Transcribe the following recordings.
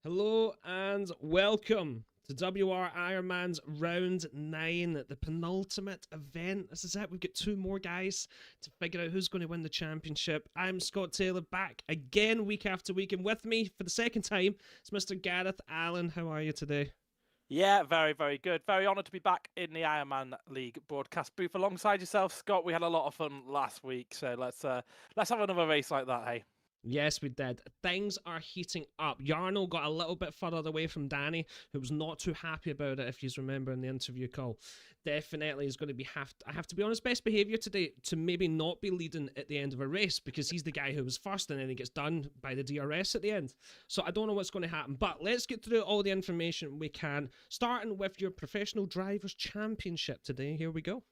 Hello and welcome to WR Ironman's Round 9, the penultimate event. This is it. We've got two more guys to figure out who's going to win the championship. I'm Scott Taylor, back again week after week, and with me for the second time is Mr. Gareth Allen. How are you today? Yeah, very, very good. Very honoured to be back in the Ironman League broadcast booth alongside yourself, Scott. We had a lot of fun last week, so let's have another race like that, hey? Yes, we did. Things are heating up. Jarno got a little bit further away from Danny, who was not too happy about it, if you remember in the interview call. Definitely is going to be I have to be honest, best behaviour today to maybe not be leading at the end of a race, because he's the guy who was first and then he gets done by the DRS at the end. So I don't know what's going to happen, but let's get through all the information we can, starting with your Professional Drivers' Championship today. Here we go.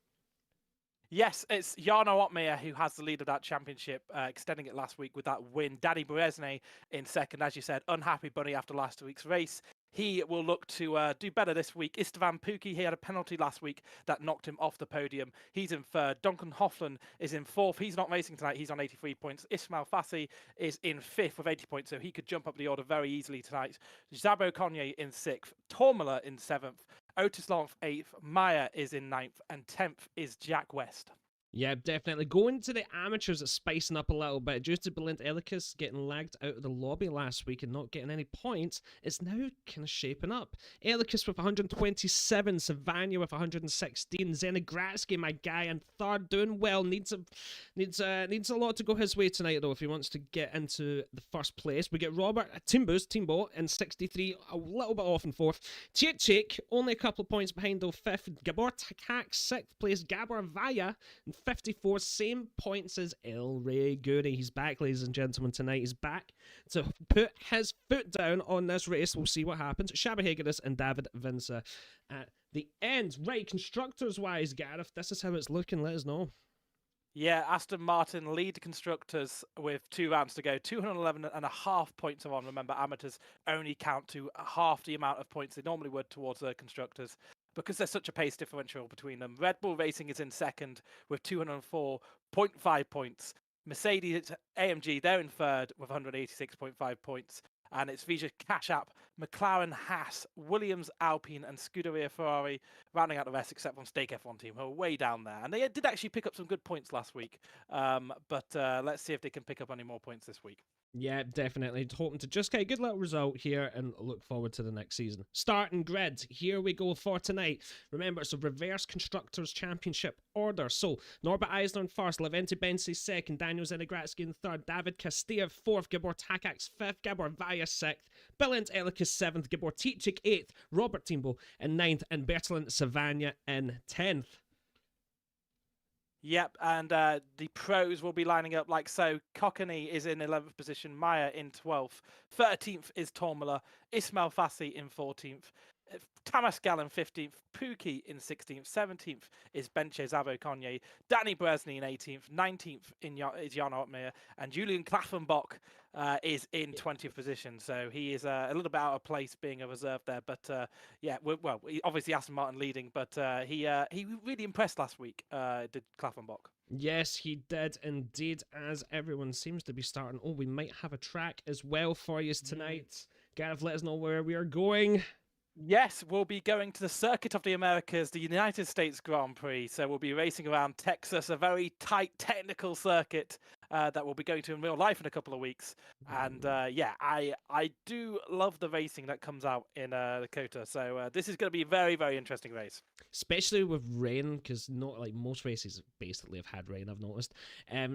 Yes, it's Jarno Opmeer who has the lead of that championship, extending it last week with that win. Danny Berezny in second, as you said, unhappy bunny after last week's race. He will look to do better this week. Istvan Pukki, he had a penalty last week that knocked him off the podium. He's in third. Duncan Hofland is in fourth. He's not racing tonight. He's on 83 points. Ismail Fassi is in fifth with 80 points, so he could jump up the order very easily tonight. Zabo Konye in sixth. Tormula in seventh. Otis Longth 8th, Maya is in 9th, and 10th is Jack West. Yeah, definitely. Going to the amateurs, it's spicing up a little bit. Due to Brilliant Elicus getting lagged out of the lobby last week and not getting any points, it's now kind of shaping up. Elicus with 127, Savannah with 116, Zenigratsky, my guy, in third, doing well. Needs a lot to go his way tonight, though, if he wants to get into the first place. We get Robert Timbo in 63, a little bit off in fourth. Chichik, only a couple of points behind, though, fifth. Gabor Takak, sixth place. Gabor Vaya in 54, same points as El Rey Guri. He's back, ladies and gentlemen, tonight. He's back to put his foot down on this race. We'll see what happens. Shabba Hageris and David Vinca at the end. Right, constructors-wise, Gareth, this is how it's looking. Let us know. Yeah, Aston Martin lead constructors with 2 rounds to go. 211.5 points are on. Remember, amateurs only count to half the amount of points they normally would towards the constructors, because there's such a pace differential between them. Red Bull Racing is in second with 204.5 points. Mercedes AMG, they're in third with 186.5 points. And it's Vija Cash App, McLaren Haas, Williams Alpine, and Scuderia Ferrari rounding out the rest, except from Stake F1 team, who are way down there. And they did actually pick up some good points last week. But let's see if they can pick up any more points this week. Yeah, definitely. Hoping to just get a good little result here and look forward to the next season. Starting grid, here we go for tonight. Remember, it's a reverse Constructors' Championship order. So, Norbert Eisner in first, Levente Bensi second, Daniel Zenigratsky in third, David Castilla fourth, Gabor Takaks fifth, Gabor Vaya sixth, Brilliant Elicus seventh, Gabor Tichik eighth, Robert Timbo in ninth, and Bertrand Savannah in 10th. Yep, and the pros will be lining up like so. Kokkani is in 11th position, Maya in 12th, 13th is Tormula, Ismail Fassi in 14th, Tamas Gal in 15th, Pukki in 16th, 17th is Benche Zavo Konye, Danny Berezny in 18th, 19th is Jan Otmeer, and Julian Klaffenbach is in 20th position. So he is a little bit out of place being a reserve there. But yeah, well, obviously Aston Martin leading, but he really impressed last week, did Klaffenbach. Yes, he did indeed, as everyone seems to be starting. Oh, we might have a track as well for you tonight. Gareth, let us know where we are going. Yes, we'll be going to the Circuit of the Americas, the United States Grand Prix. So we'll be racing around Texas, a very tight technical circuit that we'll be going to in real life in a couple of weeks. And yeah, I do love the racing that comes out in Dakota. So this is going to be a very, very interesting race. Especially with rain, because not like most races basically have had rain, I've noticed.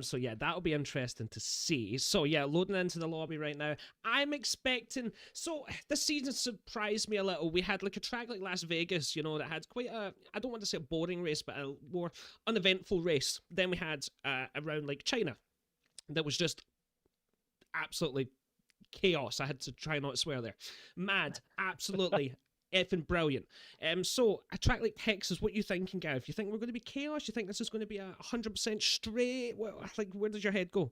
So yeah, that'll be interesting to see. So yeah, loading into the lobby right now. I'm expecting, so this season surprised me a little. We had like a track like Las Vegas, you know, that had quite a, I don't want to say a boring race, but a more uneventful race. Then we had around like China that was just absolutely chaos. I had to try not to swear there. Mad, absolutely effing brilliant. So a track like Texas, what you thinking, Gareth? You think we're going to be chaos? You think this is going to be 100% straight? Well, like, where does your head go?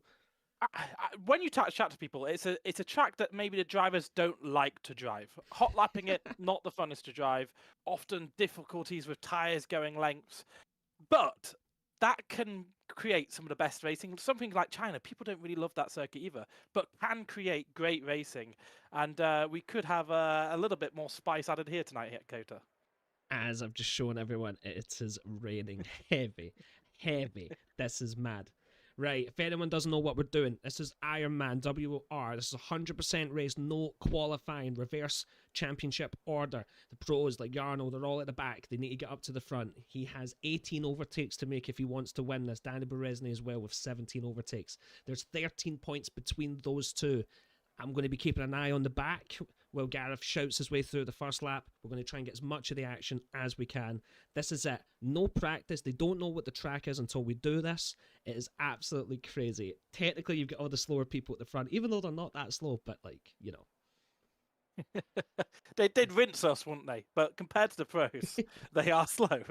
When you chat to people, it's a track that maybe the drivers don't like to drive. Hot lapping it, not the funnest to drive. Often difficulties with tires going lengths, but that can create some of the best racing. Something like China, people don't really love that circuit either, but can create great racing. And we could have a little bit more spice added here tonight, Kota. As I've just shown everyone, it is raining heavy, heavy. This is mad. Right, if anyone doesn't know what we're doing, this is Ironman WOR. This is 100% race, no qualifying, reverse championship order. The pros like Jarno, they're all at the back. They need to get up to the front. He has 18 overtakes to make if he wants to win this. Danny Berezny as well with 17 overtakes. There's 13 points between those two. I'm going to be keeping an eye on the back while Gareth shouts his way through the first lap. We're going to try and get as much of the action as we can. This is it. No practice. They don't know what the track is until we do this. It is absolutely crazy. Technically, you've got all the slower people at the front, even though they're not that slow, but like, you know. They did rinse us, wouldn't they? But compared to the pros, they are slow.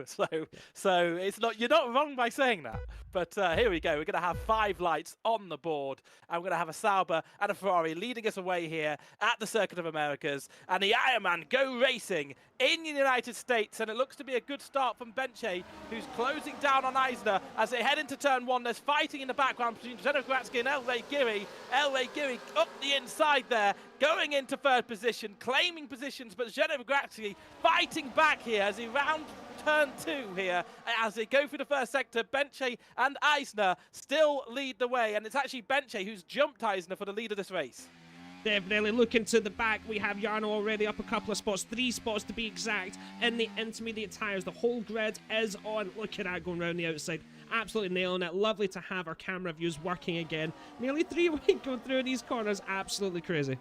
So it's not, you're not wrong by saying that. But here we go. We're going to have 5 lights on the board, and we're going to have a Sauber and a Ferrari leading us away here at the Circuit of Americas, and the Ironman go racing in the United States. And it looks to be a good start from Benche, who's closing down on Eisner as they head into turn 1. There's fighting in the background between Zenogratsky and Elway Giri. Elway Giri up the inside there, going into 3rd position, claiming positions, but Zenogratsky fighting back here as he round turn 2 here. As they go through the first sector, Benche and Eisner still lead the way, and it's actually Benche who's jumped Eisner for the lead of this race. Definitely looking to the back. We have Jarno already up a couple of spots, 3 spots to be exact, in the intermediate tyres. The whole grid is on. Look at that going around the outside. Absolutely nailing it. Lovely to have our camera views working again. Nearly 3 wide going through these corners. Absolutely crazy.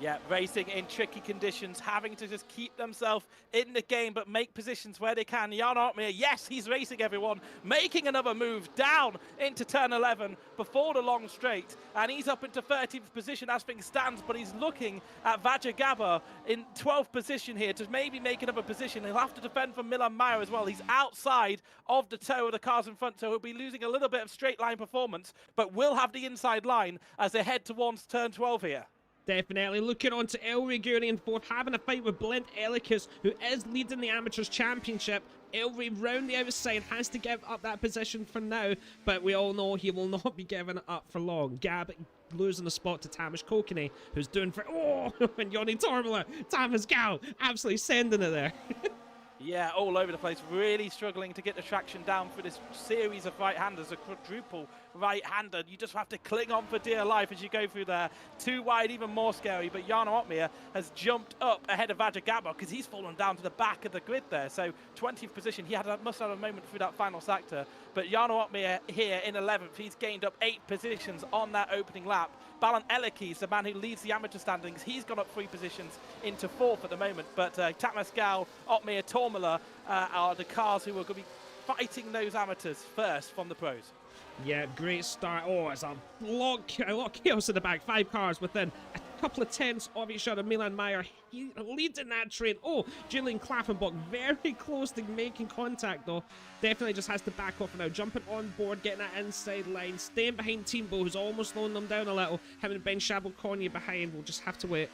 Yeah, racing in tricky conditions, having to just keep themselves in the game, but make positions where they can. Jan Artmeier, yes, he's racing everyone, making another move down into turn 11 before the long straight, and he's up into 13th position as things stands, but he's looking at Vaja Gabor in 12th position here to maybe make another position. He'll have to defend from Milan Meyer as well. He's outside of the toe of the cars in front, so he'll be losing a little bit of straight line performance, but will have the inside line as they head towards turn 12 here. Definitely looking on to Elway Guri in 4th, having a fight with Blint Elikas, who is leading the Amateurs Championship. Elway round the outside has to give up that position for now, but we all know he will not be giving it up for long. Gab losing the spot to Tamas Kokene, who's doing for, and Joni Tormela, Tamas Gal, absolutely sending it there. Yeah, all over the place, really struggling to get the traction down for this series of right-handers, a quadruple right-hander. You just have to cling on for dear life as you go through there. 2 wide, even more scary, but Jarno Opmeer has jumped up ahead of Vaja Gabor because he's fallen down to the back of the grid there. So 20th position, he must have a moment through that final sector. But Jarno Opmeer here in 11th, he's gained up 8 positions on that opening lap. Balan Elekis, the man who leads the amateur standings, he's gone up 3 positions into 4th at the moment. But Tatmas Gal, Opmeer, Tormela are the cars who are going to be fighting those amateurs first from the pros. Yeah, great start. Oh, it's a lot of chaos in the back. 5 cars within a couple of tenths of each other. Milan Meyer, he leads in that train. Oh, Julian Klaffenbach very close to making contact, though. Definitely just has to back off now. Jumping on board, getting that inside line. Staying behind Timbo, who's almost slowing them down a little. Him and Ben Shabelkonia behind. We'll just have to wait.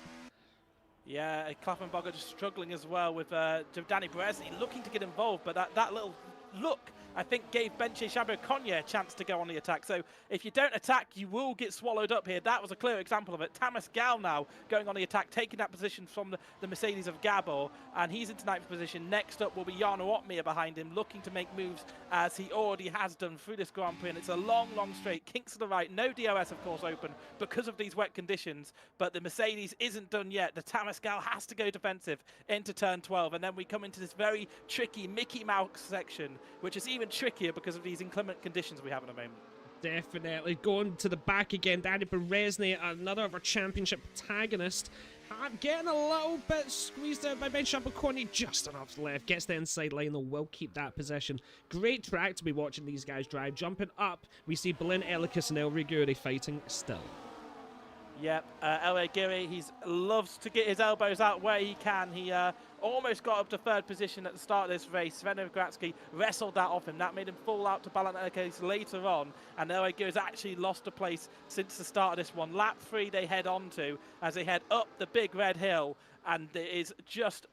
Yeah, Klaffenbach just struggling as well with Danny Berezny looking to get involved, but that little look, I think, gave Benche Shabelkonia a chance to go on the attack. So if you don't attack, you will get swallowed up here. That was a clear example of it. Tamas Gal now going on the attack, taking that position from the Mercedes of Gabor, and he's into 9th position. Next up will be Jarno Opmeer behind him, looking to make moves as he already has done through this Grand Prix. And it's a long, long straight, kinks to the right. No DRS, of course, open because of these wet conditions, but the Mercedes isn't done yet. The Tamas Gal has to go defensive into turn 12, and then we come into this very tricky Mickey Mouse section, which is even trickier because of these inclement conditions we have at the moment. Definitely going to the back again. Danny Berezny, another of our championship protagonists, getting a little bit squeezed out by Ben Shabelkonia. Just enough left. Gets the inside line, though. Will keep that position. Great track to be watching these guys drive. Jumping up, we see Blin Elikas and Elway Guri fighting still. Yep, Elway Giri, he loves to get his elbows out where he can. He almost got up to 3rd position at the start of this race. Sven Gratsky wrestled that off him. That made him fall out to Balan Elekes later on. And Elway Giri's actually lost a place since the start of this one. Lap 3 they head on to as they head up the big red hill. And it is just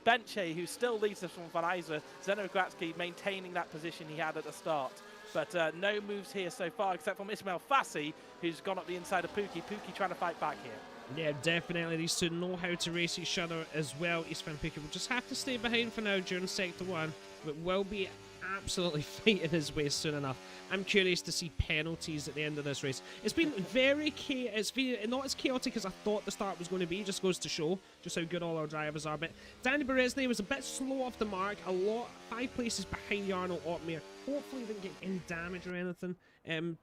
Benche who still leads us from Van Eisner. Zeno Gratsky maintaining that position he had at the start. But no moves here so far, except from Ismail Fassi, who's gone up the inside of Pookie. Pookie trying to fight back here. Yeah, definitely. These two know how to race each other as well. Eastbound Pookie will just have to stay behind for now during Sector 1, but will be absolutely fighting his way soon enough. I'm curious to see penalties at the end of this race. It's been it's been not as chaotic as I thought the start was going to be. Just goes to show just how good all our drivers are. But Danny Berezny was a bit slow off the mark. 5 places behind Jarno Ottmere. Hopefully didn't get any damage or anything.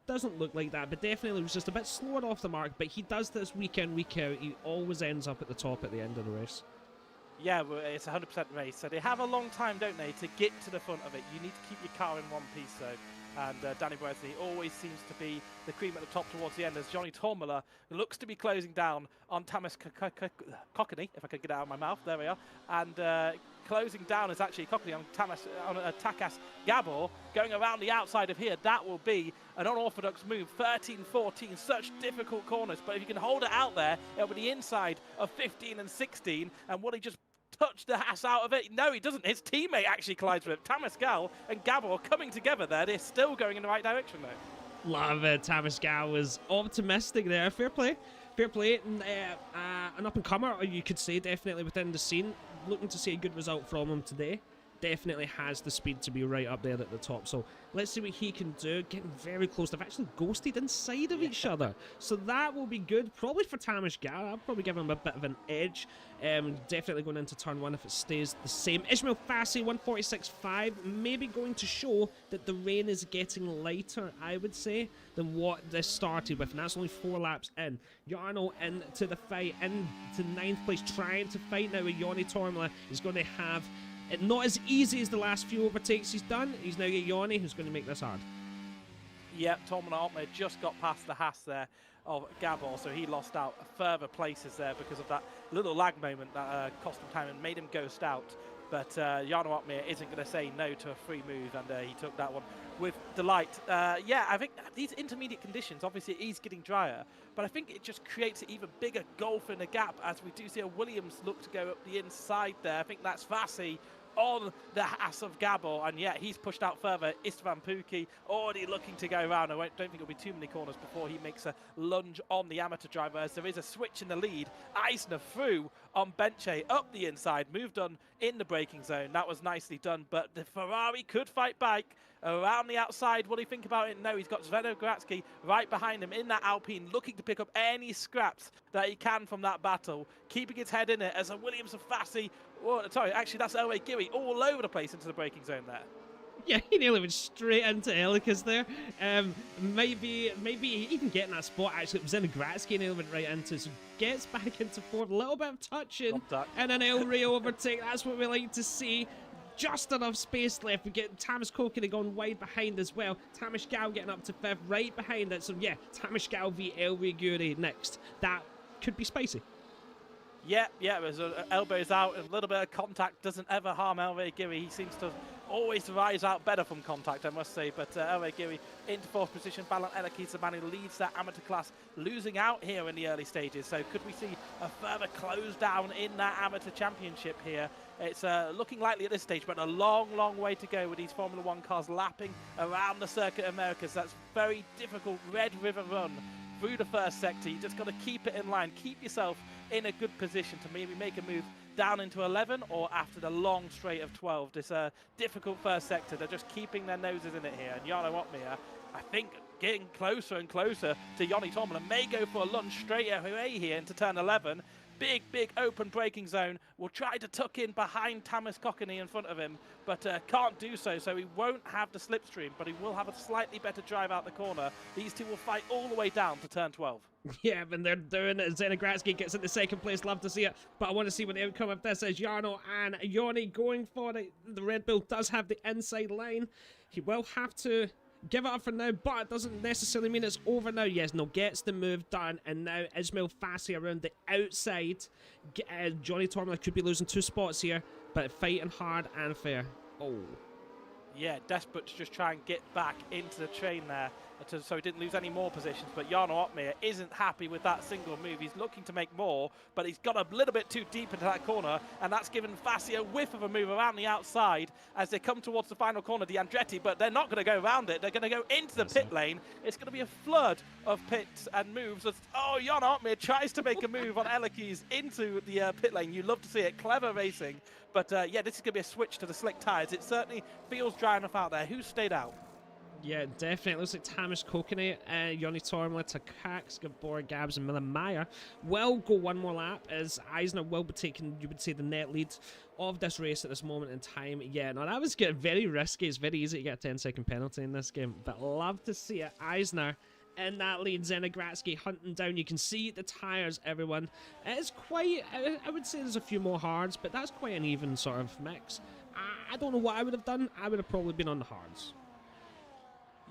Doesn't look like that, but definitely was just a bit slower off the mark. But he does this week in, week out. He always ends up at the top at the end of the race. Yeah, well, it's a 100% race, so they have a long time, don't they, to get to the front of it. You need to keep your car in one piece, though. And Danny Berezny always seems to be the cream at the top towards the end, as Johnny Tormula looks to be closing down on Tamas Cockney, if I could get it out of my mouth. There we are. And closing down is actually Cockney on Takas Gabor, going around the outside of here. That will be an unorthodox move. 13-14, such difficult corners, but if you can hold it out there, it'll be the inside of 15 and 16, and what he just touched the ass out of it. No, he doesn't. His teammate actually collides with it. Tamas Gal and Gabor coming together there. They're still going in the right direction, though. Love it. Tamas Gal was optimistic there. Fair play. Fair play. An up-and-comer, you could say, definitely within the scene. Looking to see a good result from him today. Definitely has the speed to be right up there at the top. So let's see what he can do. Getting very close. They've actually ghosted inside of each other. So that will be good. Probably for Tamas Gal. I'll probably give him a bit of an edge. Definitely going into turn 1 if it stays the same. Ismail Fassi, 146.5. Maybe going to show that the rain is getting lighter, I would say, than what this started with. And that's only 4 laps in. Jarno into the fight, into 9th place, trying to fight now with Joni Tormela. He's going to have it not as easy as the last few overtakes he's done. He's now got Joni, who's going to make this hard. Yep, Tormela Ottmere just got past the Haas there of Gabor, so he lost out further places there because of that little lag moment that cost him time and made him ghost out. But Jarno Ottmere isn't going to say no to a free move, and he took that one with delight. Yeah, I think these intermediate conditions, obviously it is getting drier, but I think it just creates an even bigger gulf in the gap as we do see a Williams look to go up the inside there. I think that's Fassi on the ass of Gabor, and yeah, he's pushed out further. Istvan Pukki already looking to go around. I don't think it'll be too many corners before he makes a lunge on the amateur driver, as there is a switch in the lead. Eisner through on Benche up the inside, moved on in the braking zone. That was nicely done, but the Ferrari could fight back around the outside. What do you think about it? No, he's got Sven Gratsky right behind him in that Alpine, looking to pick up any scraps that he can from that battle, keeping his head in it as a Williams of Fassi. Oh, sorry, actually that's Elway Geary all over the place into the braking zone there. Yeah, he nearly went straight into Elikas there. Maybe even getting that spot, actually, it was in Gratsky nearly went right into, so gets back into 4th, a little bit of touching, and an El Rio overtake. That's what we like to see. Just enough space left. We get Tamas Kokine going wide behind as well. Tamas Gal getting up to 5th, right behind it. So yeah, Tamas Gal v Elway Geary next. That could be spicy. Yeah, there's elbows out, and a little bit of contact doesn't ever harm Elway Geary. He seems to always rise out better from contact, I must say. But Elway Geary into 4th position. Balan Elaki is the man who leads that amateur class, losing out here in the early stages. So could we see a further close down in that amateur championship here? It's looking likely at this stage, but a long, long way to go with these Formula 1 cars lapping around the Circuit Americas. That's very difficult Red River run through the first sector. You just got to keep it in line, keep yourself in a good position to maybe make a move down into 11 or after the long straight of 12. This difficult first sector, they're just keeping their noses in it here. And Jarno Ottmere, I think, getting closer and closer to Joni Tomlin, may go for a lunge straight away here into turn 11. Big open braking zone. Will try to tuck in behind Tamas Kokine in front of him, but can't do so, so he won't have the slipstream, but he will have a slightly better drive out the corner. These two will fight all the way down to turn 12. Yeah, and they're doing it. Zenegratsky gets into 2nd place. Love to see it, but I want to see what the outcome of this is. Jarno and Joni going for it. The Red Bull does have the inside line. He will have to give it up for now, but it doesn't necessarily mean it's over now. Yes, no, gets the move done, and now Ismail Fassi around the outside. Johnny Tormela could be losing 2 spots here, but fighting hard and fair. Oh. Yeah, desperate to just try and get back into the train there. so he didn't lose any more positions. But Jarno Opmeer isn't happy with that single move. He's looking to make more, but he's got a little bit too deep into that corner, and that's given Fassi a whiff of a move around the outside as they come towards the final corner, the Andretti, but they're not going to go around it. They're going to go into the pit lane. It's going to be a flood of pits and moves. Oh, Jarno Opmeer tries to make a move on Elekes into the pit lane. You love to see it. Clever racing. But yeah, this is going to be a switch to the slick tyres. It certainly feels dry enough out there. Who stayed out? Yeah, definitely. Looks like Tamas Kokone, Yoni Tormla, Takaks, Gabor, Gabs, and Miller Meyer will go one more lap as Eisner will be taking, you would say, the net lead of this race at this moment in time. Yeah, no, that was getting very risky. It's very easy to get a 10-second penalty in this game, but love to see it. Eisner in that lead, Zenegratsky hunting down. You can see the tyres, everyone. It's quite, I would say there's a few more hards, but that's quite an even sort of mix. I don't know what I would have done. I would have probably been on the hards.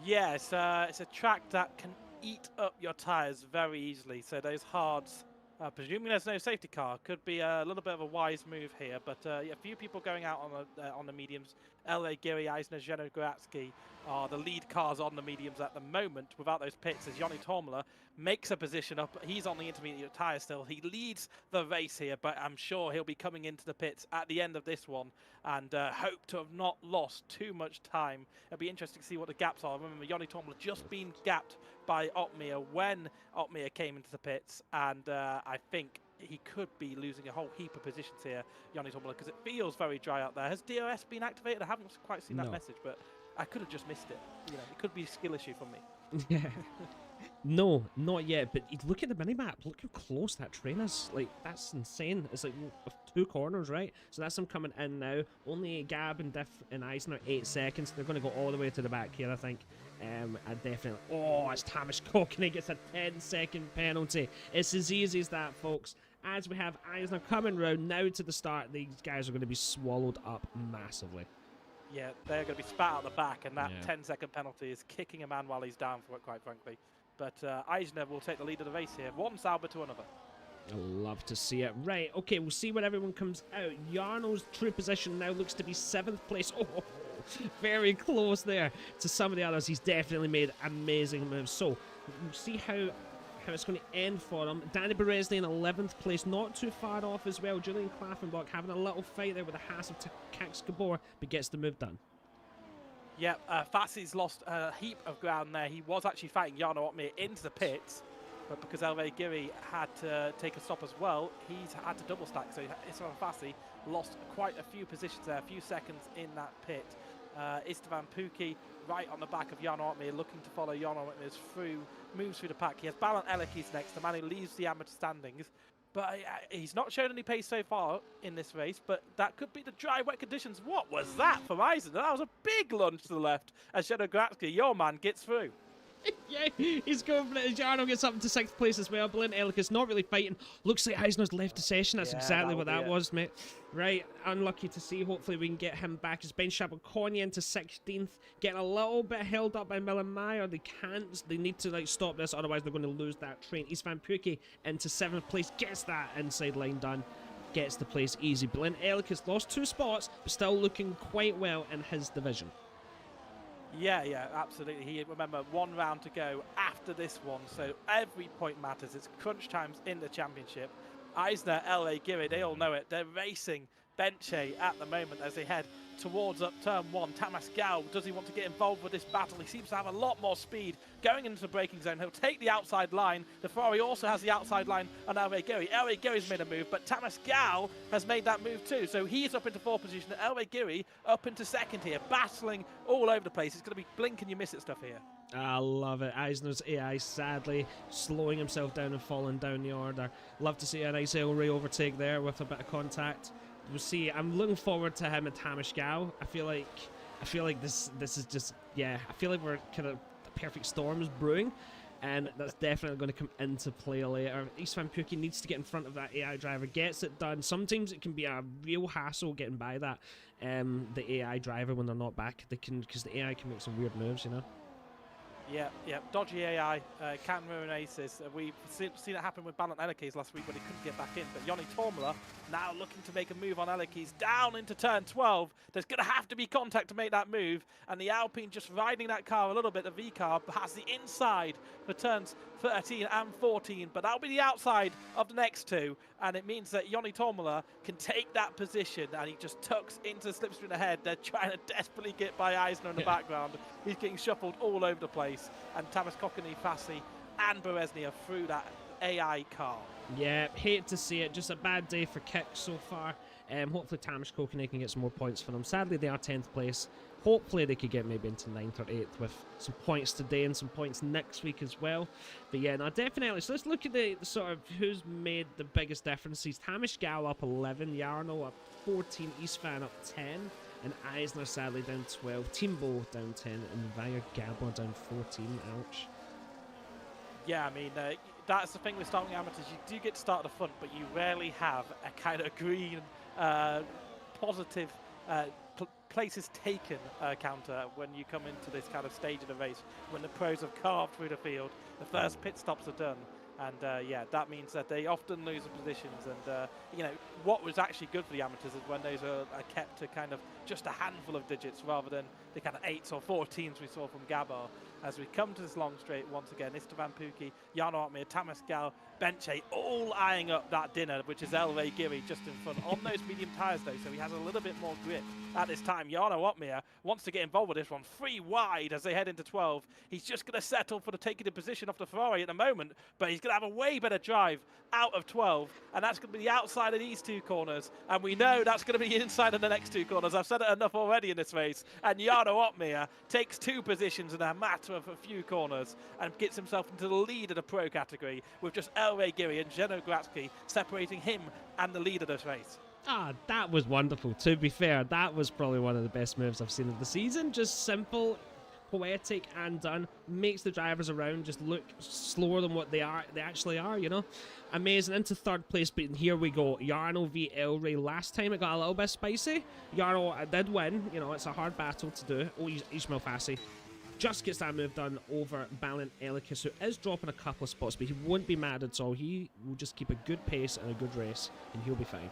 Yeah, it's a track that can eat up your tyres very easily. So those hards, presuming there's no safety car, could be a little bit of a wise move here. But yeah, a few people going out on the mediums. LA, Giri, Eisner, Zenogratsky are the lead cars on the mediums at the moment without those pits as Yoni Tormla makes a position up. He's on the intermediate tyre still. He leads the race here, but I'm sure he'll be coming into the pits at the end of this one and hope to have not lost too much time. It'll be interesting to see what the gaps are. Remember, Yoni Tormla just been gapped by Opmeer when Opmeer came into the pits, and I think he could be losing a whole heap of positions here, Yoni Tormla, because it feels very dry out there. Has DRS been activated? I haven't quite seen that message, but I could have just missed it. You know, it could be a skill issue for me. Yeah. No, not yet, but look at the minimap. Look how close that train is. Like, that's insane. It's like 2 corners, right? So that's them coming in now. Only Gab and Eisner 8 seconds. They're going to go all the way to the back here, I think. I definitely... Oh, it's Tamas Kokone gets a 10-second penalty. It's as easy as that, folks. As we have Eisner coming round now to the start, these guys are going to be swallowed up massively. Yeah, they're going to be spat out the back, and that 10-second penalty is kicking a man while he's down for it, quite frankly. But Eisner will take the lead of the race here. One Sauber to another. I love to see it. Right, okay, we'll see where everyone comes out. Jarno's true position now looks to be 7th place. Oh, very close there to some of the others. He's definitely made amazing moves. So, we'll see how it's going to end for him. Danny Berezny in 11th place, not too far off as well. Julian Klaffenbach having a little fight there with the Haas of Takaks Gabor, but gets the move done. Yeah, Fassi's lost a heap of ground there. He was actually fighting Jarno Opmeer into the pits, but because Elve Giri had to take a stop as well, he's had to double stack. So Istvan Fassi lost quite a few positions there, a few seconds in that pit. Istvan Pukki right on the back of Jarno Opmeer, looking to follow Jarno Opmeer's moves through the pack. He has Balan Elekes next, the man who leaves the amateur standings. But he's not shown any pace so far in this race, but that could be the dry, wet conditions. What was that from Eisner? That was a big lunge to the left as Zenogratsky, your man, gets through. Yeah, he's going for it. Jarno gets up into 6th place as well. Blaine Ellicus not really fighting. Looks like Eisner's left the session. That's exactly what that was, mate. Right, unlucky to see. Hopefully we can get him back. As Ben Shabakonia into 16th, getting a little bit held up by Miller Meyer. They can't. They need to like stop this, otherwise they're going to lose that train. Istvan Pukki into 7th place, gets that inside line done. Gets the place easy. Blaine Ellicus lost 2 spots, but still looking quite well in his division. Yeah, absolutely. Remember, 1 round to go after this one, so every point matters. It's crunch times in the championship. Eisner, LA, Giri, they all know it. They're racing Benche at the moment as they head towards up turn 1. Tamas Gal, does he want to get involved with this battle? He seems to have a lot more speed going into the braking zone. He'll take the outside line. The Ferrari also has the outside line on Elve Giri. Elve Giri's made a move, but Tamas Gal has made that move too. So he's up into 4th position. Elve Giri up into 2nd here, battling all over the place. It's going to be blink and you miss it stuff here. I love it. Eisner's AI sadly slowing himself down and falling down the order. Love to see a nice El Rey overtake there with a bit of contact. We'll see. I'm looking forward to him and Tamas Gal. I feel like this is just, yeah, I feel like we're kind of the perfect storm is brewing, and that's definitely going to come into play later. Istvan Pukki needs to get in front of that AI driver, gets it done. Sometimes it can be a real hassle getting by that the AI driver when they're not back. Because the AI can make some weird moves, you know. Yeah, dodgy AI can ruin aces. We've seen it happen with Balan Elekes last week when he couldn't get back in. But Yoni Tormla now looking to make a move on Elekes down into turn 12. There's going to have to be contact to make that move, and the Alpine just riding that car a little bit. The V car has the inside for turns 13 and 14, but that'll be the outside of the next two, and it means that Joni Tomala can take that position, and he just tucks into the slipstream ahead. They're trying to desperately get by Eisner in the background. He's getting shuffled all over the place, and Tamas Kokony, Fassi, and Berezny are through that AI car. Yeah, hate to see it. Just a bad day for Kick so far. Hopefully Tamas Kokony can get some more points for them. Sadly, they are 10th place. Hopefully they could get maybe into 9th or 8th with some points today and some points next week as well. But yeah, no, definitely. So let's look at the sort of who's made the biggest differences. Tamas Gal up 11, Jarno up 14, Isfan up 10, and Eisner sadly down 12, Timbo down 10, and Vaya Gabor down 14. Ouch. Yeah, I mean, that's the thing with starting amateurs. You do get to start at the front, but you rarely have a kind of green, positive places taken counter when you come into this kind of stage of the race, when the pros have carved through the field, the first pit stops are done. And yeah, that means that they often lose the positions. And you know, what was actually good for the amateurs is when those are kept to kind of just a handful of digits rather than the kind of 8s or 14s we saw from Gabor. As we come to this long straight once again, Istvan Pukki, Jarno Opmeer, Tamas Gal, Benche, all eyeing up that dinner, which is Elve Giri just in front on those medium tyres though, so he has a little bit more grip at this time. Jarno Opmeer wants to get involved with this one, 3 wide as they head into 12. He's just going to settle for the taking the position off the Ferrari at the moment, but he's going to have a way better drive out of 12, and that's going to be the outside of these two corners, and we know that's going to be inside of the next two corners. I've said it enough already in this race, and Jarno Opmeer takes 2 positions in a matter of a few corners and gets himself into the lead of the pro category with just Elve Giri and Zeno Gratsky separating him and the lead of this race. Ah, that was wonderful. To be fair, that was probably one of the best moves I've seen of the season. Just simple, poetic, and done. Makes the drivers around just look slower than what they actually are, you know? Amazing. Into 3rd place, but here we go. Jarno v Elray. Last time it got a little bit spicy. Jarno did win. You know, it's a hard battle to do. Oh, Ismail Fassi just gets that move done over Balint Elekes, who is dropping a couple of spots, but he won't be mad at all. He will just keep a good pace and a good race, and he'll be fine.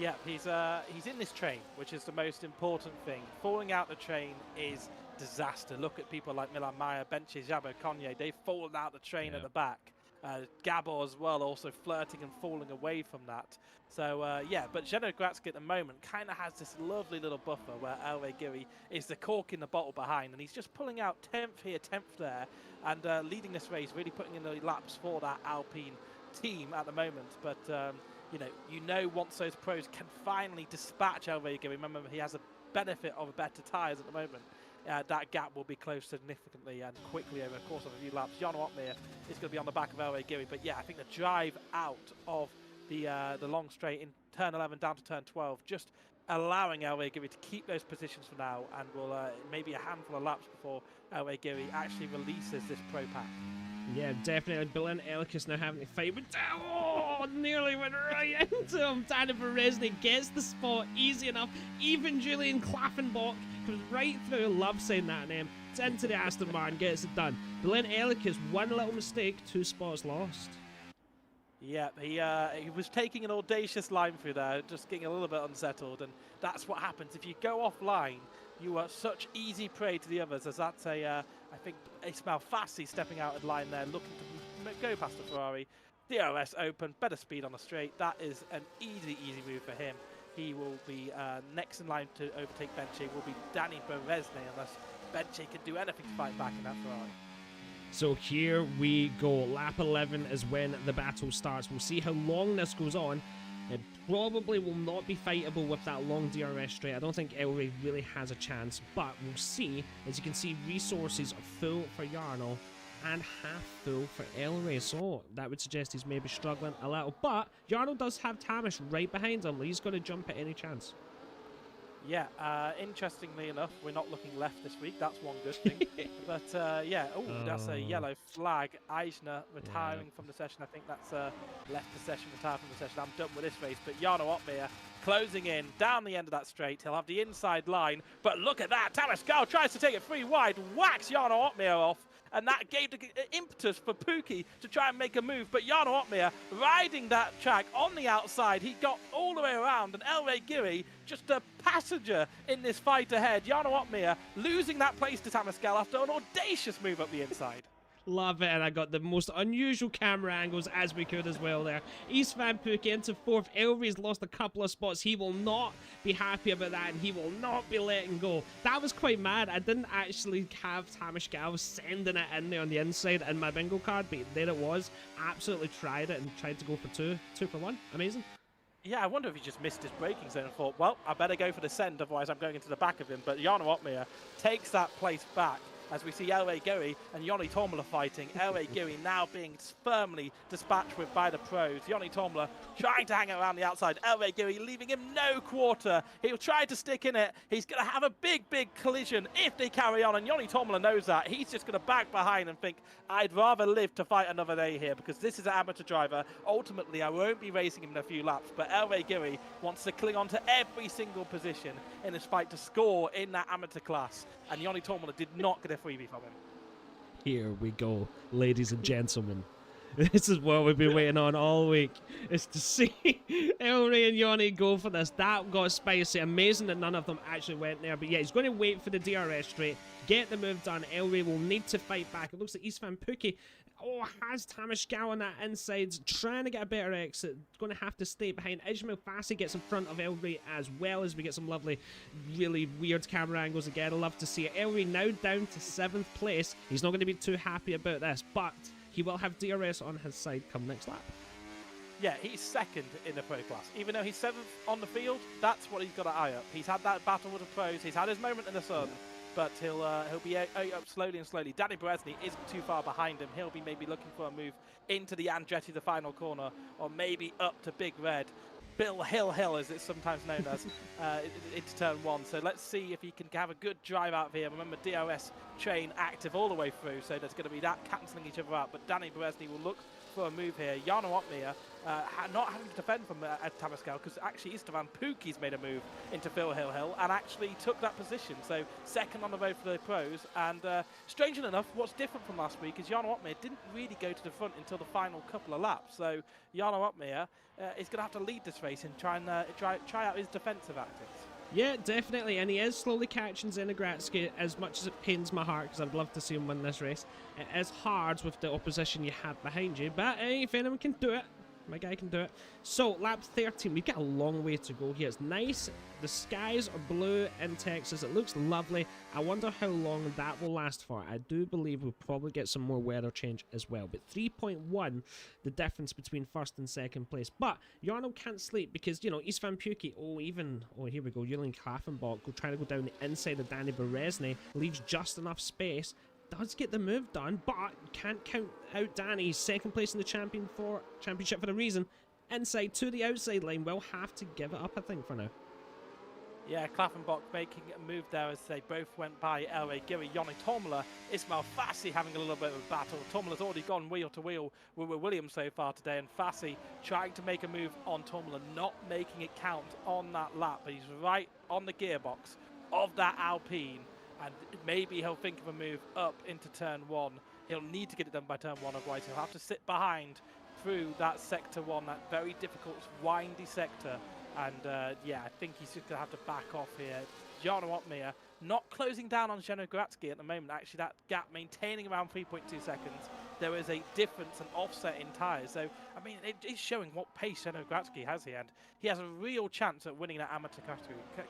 Yeah, he's in this train, which is the most important thing. Falling out the train is disaster. Look at people like Milan Mayer, Benche, Jabo, Konye. They've fallen out the train at the back. Gabor as well, also flirting and falling away from that. So yeah, but Zeno Gratsky at the moment kind of has this lovely little buffer where Elve Giri is the cork in the bottle behind, and he's just pulling out 10th here, 10th there, and leading this race, really putting in the laps for that Alpine team at the moment. But you know, once those pros can finally dispatch Elve Giri, remember he has a benefit of better tyres at the moment. That gap will be closed significantly and quickly over the course of a few laps. Jarno Opmeer is going to be on the back of Elve Giri, but yeah, I think the drive out of the long straight in turn 11 down to turn 12, just allowing Elve Giri to keep those positions for now, and will maybe a handful of laps before Elve Giri actually releases this pro pack. Yeah, definitely. Balint Elekes now having to fight, but oh, nearly went right into him. Daniel Berezny gets the spot easy enough. Even Julian Klaffenbach comes right through. Love saying that name. It's into the Aston Martin, gets it done. Balint Elekes, 1 little mistake, 2 spots lost. Yeah, he was taking an audacious line through there, just getting a little bit unsettled, and that's what happens if you go offline. You are such easy prey to the others, as that's I think Ismail Fassi stepping out of line there, looking to go past the Ferrari. DRS open, better speed on the straight. That is an easy move for him. He will be next in line to overtake Benche, will be Danny Berezny, unless Benche can do anything to fight back in that Ferrari. So here we go. Lap 11 is when the battle starts. We'll see how long this goes on. It probably will not be fightable with that long DRS straight. I don't think Elray really has a chance, but we'll see. As you can see, resources are full for Jarno and half full for Elray, so that would suggest he's maybe struggling a little. But Jarno does have Tamas right behind him. He's going to jump at any chance. Yeah, interestingly enough, we're not looking left this week. That's one good thing. But yeah, that's a yellow flag. Eisner retiring from the session. I think that's left the session, retired from the session. I'm done with this race. But Jarno Opmeer closing in down the end of that straight. He'll have the inside line. But look at that. Tamas Gal tries to take it 3 wide, whacks Jarno Opmeer off. and that gave the impetus for Pookie to try and make a move. But Jarno Opmeer riding that track on the outside, he got all the way around, and El Rey Giri just a passenger in this fight ahead. Jarno Opmeer losing that place to Tamascal after an audacious move up the inside. Love it, and I got the most unusual camera angles as we could as well there. Istvan Pukki into 4th. Elry's lost a couple of spots. He will not be happy about that, and he will not be letting go. That was quite mad. I didn't actually have Tamascal sending it in there on the inside in my bingo card, but there it was. Absolutely tried it and tried to go for two for one. Amazing. Yeah, I wonder if he just missed his braking zone and thought, well, I better go for the send, otherwise I'm going into the back of him. But Jarno Opmeer takes that place back, as we see El Rey Giri and Joni Tormula fighting. El Rey Giri now being firmly dispatched with by the pros. Joni Tormula trying to hang around the outside. El Rey Giri leaving him no quarter. He'll try to stick in it. He's going to have a big collision if they carry on, and Joni Tormula knows that. He's just going to back behind and think, I'd rather live to fight another day here, because this is an amateur driver. Ultimately, I won't be racing him in a few laps, but El Rey Giri wants to cling on to every single position in this fight to score in that amateur class, and Joni Tormula did not get a freebie from him. Here we go, ladies and gentlemen. This is what we've been waiting on all week, is to see El Rey and Joni go for this. That got spicy. Amazing that none of them actually went there. But yeah, he's going to wait for the DRS straight, get the move done. El Rey will need to fight back. It looks like Istvan Pukki has Tamascal on that inside, trying to get a better exit. Going to have to stay behind. Ismail Fassi gets in front of El Rey as well, as we get some lovely, really weird camera angles again. I love to see it. El Rey now down to 7th place. He's not going to be too happy about this, but he will have DRS on his side come next lap. Yeah, he's 2nd in the pro class. Even though he's 7th on the field, that's what he's got to eye up. He's had that battle with the pros. He's had his moment in the sun, but he'll be up slowly and slowly. Danny Berezny isn't too far behind him. He'll be maybe looking for a move into the Andretti, the final corner, or maybe up to Big Red. Bill Hill, as it's sometimes known as, into turn 1. So let's see if he can have a good drive out of here. Remember, DRS train active all the way through, so there's going to be that cancelling each other out. But Danny Berezny will look for a move here. Jarno Opmeer not having to defend from Tamascal, because actually Istvan Pukki's made a move into Phil Hill and actually took that position. So 2nd on the road for the pros. And strangely enough, what's different from last week is Jarno Opmeer didn't really go to the front until the final couple of laps. So Jarno Opmeer is going to have to lead this race and try out his defensive tactics. Yeah, definitely, and he is slowly catching Zenogratski, as much as it pains my heart, because I'd love to see him win this race. It is hard with the opposition you have behind you, but hey, if anyone can do it, my guy can do it. So, lap 13, we've got a long way to go here. It's nice. The skies are blue in Texas. It looks lovely. I wonder how long that will last for. I do believe we'll probably get some more weather change as well. But 3.1, the difference between 1st and 2nd place. But Jarno can't sleep because, you know, Istvan Pukki, here we go, Julian Klaffenbach will try to go down the inside of Danny Berezny, leaves just enough space. Does get the move done, but can't count out Danny. He's 2nd place in the championship for a reason. Inside to the outside line. We'll have to give it up, I think, for now. Yeah, Klaffenbach making a move there as they both went by El Rey Giri, Joni Tormula, Ismail Fassi having a little bit of a battle. Tormula's already gone wheel to wheel with Williams so far today, and Fassi trying to make a move on Tormula, not making it count on that lap, but he's right on the gearbox of that Alpine. And maybe he'll think of a move up into turn 1. He'll need to get it done by turn 1, otherwise he'll have to sit behind through that sector 1, that very difficult, windy sector. And yeah, I think he's just going to have to back off here. Jarno Opmeer not closing down on Zeno Gratsky at the moment. Actually, that gap maintaining around 3.2 seconds. There is a difference, an offset in tyres. So, I mean, it is showing what pace Zeno Gratsky has here. And he has a real chance at winning that amateur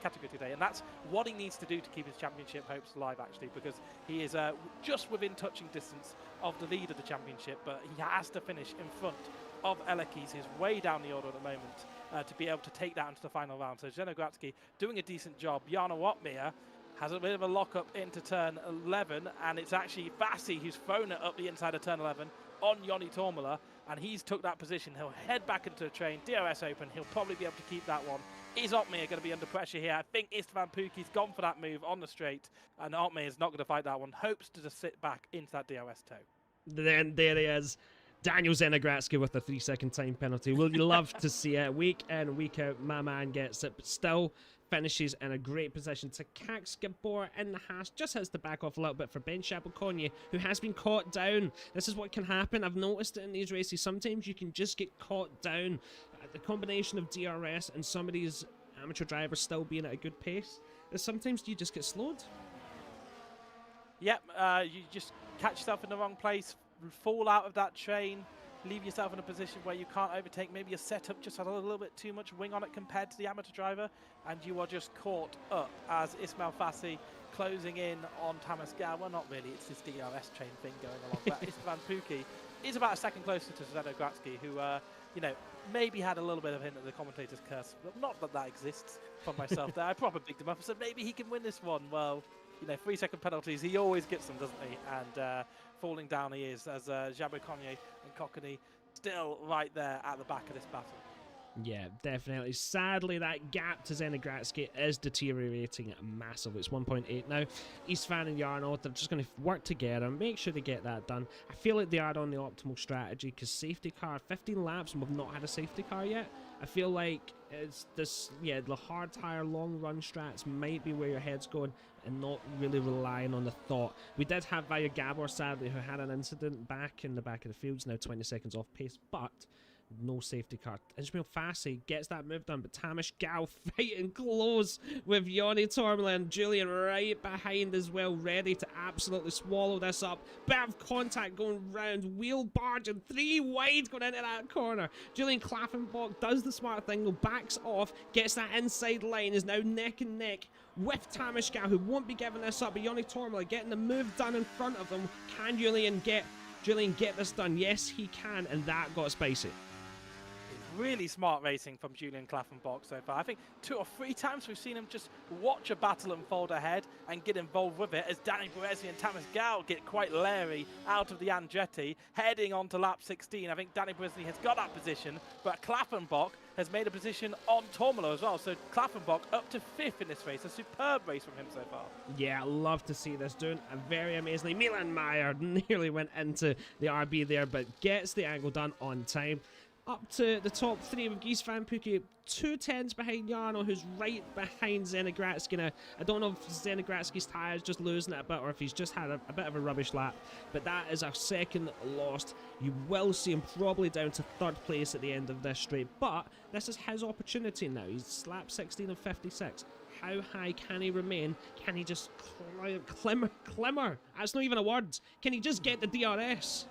category today. And that's what he needs to do to keep his championship hopes alive, actually, because he is just within touching distance of the lead of the championship. But he has to finish in front of Elekis, who's way down the order at the moment, to be able to take that into the final round. So Zeno Gratsky doing a decent job. Jarno Opmeer has a bit of a lock-up into turn 11, and it's actually Fassi who's thrown it up the inside of turn 11 on Joni Tormula, and he's took that position. He'll head back into the train, DRS open, he'll probably be able to keep that one. Is Opmeer going to be under pressure here? I think Istvan Pukki's gone for that move on the straight, and Opmeer is not going to fight that one. Hopes to just sit back into that DRS toe. Then there he is. Daniel Zenegratsky with a 3-second time penalty. Will you love to see it? Week in, week out, my man gets it, but still finishes in a great position to catch Gabor in the hash. Just has to back off a little bit for Ben Shabakonye, who has been caught down. This is what can happen. I've noticed it in these races. Sometimes you can just get caught down. The combination of DRS and some of these amateur drivers still being at a good pace, is sometimes you just get slowed. Yep, you just catch yourself in the wrong place, fall out of that train, leave yourself in a position where you can't overtake. Maybe your setup just had a little bit too much wing on it compared to the amateur driver, and you are just caught up as Ismail Fassi closing in on Tamas Gal. Well, not really, it's this DRS train thing going along. But Istvan Pukki is about a second closer to Zdeno Gratsky, who, you know, maybe had a little bit of hint at the commentator's curse. But not that that exists for myself there. I probably picked him up and said maybe he can win this one. Well, you know, 3-second penalties, he always gets them, doesn't he? And falling down he is, as Jabokonye and Kokony still right there at the back of this battle. Yeah, definitely. Sadly, that gap to Zenegratsky is deteriorating massively. It's 1.8 now. Istvan and Jarno, they're just going to work together and make sure they get that done. I feel like they are on the optimal strategy because safety car, 15 laps, and we've not had a safety car yet. I feel like it's this, yeah, the hard tire, long run strats might be where your head's going and not really relying on the thought. We did have Vaya Gabor, sadly, who had an incident back in the back of the fields, now 20 seconds off pace, but no safety car. Ismail Fassi gets that move done, but Tamas Gal fighting close with Yoni Tormela and Julian right behind as well, ready to absolutely swallow this up. Bit of contact going round, wheel barge and 3 wide going into that corner. Julian Klaffenbach does the smart thing, though, backs off, gets that inside line, is now neck and neck with Tamas Gal, who won't be giving this up, but Yoni Tormela getting the move done in front of them. Can Julian get this done? Yes, he can, and that got spicy. Really smart racing from Julian Klaffenbach so far. I think 2 or 3 times we've seen him just watch a battle unfold ahead and get involved with it, as Danny Baresi and Tamas Gal get quite leery out of the Andretti, heading on to lap 16. I think Danny Baresi has got that position, but Klaffenbach has made a position on Tormela as well. So Klaffenbach up to 5th in this race. A superb race from him so far. Yeah, I love to see this doing very amazingly. Milan Meyer nearly went into the RB there, but gets the angle done on time. Up to the top 3 with Istvan Pukki, 2 tenths behind Jarno, who's right behind Zenegratsky. Now, I don't know if Zenegratsky's tyres just losing it a bit or if he's just had a bit of a rubbish lap, but that is a second lost. You will see him probably down to 3rd place at the end of this straight, but this is his opportunity now. He's lap 16 of 56. How high can he remain? Can he just climber? That's not even a word. Can he just get the DRS?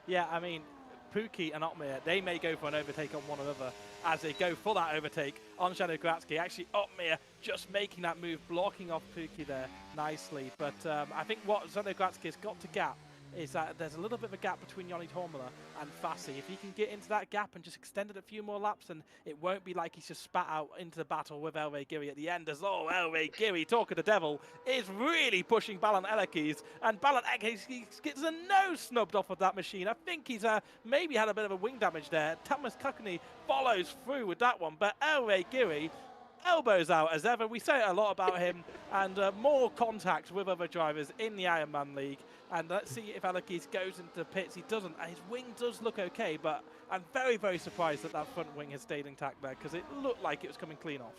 Yeah, I mean, Pukki and Ottmeier, they may go for an overtake on one another as they go for that overtake on Zenegratsky. Actually, Ottmeier just making that move, blocking off Pukki there nicely. But I think what Zenegratsky has got to gap is that there's a little bit of a gap between Yoni Tormela and Fassi. If he can get into that gap and just extend it a few more laps, and it won't be like he's just spat out into the battle with Elray Giri at the end, as Elray Giri, talk of the devil, is really pushing Balan Elekis, and Balan Elekis gets a nose snubbed off of that machine. I think he's maybe had a bit of a wing damage there. Thomas Kokony follows through with that one, but Elray Giri elbows out as ever. We say a lot about him, and more contact with other drivers in the Ironman League. And let's see if Elekis goes into the pits. He doesn't. His wing does look okay, but I'm very, very surprised that that front wing has stayed intact there, because it looked like it was coming clean off.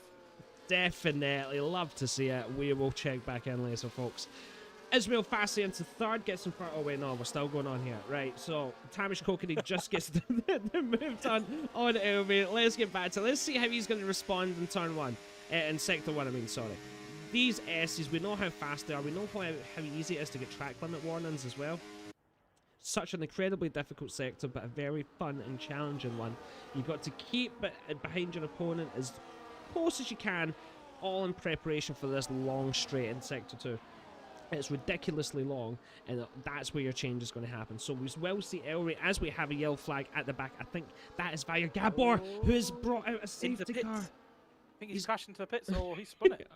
Definitely. Love to see it. We will check back in later, folks. Ismail Fassi into 3rd, gets in front. Oh, wait, no, we're still going on here. Right, so Tamas Kokony just gets the move done on Elray. Let's get back to it. Let's see how he's going to respond in turn 1. In sector 1, I mean, sorry. These S's, we know how fast they are. We know how easy it is to get track limit warnings as well. Such an incredibly difficult sector, but a very fun and challenging one. You've got to keep behind your opponent as close as you can, all in preparation for this long straight in sector 2. It's ridiculously long, and that's where your change is going to happen. So we will see Elray as we have a yellow flag at the back. I think that is Vaya Gabor, who has brought out a safety car. I think he's crashed into the pits, or he's spun it.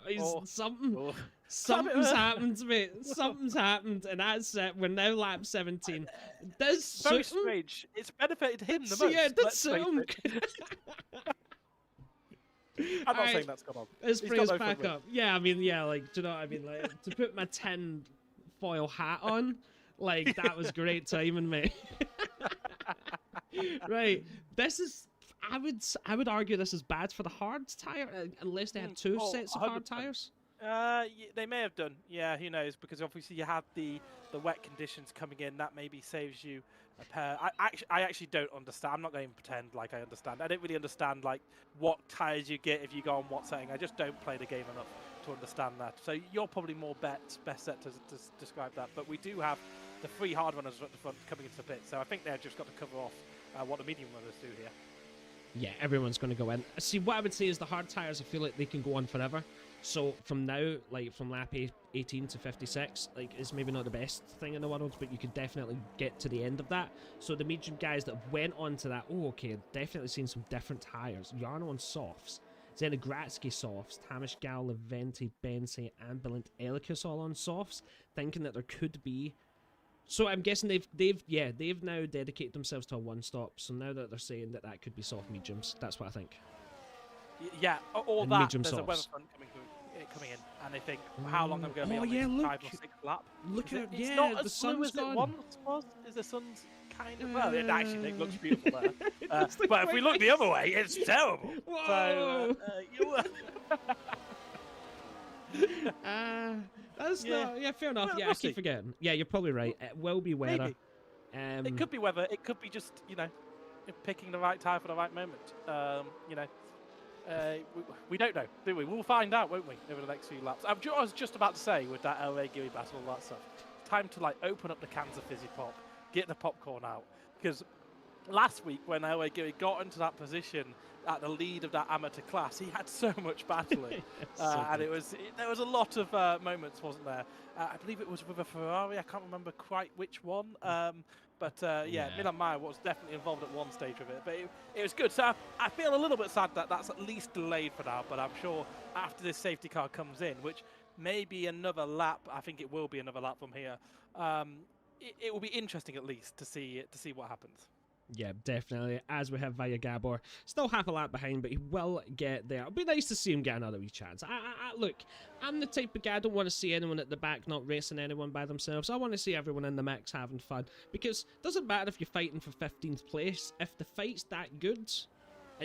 Something's happened, mate. Something's happened, and that's it. We're now lap 17. This very strange. It's benefited him the most. Yeah, it does suit him. I'm not saying that's gone on. Let's bring us back up. Yeah, I mean, yeah, like, do you know what I mean? Like, to put my tin foil hat on, like, that was great timing, mate. Right. This is. I would argue this is bad for the hard tire unless they had two Oh, sets of hard 100%. tires. They may have done. Yeah, who knows? Because obviously you have the wet conditions coming in. That maybe saves you a pair. I actually don't understand. I'm not going to pretend like I understand. I don't really understand like what tires you get if you go on what setting. I just don't play the game enough to understand that. So you're probably more best set to describe that. But we do have the 3 hard runners at the front coming into the pit. So I think they've just got to cover off what the medium runners do here. Yeah, everyone's going to go in. See, what I would say is the hard tires, I feel like they can go on forever. So from now, like from lap 18 to 56, like is maybe not the best thing in the world, but you could definitely get to the end of that. So the medium guys that went on to that, oh, okay, definitely seen some different tires. Jarno on softs, Zenegratsky softs, Tamish Gal, Leventi, Bensi, and Belint Elikus all on softs, thinking that there could be. So I'm guessing they've now dedicated themselves to a one-stop. So now that they're saying that that could be soft mediums, that's what I think. Yeah, or And that medium there's a weather softs. front coming in, and they think how long am I going to be Oh, on yeah, this look. 5 or 6 lap? Look at It's yeah, not the as sun's blue as gone. it once was. Is the sun's kind of well? It actually looks beautiful there. Does look But if quite we look the nice. other way, it's terrible. Whoa. That's Yeah. not. Yeah, fair enough. Well, Yeah, we'll I keep see. forgetting. Yeah, you're probably right. It will be weather. Maybe. It could be weather. It could be just picking the right tire for the right moment. We don't know, do we? We'll find out, won't we, over the next few laps. I was just about to say with that LA Geary battle, all that stuff. Time to like open up the cans of fizzy pop, get the popcorn out, because last week when LA Geary got into that position at the lead of that amateur class, he had so much battling, and there was a lot of moments, wasn't there? I believe it was with a Ferrari. I can't remember quite which one. Yeah, Milan Meyer was definitely involved at one stage of it, but it was good. So I feel a little bit sad that that's at least delayed for now, but I'm sure after this safety car comes in, which may be another lap, I think it will be another lap from here, it will be interesting at least to see what happens. Yeah, definitely. As we have Via Gabor, still half a lap behind, but he will get there. It'll be nice to see him get another wee chance. Look, I'm the type of guy I don't want to see anyone at the back not racing anyone by themselves. I want to see everyone in the mix having fun, because it doesn't matter if you're fighting for 15th place. If the fight's that good,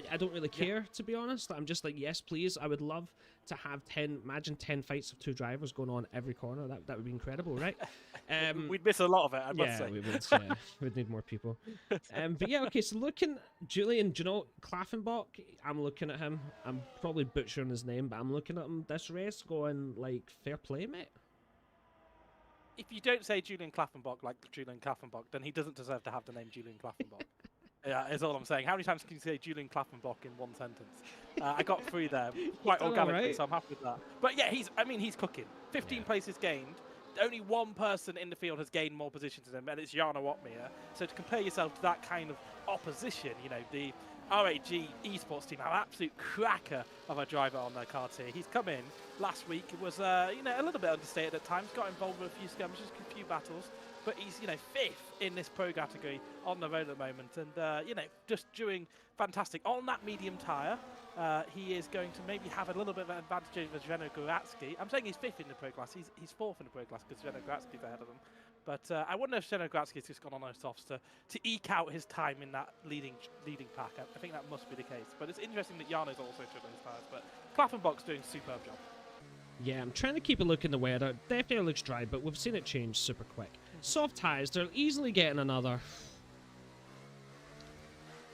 I don't really care, to be honest. I'm just like, yes, please. I would love to have 10 fights of 2 drivers going on every corner. That would be incredible, right? We'd miss a lot of it, I must say. Yeah, we would. Yeah, we'd need more people. But yeah, okay, so looking, Julian, do you know, Klaffenbach, I'm looking at him. I'm probably butchering his name, but I'm looking at him this race going, like, fair play, mate. If you don't say Julian Klaffenbach like Julian Klaffenbach, then he doesn't deserve to have the name Julian Klaffenbach. Yeah, is all I'm saying. How many times can you say Julian Klaffenbach in one sentence? I got 3 there, quite organically, right. So I'm happy with that. But yeah, he's cooking. 15 places gained. Only one person in the field has gained more positions than him, and it's Jarno Opmeer. So to compare yourself to that kind of opposition, the RAG esports team have an absolute cracker of a driver on their cards here. He's come in last week. It was a little bit understated at times. Got involved with a few skirmishes, a few battles. But he's, 5th in this pro category on the road at the moment. And, just doing fantastic. On that medium tyre, he is going to maybe have a little bit of an advantage over Zeno Goratsky. I'm saying he's 5th in the pro class. He's 4th in the pro class because Zeno Goratsky's ahead of him. But I wonder if Zeno Goratsky's just gone on those softs to eke out his time in that leading pack. I think that must be the case. But it's interesting that Jarno's also driven his tyres. But Klaffenbach's doing a superb job. Yeah, I'm trying to keep a look in the weather. Definitely looks dry, but we've seen it change super quick. Soft tyres, they're easily getting another...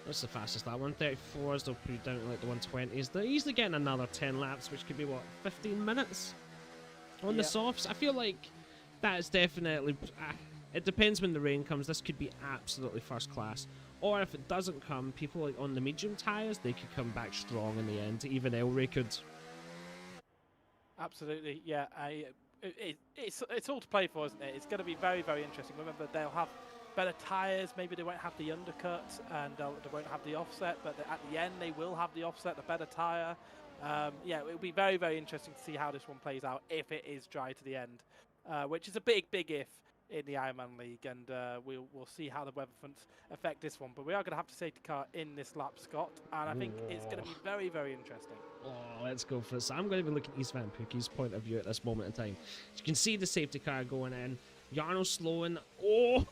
What's the fastest lap? 134s, they'll put down to like the 120s. They're easily getting another 10 laps, which could be, what, 15 minutes? On the softs? I feel like that is definitely... it depends when the rain comes. This could be absolutely first class. Or if it doesn't come, people like on the medium tyres, they could come back strong in the end. Even Elray could... Absolutely, yeah. It's all to play for, isn't it? It's going to be very, very interesting. Remember, they'll have better tyres. Maybe they won't have the undercut and they won't have the offset, but at the end they will have the offset, the better tyre. Yeah, it'll be very, very interesting to see how this one plays out if it is dry to the end, which is a big, big if in the Ironman League, and we'll see how the weather fronts affect this one. But we are going to have to safety car in this lap, Scott, and I think it's going to be very, very interesting. Oh, let's go for it. So I'm going to be looking at East Van Pookie's point of view at this moment in time. You can see the safety car going in. Jarno slowing. Oh,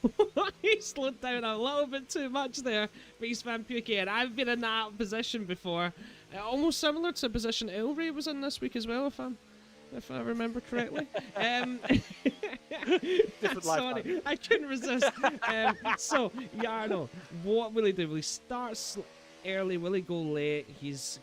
he slowed down a little bit too much there for East Van Puke, and I've been in that position before. Almost similar to the position Ilray was in this week as well, if I remember correctly. Different Sorry, lifetime. I couldn't resist. So, Jarno, what will he do? Will he start early? Will he go late? He's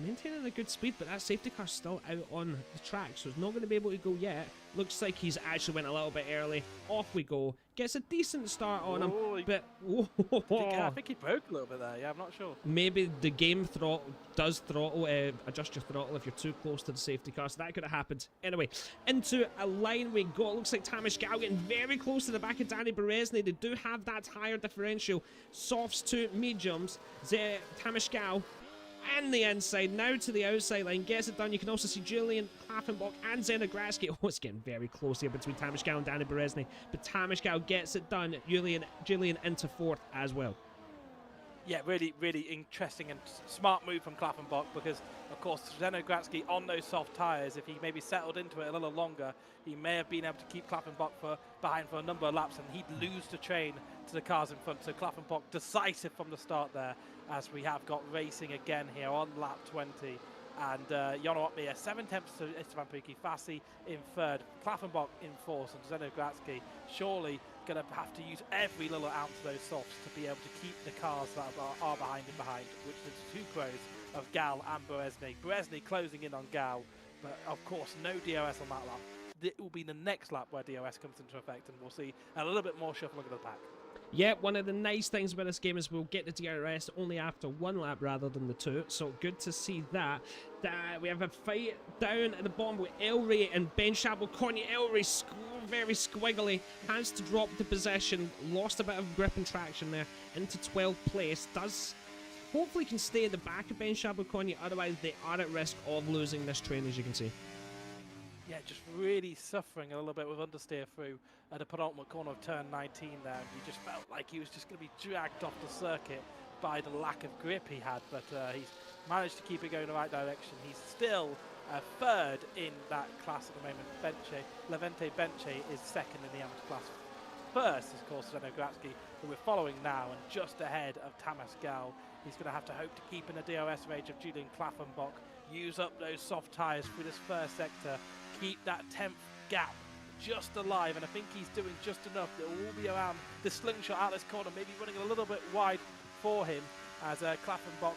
maintaining a good speed, but that safety car's still out on the track, so he's not going to be able to go yet. Looks like he's actually went a little bit early. Off we go. Gets a decent start on him, but I think he broke a little bit there. Yeah, I'm not sure. maybe the game does throttle, adjust your throttle if you're too close to the safety car, so that could have happened. Anyway, into a line we go. It looks like Tamish Gal getting very close to the back of Danny Berezny. They do have that higher differential. Softs to mediums. Tamish Gal and the inside, now to the outside line, gets it done. You can also see Julian Klaffenbach and Zenogradsky. Oh, it's getting very close here between Tamishkow and Danny Berezny, but Tamishkow gets it done. Julian into fourth as well. Yeah, really, really interesting and smart move from Klaffenbach, because, of course, Zenogradsky on those soft tyres, if he maybe settled into it a little longer, he may have been able to keep Klaffenbach behind for a number of laps, and he'd lose the train to the cars in front. So Klaffenbach decisive from the start there, as we have got racing again here on lap 20. And Jarno Uppbeat 7 tenths to Esteban Puki, Fassi in third, Klaffenbach in fourth, and Zenogradsky surely going to have to use every little ounce of those softs to be able to keep the cars that are behind him behind, which is two pros of Gal and Berezny. Berezny closing in on Gal, but of course no DRS on that lap. It will be the next lap where DRS comes into effect, and we'll see a little bit more shuffling of the pack. Yeah, one of the nice things about this game is we'll get the DRS only after one lap rather than the two, so good to see that. We have a fight down at the bottom with Ilray and Ben Shabelkonya. Ilray very squiggly, has to drop the possession, lost a bit of grip and traction there into 12th place. Hopefully can stay at the back of Ben Shabelkonya, otherwise they are at risk of losing this train, as you can see. Yeah, just really suffering a little bit with understeer through at the penultimate corner of turn 19 there. He just felt like he was just going to be dragged off the circuit by the lack of grip he had, but he's managed to keep it going in the right direction. He's still third in that class at the moment. Levente Benche is second in the amateur class. First is, of course, Zenogradsky, who we're following now, and just ahead of Tamas Gal. He's going to have to hope to keep in the DRS range of Julian Klaffenbach, use up those soft tyres through this first sector, keep that 10th gap just alive, and I think he's doing just enough. It will be around the slingshot out this corner, maybe running a little bit wide for him, as Klaffenbach,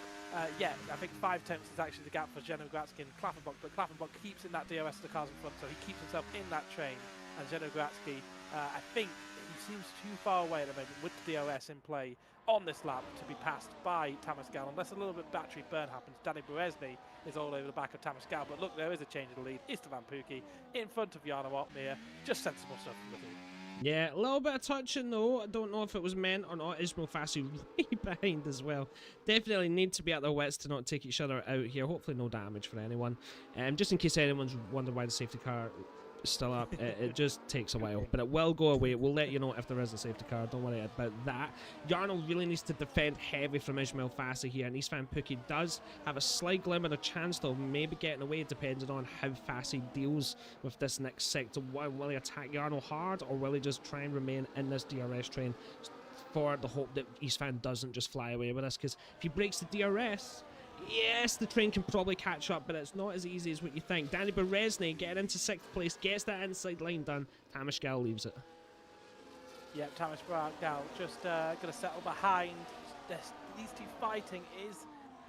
yeah, I think 5 tenths is actually the gap for Zenogradsky and Klaffenbach, but Klaffenbach keeps in that DRS to the cars in front, so he keeps himself in that train, and Zenogradsky, I think he seems too far away at the moment with the DRS in play on this lap to be passed by Tamas Gal, unless a little bit battery burn happens. Danny Berezny is all over the back of Tamas Gal, but look, there is a change of the lead. Esteban Puki in front of Jarno Uppbeat. Just sensible stuff from the team. Yeah, a little bit of touching though. I don't know if it was meant or not. Ismail Fassi right behind as well. Definitely need to be at their wits to not take each other out here. Hopefully no damage for anyone. Just in case anyone's wondering why the safety car is still up, it just takes a while. But it will go away. We'll let you know if there is a safety car. Don't worry about that. Jarno really needs to defend heavy from Ismail Fassi here. And Istvan Puki does have a slight glimmer of chance though, maybe getting away depending on how Fassi deals with this next sector. Will he attack Jarno hard, or will he just try and remain in this DRS train for the hope that Istvan doesn't just fly away with us? Because if he breaks the DRS, yes, the train can probably catch up, but it's not as easy as what you think. Danny Berezny getting into 6th place, gets that inside line done. Tamas Gal leaves it. Yeah, Tamas Gal just going to settle behind. These two fighting is,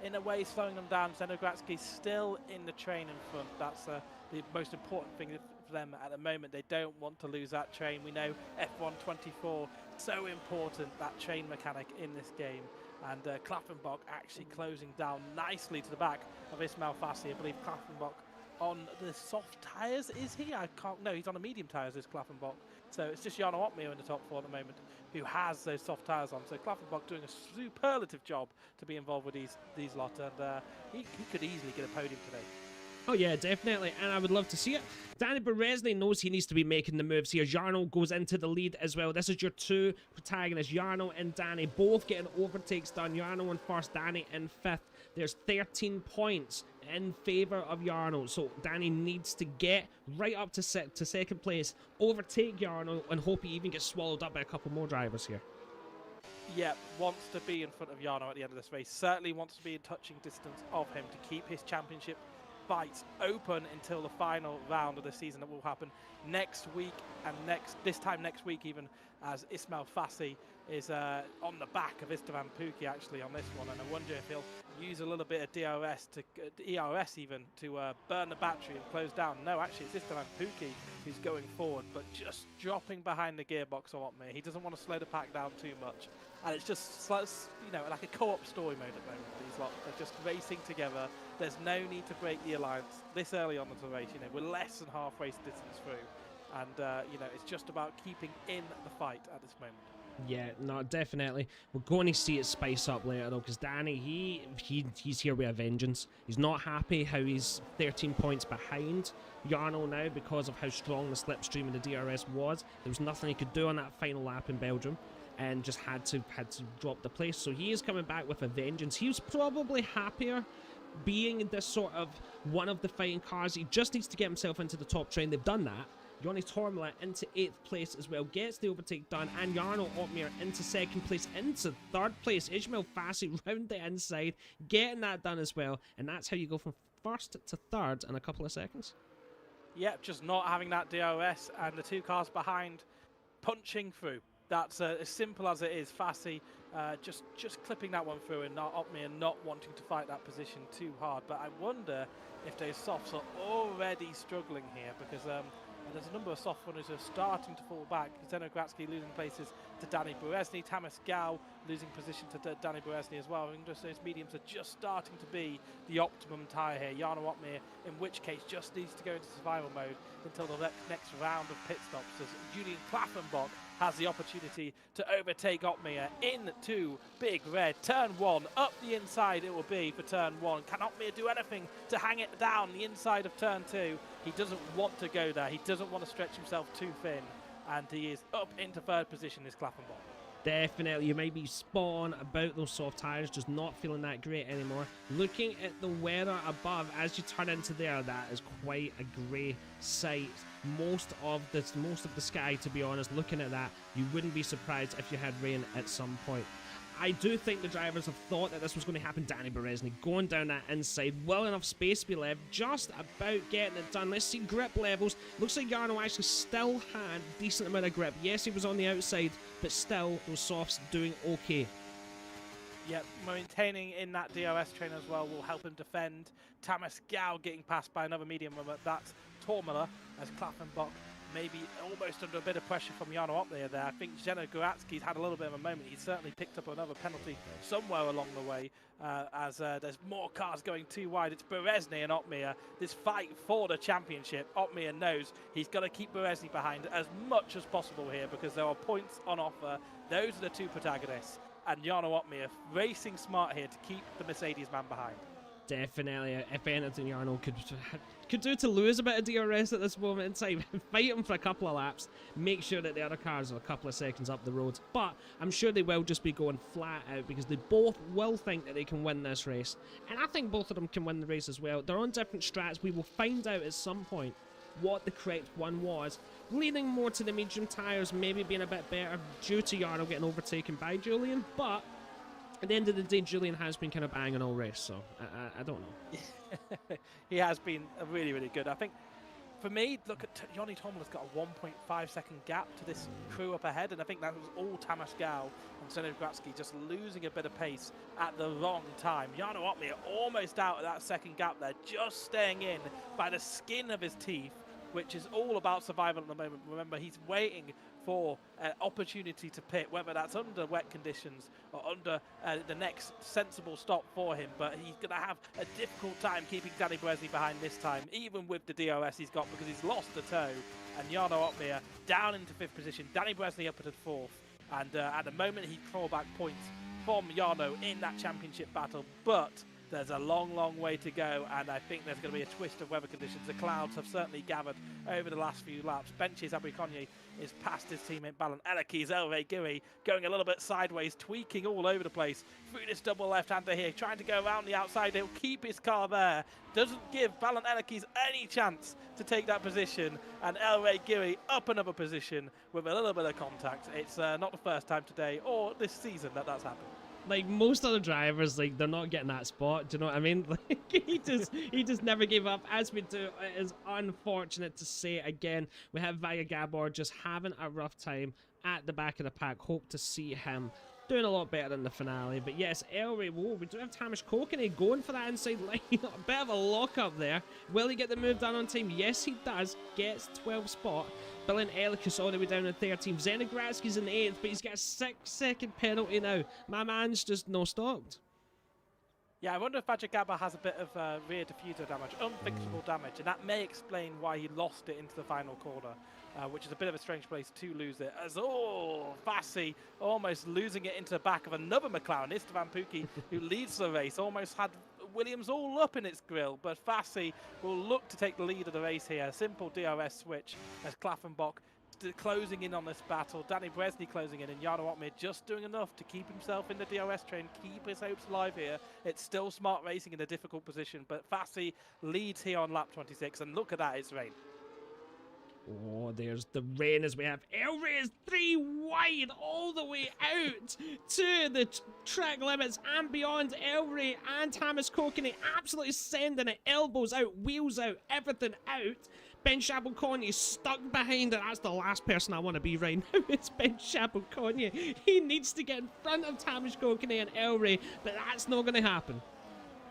in a way, slowing them down. Zenogradsky still in the train in front. That's the most important thing for them at the moment. They don't want to lose that train. We know F124, so important, that train mechanic in this game. And Klaffenbach actually closing down nicely to the back of Ismail Fassi. I believe Klaffenbach on the soft tyres, is he? I can't, no, he's on the medium tyres, is Klaffenbach. So it's just Jarno Uppbeat in the top 4 at the moment who has those soft tyres on. So Klaffenbach doing a superlative job to be involved with these lot, and he could easily get a podium today. Oh yeah, definitely, and I would love to see it. Danny Berezny knows he needs to be making the moves here. Jarno goes into the lead as well. This is your two protagonists, Jarno and Danny, both getting overtakes done. Jarno in first, Danny in 5th. There's 13 points in favor of Jarno. So Danny needs to get right up to second place, overtake Jarno, and hope he even gets swallowed up by a couple more drivers here. Yeah, wants to be in front of Jarno at the end of this race. Certainly wants to be in touching distance of him to keep his championship fights open until the final round of the season that will happen next week, and this time next week even, as Ismail Fassi is on the back of Istvan Pukki actually on this one, and I wonder if he'll use a little bit of DRS to ERS even to burn the battery and close down. No, actually it's Istvan Pukki who's going forward, but just dropping behind the gearbox a lot more. He doesn't want to slow the pack down too much, and it's just, you know, like a co-op story mode at the moment. These lot are just racing together. There's no need to break the alliance this early on in the race. You know, we're less than half race distance through, and you know, it's just about keeping in the fight at this moment. Yeah, no, definitely. We're going to see it spice up later though, because Danny, he's here with a vengeance. He's not happy how he's 13 points behind Jarno now because of how strong the slipstream of the DRS was. There was nothing he could do on that final lap in Belgium, and just had to drop the place. So he is coming back with a vengeance. He was probably happier being in this sort of one of the fighting cars. He just needs to get himself into the top train. They've done that. Joni Tormela into 8th place as well, gets the overtake done, and Jarno Opmeer into 2nd place, into 3rd place. Ismail Fassi round the inside, getting that done as well, and that's how you go from 1st to 3rd in a couple of seconds. Yep, just not having that DRS, and the two cars behind punching through. That's as simple as it is. Fassi just clipping that one through, and Opmeer not wanting to fight that position too hard. But I wonder if those softs are already struggling here, because there's a number of soft runners who are starting to fall back. Zeno Gratsky losing places to Danny Berezny, Tamas Gao losing position to Danny Berezny as well. I think just those mediums are just starting to be the optimum tyre here. Jarno Opmeer, in which case, just needs to go into survival mode until the next round of pit stops, as Julian Klaffenbach has the opportunity to overtake Opmeer into Big Red. Turn 1, up the inside it will be for turn 1. Can Opmeer do anything to hang it down the inside of turn 2? He doesn't want to go there. He doesn't want to stretch himself too thin, and he is up into 3rd position, this Klaffenbach. Definitely, you might be spot on about those soft tyres, just not feeling that great anymore. Looking at the weather above, as you turn into there, that is quite a grey sight. Most of the sky, to be honest, looking at that, you wouldn't be surprised if you had rain at some point. I do think the drivers have thought that this was going to happen. Danny Berezny going down that inside, well enough space to be left, just about getting it done. Let's see grip levels. Looks like Jarno actually still had a decent amount of grip. Yes, he was on the outside, but still, those softs doing okay. Yep, maintaining in that DRS train as well will help him defend. Tamas Gao getting passed by another medium runner. That's Tormela, as Klaffenbach maybe almost under a bit of pressure from Jarno Opmeer there. I think Zeno Goratsky's had a little bit of a moment. He's certainly picked up another penalty somewhere along the way, as there's more cars going too wide. It's Berezny and Opmeer. This fight for the championship. Opmeer knows he's got to keep Berezny behind as much as possible here, because there are points on offer. Those are the two protagonists, and Jarno Opmeer racing smart here to keep the Mercedes man behind. Definitely, if anything, Jarno could do to lose a bit of DRS at this moment in time. Fight him for a couple of laps, make sure that the other cars are a couple of seconds up the road. But I'm sure they will just be going flat out, because they both will think that they can win this race. And I think both of them can win the race as well. They're on different strats. We will find out at some point what the correct one was. Leaning more to the medium tyres, maybe being a bit better due to Jarno getting overtaken by Julian. But at the end of the day, Julian has been kind of banging all race, so I don't know. He has been really, really good. I think, for me, look at Joni Tomlin's got a 1.5 second gap to this crew up ahead, and I think that was all Tamas Gao and Zeno Gratsky just losing a bit of pace at the wrong time. Jarno Opmeer almost out of that second gap there, just staying in by the skin of his teeth, which is all about survival at the moment. Remember, he's waiting for an opportunity to pit, whether that's under wet conditions or under the next sensible stop for him. But he's going to have a difficult time keeping Danny Berezny behind this time, even with the DRS he's got, because he's lost the toe. And Jarno Opmeer down into 5th position, Danny Berezny up at 4th. And at the moment, he claw back points from Jarno in that championship battle. But There's a long, long way to go, and I think there's going to be a twist of weather conditions. The clouds have certainly gathered over the last few laps. Benches Aberconye is past his teammate Balin Elakis. Elray Giri going a little bit sideways, tweaking all over the place through this double left-hander here, trying to go around the outside. He'll keep his car there. Doesn't give Balin Elakis any chance to take that position, and Elray Giri up another position with a little bit of contact. It's not the first time today or this season that that's happened. Like most other drivers, like they're not getting that spot. Do you know what I mean? Like he just never gave up. As we do, it is unfortunate to say again. We have Vaya Gabor just having a rough time at the back of the pack. Hope to see him doing a lot better in the finale. But yes, Elray, whoa, we do have Tamish Kokine going for that inside line. A bit of a lock-up there. Will he get the move done on time? Yes, he does. Gets 12th spot. Billion Elikus all the way down to 13th. Zenigradsky's in 8th, but he's got a 6-second penalty now. My man's just no stopped. Yeah, I wonder if Vajagaba has a bit of rear diffuser damage, unfixable damage, and that may explain why he lost it into the final corner, which is a bit of a strange place to lose it. As Fassi almost losing it into the back of another McLaren, Istvan Pukki, who leads the race, almost had Williams all up in its grill, but Fassi will look to take the lead of the race here. Simple DRS switch as Klaffenbach closing in on this battle. Danny Bresny closing in, and Jarno Otmir just doing enough to keep himself in the DRS train, keep his hopes alive here. It's still smart racing in a difficult position, but Fassi leads here on lap 26, and look at that, it's rain. Oh, there's the rain as we have Elray is 3 wide all the way out to the track limits and beyond. Elray and Tamas Kokine absolutely sending it, elbows out, wheels out, everything out. Ben Shabelkonye stuck behind it. That's the last person I want to be right now. It's Ben Shabelkonye. He needs to get in front of Tamas Kokine and Elray, but that's not going to happen.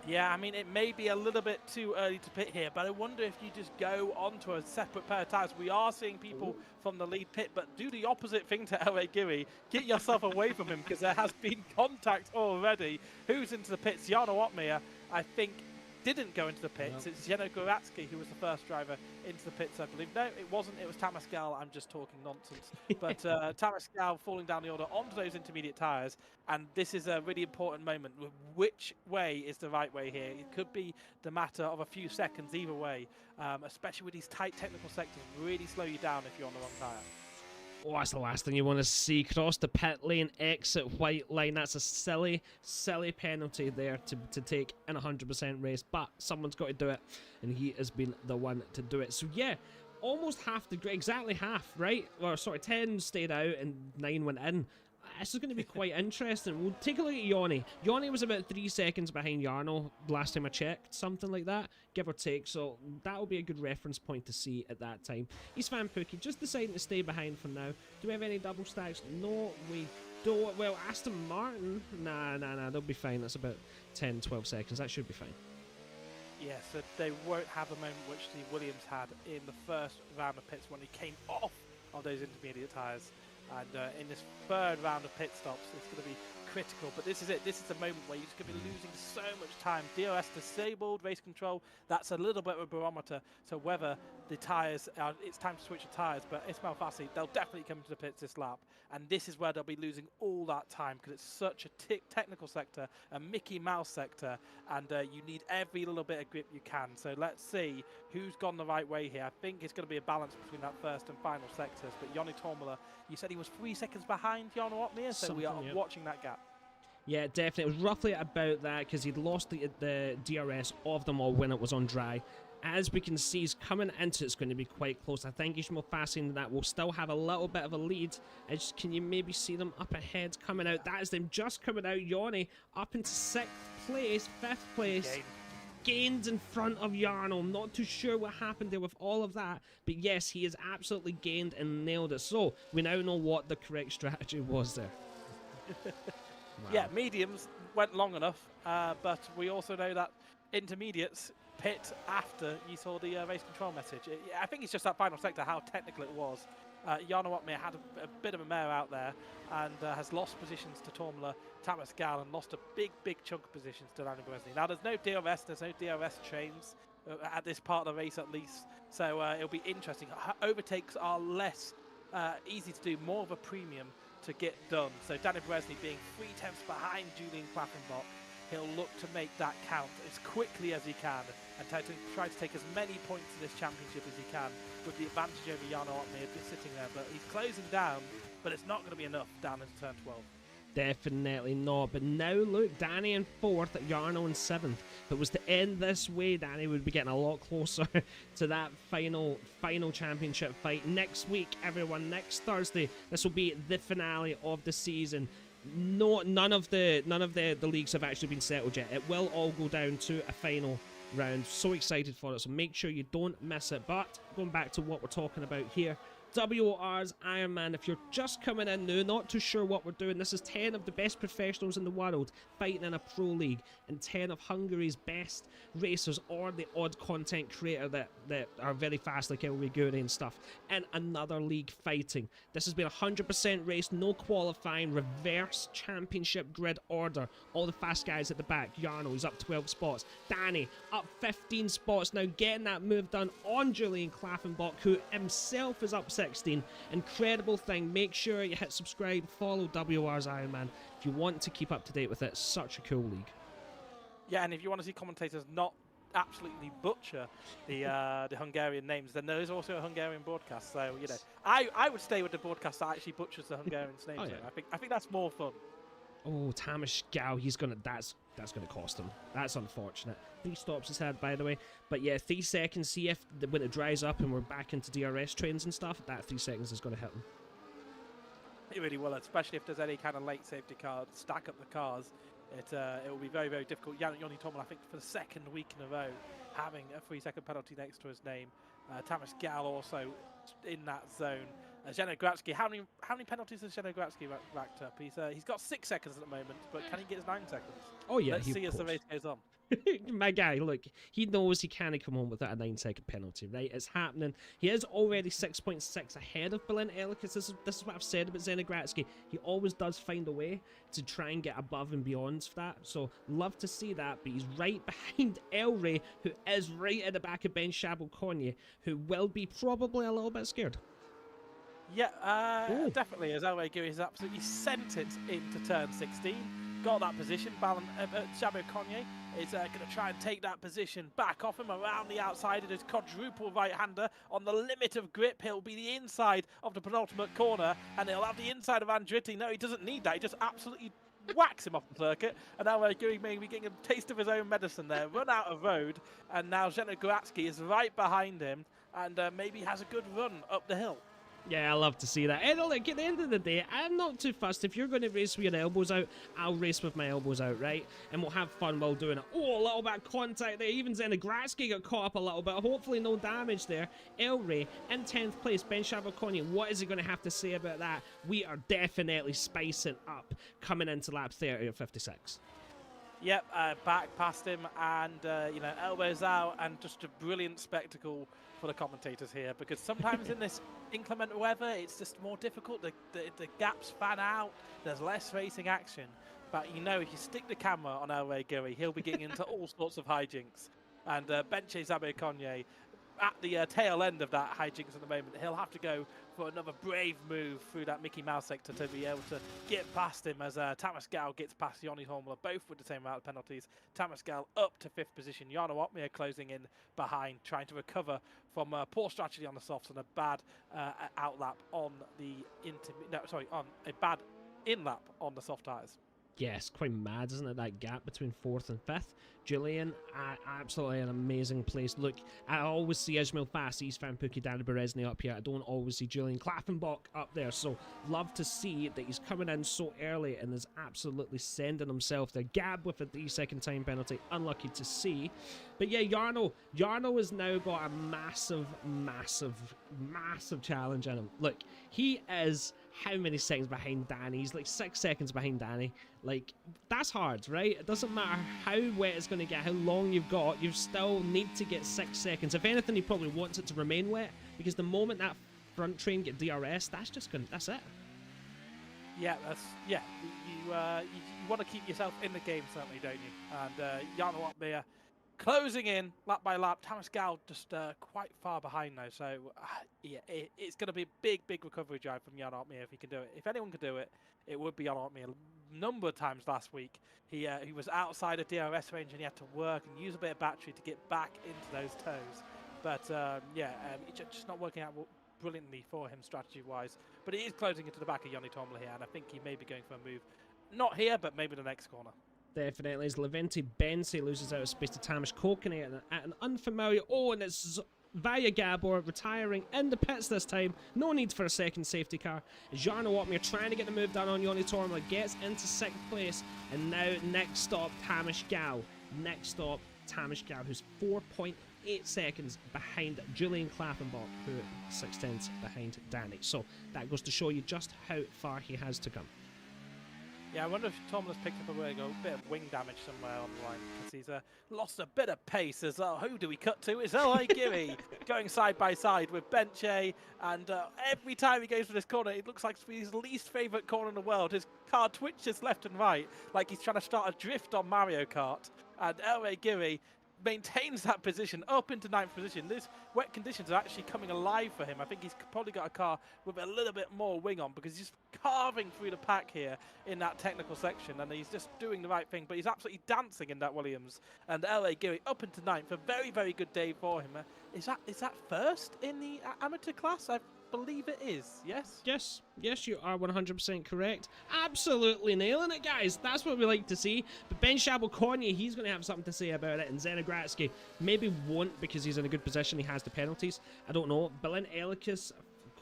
Yeah, I mean, it may be a little bit too early to pit here, but I wonder if you just go onto a separate pair of tyres. We are seeing people from the lead pit, but do the opposite thing to Elray Giri. Get yourself away from him, because there has been contact already. Who's into the pits? Jarno Otmir, I think, didn't go into the pits. It's Zeno Goratsky who was the first driver into the pits, I believe. No, it wasn't. It was Tamas Gal. I'm just talking nonsense. But Tamas Gal falling down the order onto those intermediate tyres. And this is a really important moment. Which way is the right way here? It could be the matter of a few seconds either way, especially with these tight technical sectors. Really slow you down if you're on the wrong tyre. Oh, that's the last thing you want to see. Cross the pit lane, exit white line. That's a silly, silly penalty there to take in a 100% race. But someone's got to do it, and he has been the one to do it. So yeah, almost half the grid, exactly half, right? Or sorry, 10 stayed out and 9 went in. This is going to be quite interesting. We'll take a look at Yoni. Yoni was about 3 seconds behind Jarno last time I checked, something like that, give or take. So that'll be a good reference point to see at that time. Istvan Pukki just deciding to stay behind for now. Do we have any double stacks? No, we don't. Well, Aston Martin, nah, they'll be fine. That's about 10, 12 seconds. That should be fine. Yeah, so they won't have the moment which the Williams had in the first round of pits when he came off of those intermediate tyres. And in this third round of pit stops, it's going to be critical. But this is it. This is the moment where you're just going to be losing so much time. DRS disabled, race control. That's a little bit of a barometer. So whether the tyres, it's time to switch the tyres. But Ismail Fassi, they'll definitely come to the pits this lap. And this is where they'll be losing all that time, because it's such a technical sector, a Mickey Mouse sector, and you need every little bit of grip you can. So let's see who's gone the right way here. I think it's going to be a balance between that first and final sectors. But Joni Tormula, you said he was 3 seconds behind Jarno Otmir, so we are watching that gap. Yeah, definitely. It was roughly about that, because he'd lost the DRS of them all when it was on dry. As we can see, he's coming into it's going to be quite close. I think Ishmael Fassi that will still have a little bit of a lead. Can you maybe see them up ahead coming out? That is them just coming out. Yoni up into 6th place, 5th place. Gained in front of Jarno. Not too sure what happened there with all of that, but yes, he has absolutely gained and nailed it. So we now know what the correct strategy was there. Wow. Yeah, mediums went long enough, but we also know that intermediates pit after you saw the race control message. I think it's just that final sector, how technical it was. Jarno Otmir had a bit of a mare out there and has lost positions to Tormula, Tamas Gal, and lost a big chunk of positions to Danny Bresny. Now, there's no DRS, there's no DRS trains at this part of the race at least, so it'll be interesting. Overtakes are less easy to do, more of a premium to get done. So Danny Bresny being 3 tenths behind Julian Klaffenbach. he'll look to make that count as quickly as he can and try to take as many points in this championship as he can, with the advantage over Jarno Opmeer sitting there. But he's closing down, but it's not going to be enough down into turn 12. Definitely not. But now look, Danny in 4th, Jarno in 7th. If it was to end this way, Danny would be getting a lot closer to that final championship fight next week. Everyone, next Thursday, this will be the finale of the season. No, none of the leagues have actually been settled yet. It will all go down to a final round. So excited for it, so make sure you don't miss it. But going back to what we're talking about here, WOR's Ironman. If you're just coming in new, not too sure what we're doing, this is 10 of the best professionals in the world fighting in a pro league, and 10 of Hungary's best racers or the odd content creator that are very fast, like El Riguri and stuff, in another league fighting. This has been 100% race, no qualifying, reverse championship grid order. All the fast guys at the back. Jarno, he's up 12 spots. Danny, up 15 spots now, getting that move done on Julian Klaffenbach, who himself is up 16. Incredible thing. Make sure you hit subscribe, follow WR's Ironman if you want to keep up to date with it. It's such a cool league. Yeah, and if you want to see commentators not absolutely butcher the Hungarian names, then there is also a Hungarian broadcast. So you know, I would stay with the broadcast that actually butchers the Hungarian names. Oh, yeah. I think that's more fun. Oh, Tamas Gal, that's gonna cost him. That's unfortunate. 3 stops he's had, by the way. But yeah, 3 seconds. See if when it dries up and we're back into DRS trains and stuff, that 3 seconds is gonna hit him. It really will, especially if there's any kind of late safety car, stack up the cars. It will be very, very difficult. Joni Tommel, I think, for the 2nd week in a row, having a 3-second penalty next to his name. Tamas Gal also in that zone. Zeno Gratsky, how many penalties has Zeno Gratsky racked up? He's got 6 seconds at the moment, but can he get his 9 seconds? Oh yeah, let's see as the race goes on. My guy, look, he knows he can't come home without a 9-second penalty, right? It's happening. He is already 6.6 ahead of Bülent Elikas. This is what I've said about Zeno Gratsky. He always does find a way to try and get above and beyond that. So love to see that. But he's right behind Elray, who is right at the back of Ben Shabo-Konye, who will be probably a little bit scared. Yeah, definitely. As El Riguri has absolutely sent it into turn 16. Got that position. Shabo-Konye is going to try and take that position back off him around the outside. It is quadruple right-hander on the limit of grip. He'll be the inside of the penultimate corner, and he'll have the inside of Andretti. No, he doesn't need that. He just absolutely whacks him off the circuit, and now El Riguri maybe getting a taste of his own medicine there. Run out of road, and now Zeno Gratsky is right behind him, and maybe has a good run up the hill. Yeah, I love to see that. And look, at the end of the day, I'm not too fussed. If you're going to race with your elbows out, I'll race with my elbows out, right? And we'll have fun while doing it. Oh, a little bit of contact there. Even Zeno Gratsky got caught up a little bit. Hopefully no damage there. Elray in 10th place. Ben Shabo-Konye, what is he going to have to say about that? We are definitely spicing up coming into lap 30 or 56. Yep, back past him, and you know, elbows out, and just a brilliant spectacle for the commentators here, because sometimes in this inclement weather it's just more difficult. The gaps fan out, there's less racing action, but you know, if you stick the camera on El Riguri, he'll be getting into all sorts of hijinks. And Benche Shabo-Konye at the tail end of that hijinks at the moment, he'll have to go for another brave move through that Mickey Mouse sector to be able to get past him, as Tamas Gal gets past Joni Tommel, both with the same amount of penalties. Tamas Gal up to 5th position. Jarno Opmeer closing in behind, trying to recover from poor strategy on the softs and a bad outlap on the on a bad in-lap on the soft tyres. Yes, quite mad, isn't it, that gap between 4th and 5th? Julian, absolutely an amazing place. Look, I always see Ismail Fast, Istvan Pukki, Danny Berezny up here. I don't always see Julian Klaffenbach up there, so love to see that he's coming in so early and is absolutely sending himself there. Gab with a 3-second time penalty, unlucky to see. But yeah, Jarno has now got a massive challenge in him. Look, he is how many seconds behind Danny? He's like 6 seconds behind Danny. Like, that's hard, right? It doesn't matter how wet it's going to get, how long you've got, you still need to get 6 seconds. If anything, he probably wants it to remain wet, because the moment that front train get DRS, that's it. Yeah, you want to keep yourself in the game, certainly, don't you? And Jarno Opmeer closing in lap by lap. Tamas Gal just quite far behind now, so yeah, it's going to be a big recovery drive from Jarno Opmeer if he can do it. If anyone could do it, it would be Jarno Opmeer. number of times last week. He was outside of DRS range and he had to work and use a bit of battery to get back into those toes. But it's just not working out brilliantly for him strategy-wise. But he is closing into the back of Yanni Tomla here, and I think he may be going for a move. Not here, but maybe the next corner. Definitely, as Leventi Bensi loses out of space to Tamish Kokone at an unfamiliar... Oh, and it's via Gabor retiring in the pits this time. No need for a second safety car. Jarno Watmere trying to get the move done on Yoni Tormla, gets into 6th place, and now next stop Tamish Gal. Next stop Tamish Gal, who's 4.8 seconds behind Julian Klappenbach, who 6/10 behind Danny. So that goes to show you just how far he has to come. Yeah, I wonder if Tomlin's picked up a bit of wing damage somewhere on the line, because he's lost a bit of pace as well. Who do we cut to? It's L.A. Giri going side by side with Benche, and every time he goes for this corner, it looks like it's his least favourite corner in the world. His car twitches left and right, like he's trying to start a drift on Mario Kart, and L.A. Giri maintains that position up into 9th position. These wet conditions are actually coming alive for him. I think he's probably got a car with a little bit more wing on, because he's carving through the pack here in that technical section, and he's just doing the right thing. But he's absolutely dancing in that Williams, and LA Giri up into 9th. A very, very good day for him. Is that first in the amateur class? I believe it is. Yes. Yes, you are 100% correct. Absolutely nailing it, guys. That's what we like to see. But Ben Shabalkonya, he's going to have something to say about it, and Zenogratsky maybe won't, because he's in a good position. He has the penalties. I don't know. Balint Elikas,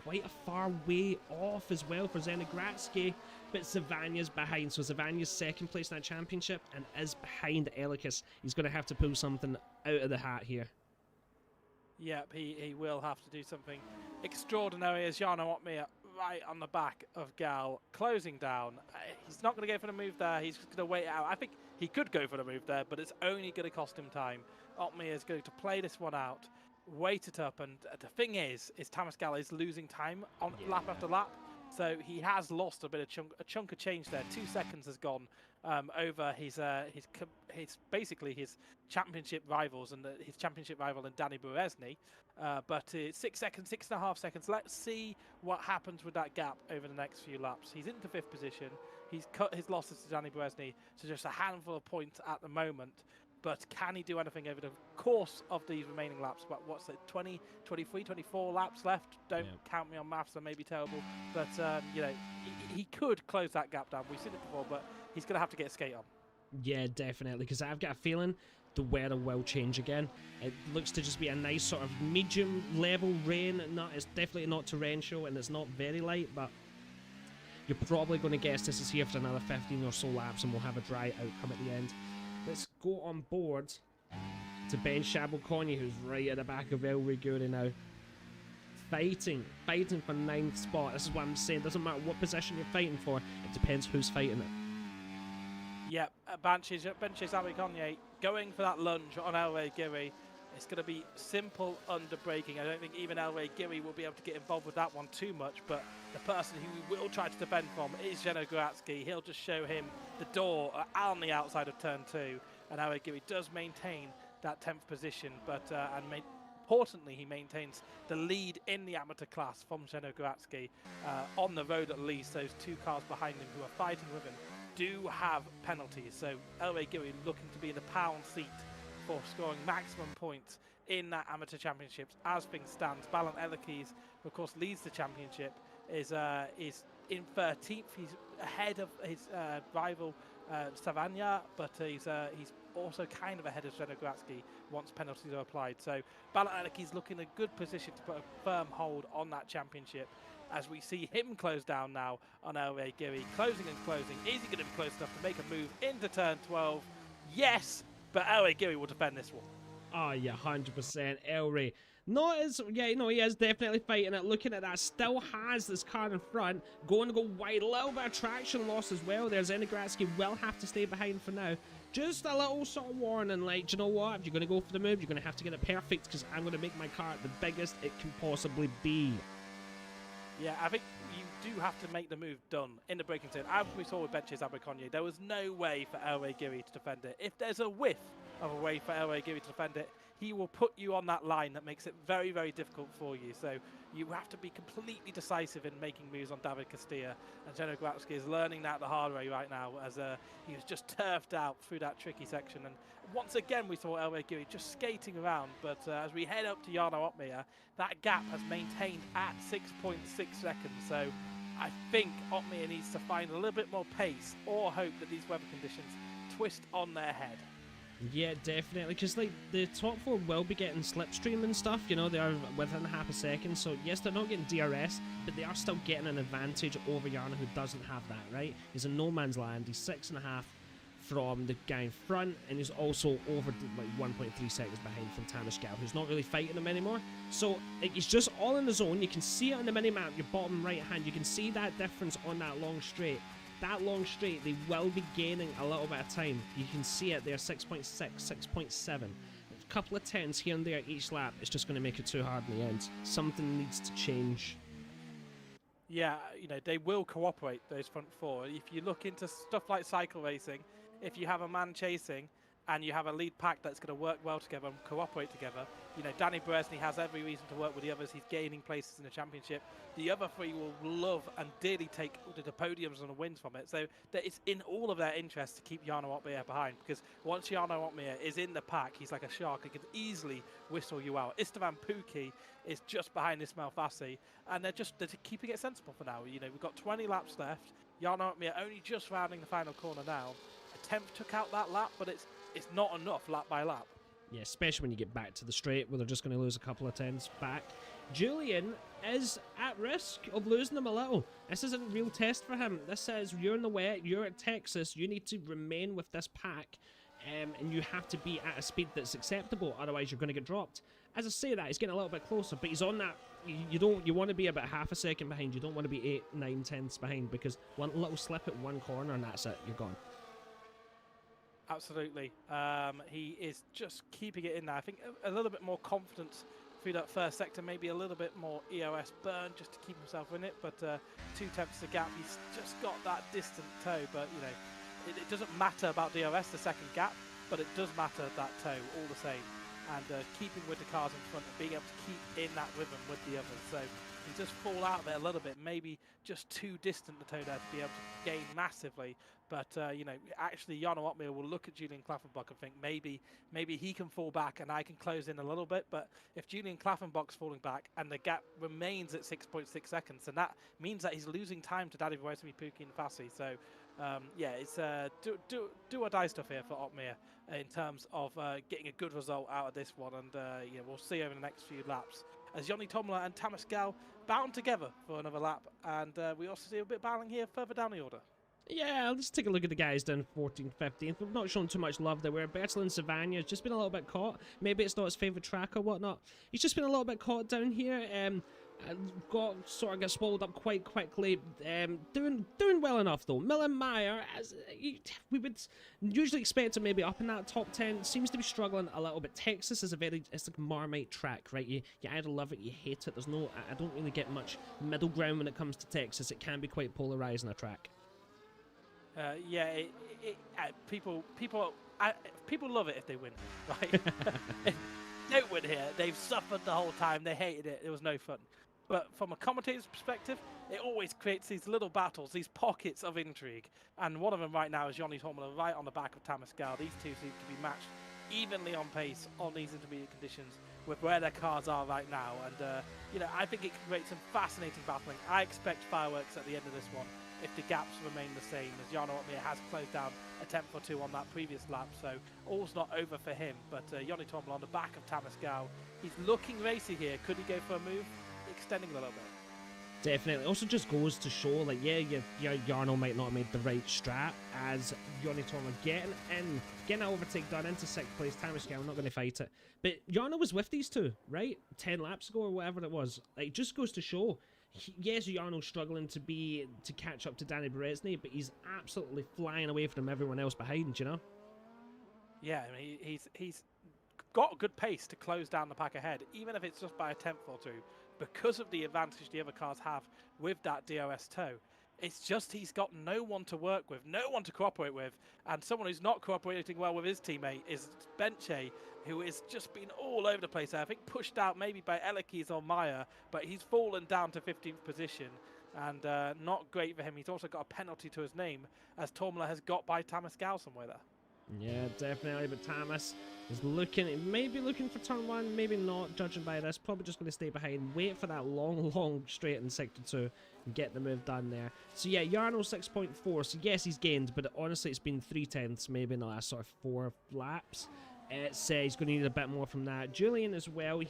quite a far way off as well for Zenogratsky, but Zavanya's behind. So Zavanya's 2nd place in that championship and is behind Elikas. He's going to have to pull something out of the hat here. Yep, he will have to do something extraordinary, as Jarno Otmir right on the back of Gal, closing down. He's not going to go for the move there. He's just going to wait it out. I think he could go for the move there, but it's only going to cost him time. Otmir is going to play this one out, wait it up, and the thing is Thomas Gal is losing time on lap after lap. So he has lost a bit of chunk of change there. 2 seconds has gone over his basically his championship rivals and his championship rival in Danny Berezny. But 6 seconds, 6.5 seconds. Let's see what happens with that gap over the next few laps. He's into 5th position. He's cut his losses to Danny Berezny to just a handful of points at the moment. But can he do anything over the course of these remaining laps? But what's it, 20, 23, 24 laps left? Don't count me on maths, I may be terrible. But, he could close that gap down. We've seen it before, but he's going to have to get a skate on. Yeah, definitely, because I've got a feeling the weather will change again. It looks to just be a nice sort of medium level rain. It's definitely not torrential, and it's not very light, but you're probably going to guess this is here for another 15 or so laps, and we'll have a dry outcome at the end. Let's go on board to Ben Shabalkonya, who's right at the back of El Riguri now. Fighting for 9th spot. This is what I'm saying. Doesn't matter what position you're fighting for. It depends who's fighting it. Yep, Benches Abikonye going for that lunge on Elway Giri. It's going to be simple under braking. I don't think even Elway Giri will be able to get involved with that one too much, but the person who we will try to defend from is Zeno Goratsky. He'll just show him the door on the outside of turn 2, and Elway Giri does maintain that 10th position, but importantly, he maintains the lead in the amateur class from Zeno Goratsky. On the road at least, those 2 cars behind him who are fighting with him do have penalties, so Elway Giri looking to be in the pound seat for scoring maximum points in that amateur championships as things stand. Balint Elekis, who of course leads the championship, is in 13th. He's ahead of his rival Savanya, but he's also kind of ahead of Zenogratsky once penalties are applied. So Balint Elekis looking in a good position to put a firm hold on that championship, as we see him close down now on Elway Giri. Closing and closing. Is he going to be close enough to make a move into turn 12? Yes! But Elway Giri will defend this one. Oh, yeah, 100%. Elway. Not as, he is definitely fighting it. Looking at that, still has this car in front. Going to go wide. A little bit of traction loss as well. There's Zenogratsky will have to stay behind for now. Just a little sort of warning, like, do you know what? If you're going to go for the move, you're going to have to get it perfect, because I'm going to make my car the biggest it can possibly be. Yeah, I think you do have to make the move done in the braking turn. As we saw with Benches Aberconye, there was no way for Elway Giri to defend it. If there's a whiff of a way for Elway Giri to defend it, he will put you on that line that makes it very, very difficult for you. So you have to be completely decisive in making moves on David Castilla. And Zeno Grabowski is learning that the hard way right now, as he was just turfed out through that tricky section. And once again, we saw Elway Gui just skating around. But as we head up to Jarno Opmeer, that gap has maintained at 6.6 seconds. So I think Opmeer needs to find a little bit more pace or hope that these weather conditions twist on their head. Yeah, definitely, because like the top four will be getting slipstream and stuff, you know, they are within half a second, so yes, they're not getting DRS, but they are still getting an advantage over Jarno, who doesn't have that, right? He's in no man's land, he's 6.5 from the guy in front, and he's also over like 1.3 seconds behind from Tamas Gal, who's not really fighting him anymore. So like, he's just all in the zone. You can see it on the mini-map, your bottom right hand, you can see that difference on that long straight. That long straight, they will be gaining a little bit of time. You can see it there, 6.6, 6.7. A couple of tens here and there each lap. It's just going to make it too hard in the end. Something needs to change. Yeah, you know, they will cooperate, those front four. If you look into stuff like cycle racing, if you have a man chasing and you have a lead pack that's going to work well together and cooperate together, you know, Danny Berezny has every reason to work with the others. He's gaining places in the championship. The other three will love and dearly take the podiums and the wins from it. So that it's in all of their interest to keep Jarno Opmeer behind, because once Jarno Opmeer is in the pack, he's like a shark. He can easily whistle you out. Istvan Pukki is just behind Ismail Fassi, and they're keeping it sensible for now. You know, we've got 20 laps left. Jarno Opmeer only just rounding the final corner now. Attempt took out that lap, but it's not enough lap by lap. Yeah, especially when you get back to the straight where they're just going to lose a couple of tens back. Julian is at risk of losing them a little. This isn't a real test for him. This says you're in the wet, you're at Texas, you need to remain with this pack, and you have to be at a speed that's acceptable, otherwise you're going to get dropped. As I say that, he's getting a little bit closer, but he's on that. You want to be about half a second behind. You don't want to be 8, 9 tenths behind, because one little slip at one corner and that's it, you're gone. Absolutely. He is just keeping it in there. I think a little bit more confidence through that first sector, maybe a little bit more EOS burn just to keep himself in it, but 2 tenths of gap. He's just got that distant toe, but you know, it doesn't matter about DRS, the second gap, but it does matter that toe all the same. And keeping with the cars in front and being able to keep in that rhythm with the others. So he does fall out there a little bit, maybe just too distant, the toe there, to be able to gain massively. But, you know, actually Jarno Opmeer will look at Julian Klaffenbach and think maybe he can fall back and I can close in a little bit. But if Julian Klaffenbach's falling back and the gap remains at 6.6 seconds, then that means that he's losing time to Daddy Berezny, Pukki and Fassi. So, yeah, it's do or die stuff here for Opmeer in terms of getting a good result out of this one. And, yeah, we'll see over the next few laps as Joni Tomla and Tamas Gal bound together for another lap. And we also see a bit of battling here further down the order. Yeah, let's take a look at the guys down 14th, 15th. We've not shown too much love there. Where Bertolin Savagna has just been a little bit caught. Maybe it's not his favourite track or whatnot. He's just been a little bit caught down here. Got swallowed up quite quickly. Doing well enough though. Millen Meyer, as we would usually expect him maybe up in that top 10, seems to be struggling a little bit. Texas is it's like a Marmite track, right? You either love it, you hate it. There's no, I don't really get much middle ground when it comes to Texas. It can be quite polarizing a track. Yeah, people love it if they win, right? If they don't win here, they've suffered the whole time. They hated it. It was no fun. But from a commentator's perspective, it always creates these little battles, these pockets of intrigue. And one of them right now is Joni Tomla right on the back of Tamas Gal. These two seem to be matched evenly on pace on these intermediate conditions with where their cars are right now. And, you know, I think it can create some fascinating battling. I expect fireworks at the end of this one if the gaps remain the same, as Jarno Opmeer has closed down a tenth or two on that previous lap, so all's not over for him. But Joni Tomla on the back of Tamas Gal, he's looking racy here. Could he go for a move? Extending a little bit. Definitely. Also just goes to show, like, yeah, Jarno might not have made the right strat, as Joni Tomla getting that overtake done into 6th place. Tamas Gal not going to fight it. But Jarno was with these two, right? 10 laps ago or whatever it was. Like, just goes to show, yes, Jarno's struggling to catch up to Danny Berezny, but he's absolutely flying away from everyone else behind, you know? Yeah, I mean, he's got a good pace to close down the pack ahead, even if it's just by a tenth or two, because of the advantage the other cars have with that DRS toe. It's just he's got no one to work with, no one to cooperate with, and someone who's not cooperating well with his teammate is Benche, who has just been all over the place there. I think pushed out maybe by Elekes or Maya, but he's fallen down to 15th position, and not great for him. He's also got a penalty to his name, as Tormula has got by Tamascal somewhere there. Yeah, definitely, but Tamas is maybe looking for turn 1, maybe not, judging by this. Probably just going to stay behind, wait for that long straight in sector 2, and get the move done there. So yeah, Yarno 6.4, so yes, he's gained, but honestly, it's been 3/10 maybe in the last sort of 4 laps. It's, he's going to need a bit more from that. Julian as well,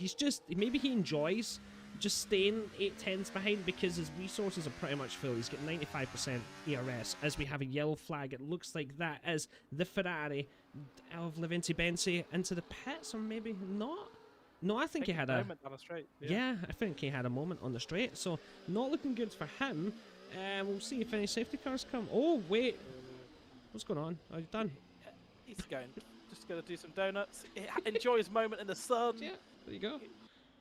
maybe he enjoys just staying 8/10 behind because his resources are pretty much full. He's got 95% ERS. As we have a yellow flag, it looks like that is the Ferrari of Leventi Benzi into the pits, or maybe not. No, I think he had a moment on the straight. Yeah, I think he had a moment on the straight, so not looking good for him. We'll see if any safety cars come. Oh wait, what's going on? Are you done? He's just going to do some donuts. Enjoy his moment in the sun. Yeah, there you go.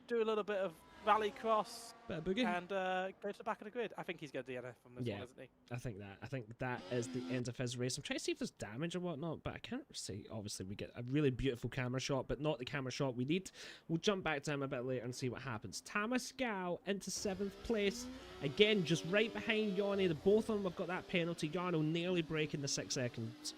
Do a little bit of rally cross, bit of boogie, and go to the back of the grid. I think he's going to DNF from this one, isn't he? I think that is the end of his race. I'm trying to see if there's damage or whatnot, but I can't see. Obviously, we get a really beautiful camera shot, but not the camera shot we need. We'll jump back to him a bit later and see what happens. Tamascal into 7th place. Again, just right behind Yanni. The both of them have got that penalty. Yarno nearly breaking the 6 seconds.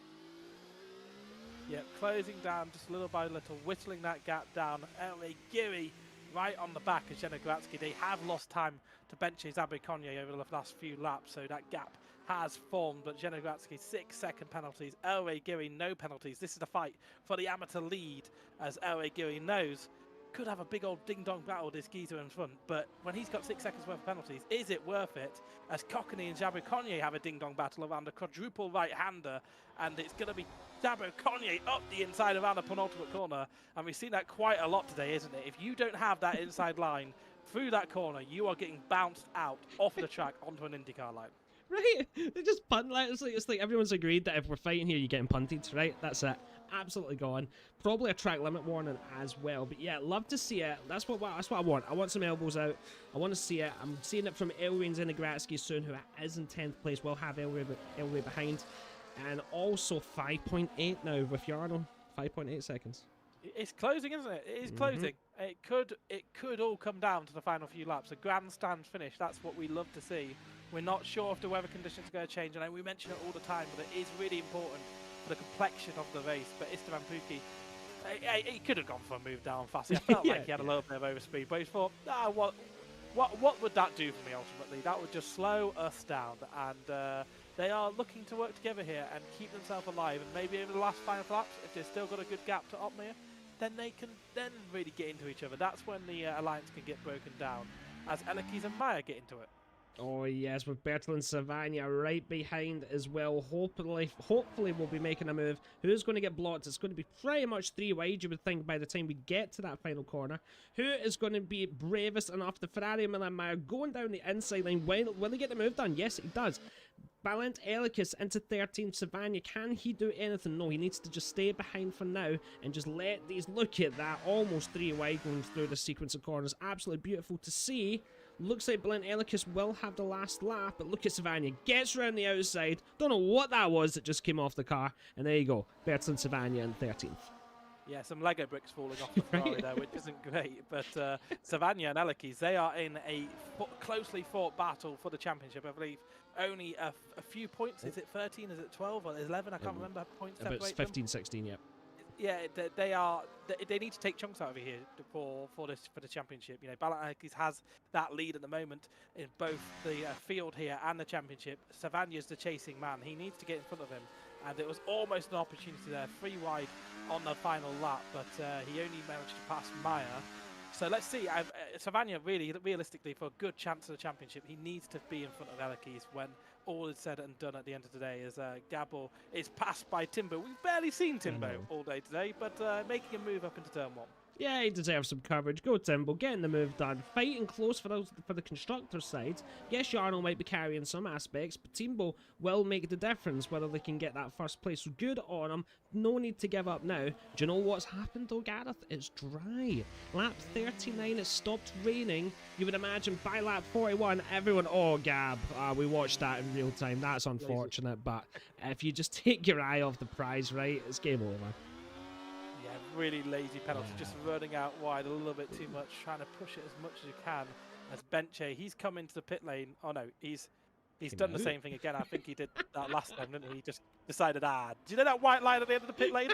Yeah, closing down just little by little, whittling that gap down. LA Geary right on the back of Zenogratsky. They have lost time to Benche Zabikonye over the last few laps, so that gap has formed. But Zenogratsky 6-second penalties. LA Geary no penalties. This is the fight for the amateur lead, as LA Geary knows could have a big old ding-dong battle with this geezer in front, but when he's got 6 seconds worth of penalties, is it worth it? As Cockney and Zabikonye have a ding-dong battle around a quadruple right-hander, and it's going to be Zabikonye up the inside around the penultimate corner, and we've seen that quite a lot today, isn't it? If you don't have that inside line through that corner, you are getting bounced out off the track onto an IndyCar line. Right, they just punt. It's like everyone's agreed that if we're fighting here, you're getting punted, right? That's it. Absolutely gone. Probably a track limit warning as well. But yeah, love to see it. That's what I want. I want some elbows out. I want to see it. I'm seeing it from Elway and Zenogratsky soon, who is in 10th place. We'll have Elway behind. And also 5.8 now with Yarno. 5.8 seconds. It's closing, isn't it? It is closing. It could all come down to the final few laps. A grandstand finish. That's what we love to see. We're not sure if the weather conditions are going to change, and we mention it all the time, but it is really important for the complexion of the race. But Esteban Pucci, he could have gone for a move down fast. I felt like he had a little bit of overspeed, but he thought, what would that do for me ultimately? That would just slow us down, and they are looking to work together here and keep themselves alive. And maybe over the last 5 laps, if they've still got a good gap to Opmir, then they can then really get into each other. That's when the alliance can get broken down, as Elekes and Maya get into it. Oh yes, with Bertel and Savannah right behind as well. Hopefully we'll be making a move. Who's going to get blocked? It's going to be pretty much 3 wide, you would think, by the time we get to that final corner. Who is going to be bravest enough? The Ferrari Milan Meyer going down the inside line. Will he get the move done? Yes, he does. Balint Elekes into 13th. Savannah, can he do anything? No, he needs to just stay behind for now and just let these, look at that, almost 3 wide going through the sequence of corners. Absolutely beautiful to see. Looks like Balint Elekes will have the last lap, but look at Savannah, gets around the outside. Don't know what that was that just came off the car, and there you go, Bertrand Savannah in 13th. Yeah, some Lego bricks falling off the Ferrari there, which isn't great. But Savannah and Elekes, they are in a closely fought battle for the championship. I believe only a few points. Is it 13? Is it 12? Or 11? I can't remember. Points separate about 15, 16, yeah. Yeah, they need to take chunks out of it here for the championship. You know, Balint Elekes has that lead at the moment in both the field here and the championship. Savannah's the chasing man. He needs to get in front of him, and it was almost an opportunity there, 3 wide on the final lap, but he only managed to pass Maya. So let's see. Savannah, really, realistically, for a good chance of the championship, he needs to be in front of Elekes when all is said and done at the end of the day, as Gabor is passed by Timbo. We've barely seen Timbo all day today, but making a move up into turn 1. Yeah, he deserves some coverage. Go Timbo, getting the move done. Fighting close for the constructor side. Yes, Jarno might be carrying some aspects, but Timbo will make the difference whether they can get that first place. So good on him. No need to give up now. Do you know what's happened though, Gareth? It's dry. Lap 39, it stopped raining. You would imagine by lap 41, everyone, oh, Gab, we watched that in real time. That's unfortunate, but if you just take your eye off the prize, right, it's game over. Yeah, really lazy penalty, just running out wide a little bit too much, trying to push it as much as you can. As Benche, he's come into the pit lane. Oh no, he's done the same thing again. I think he did that last time, didn't he? He just decided, do you know that white line at the end of the pit lane?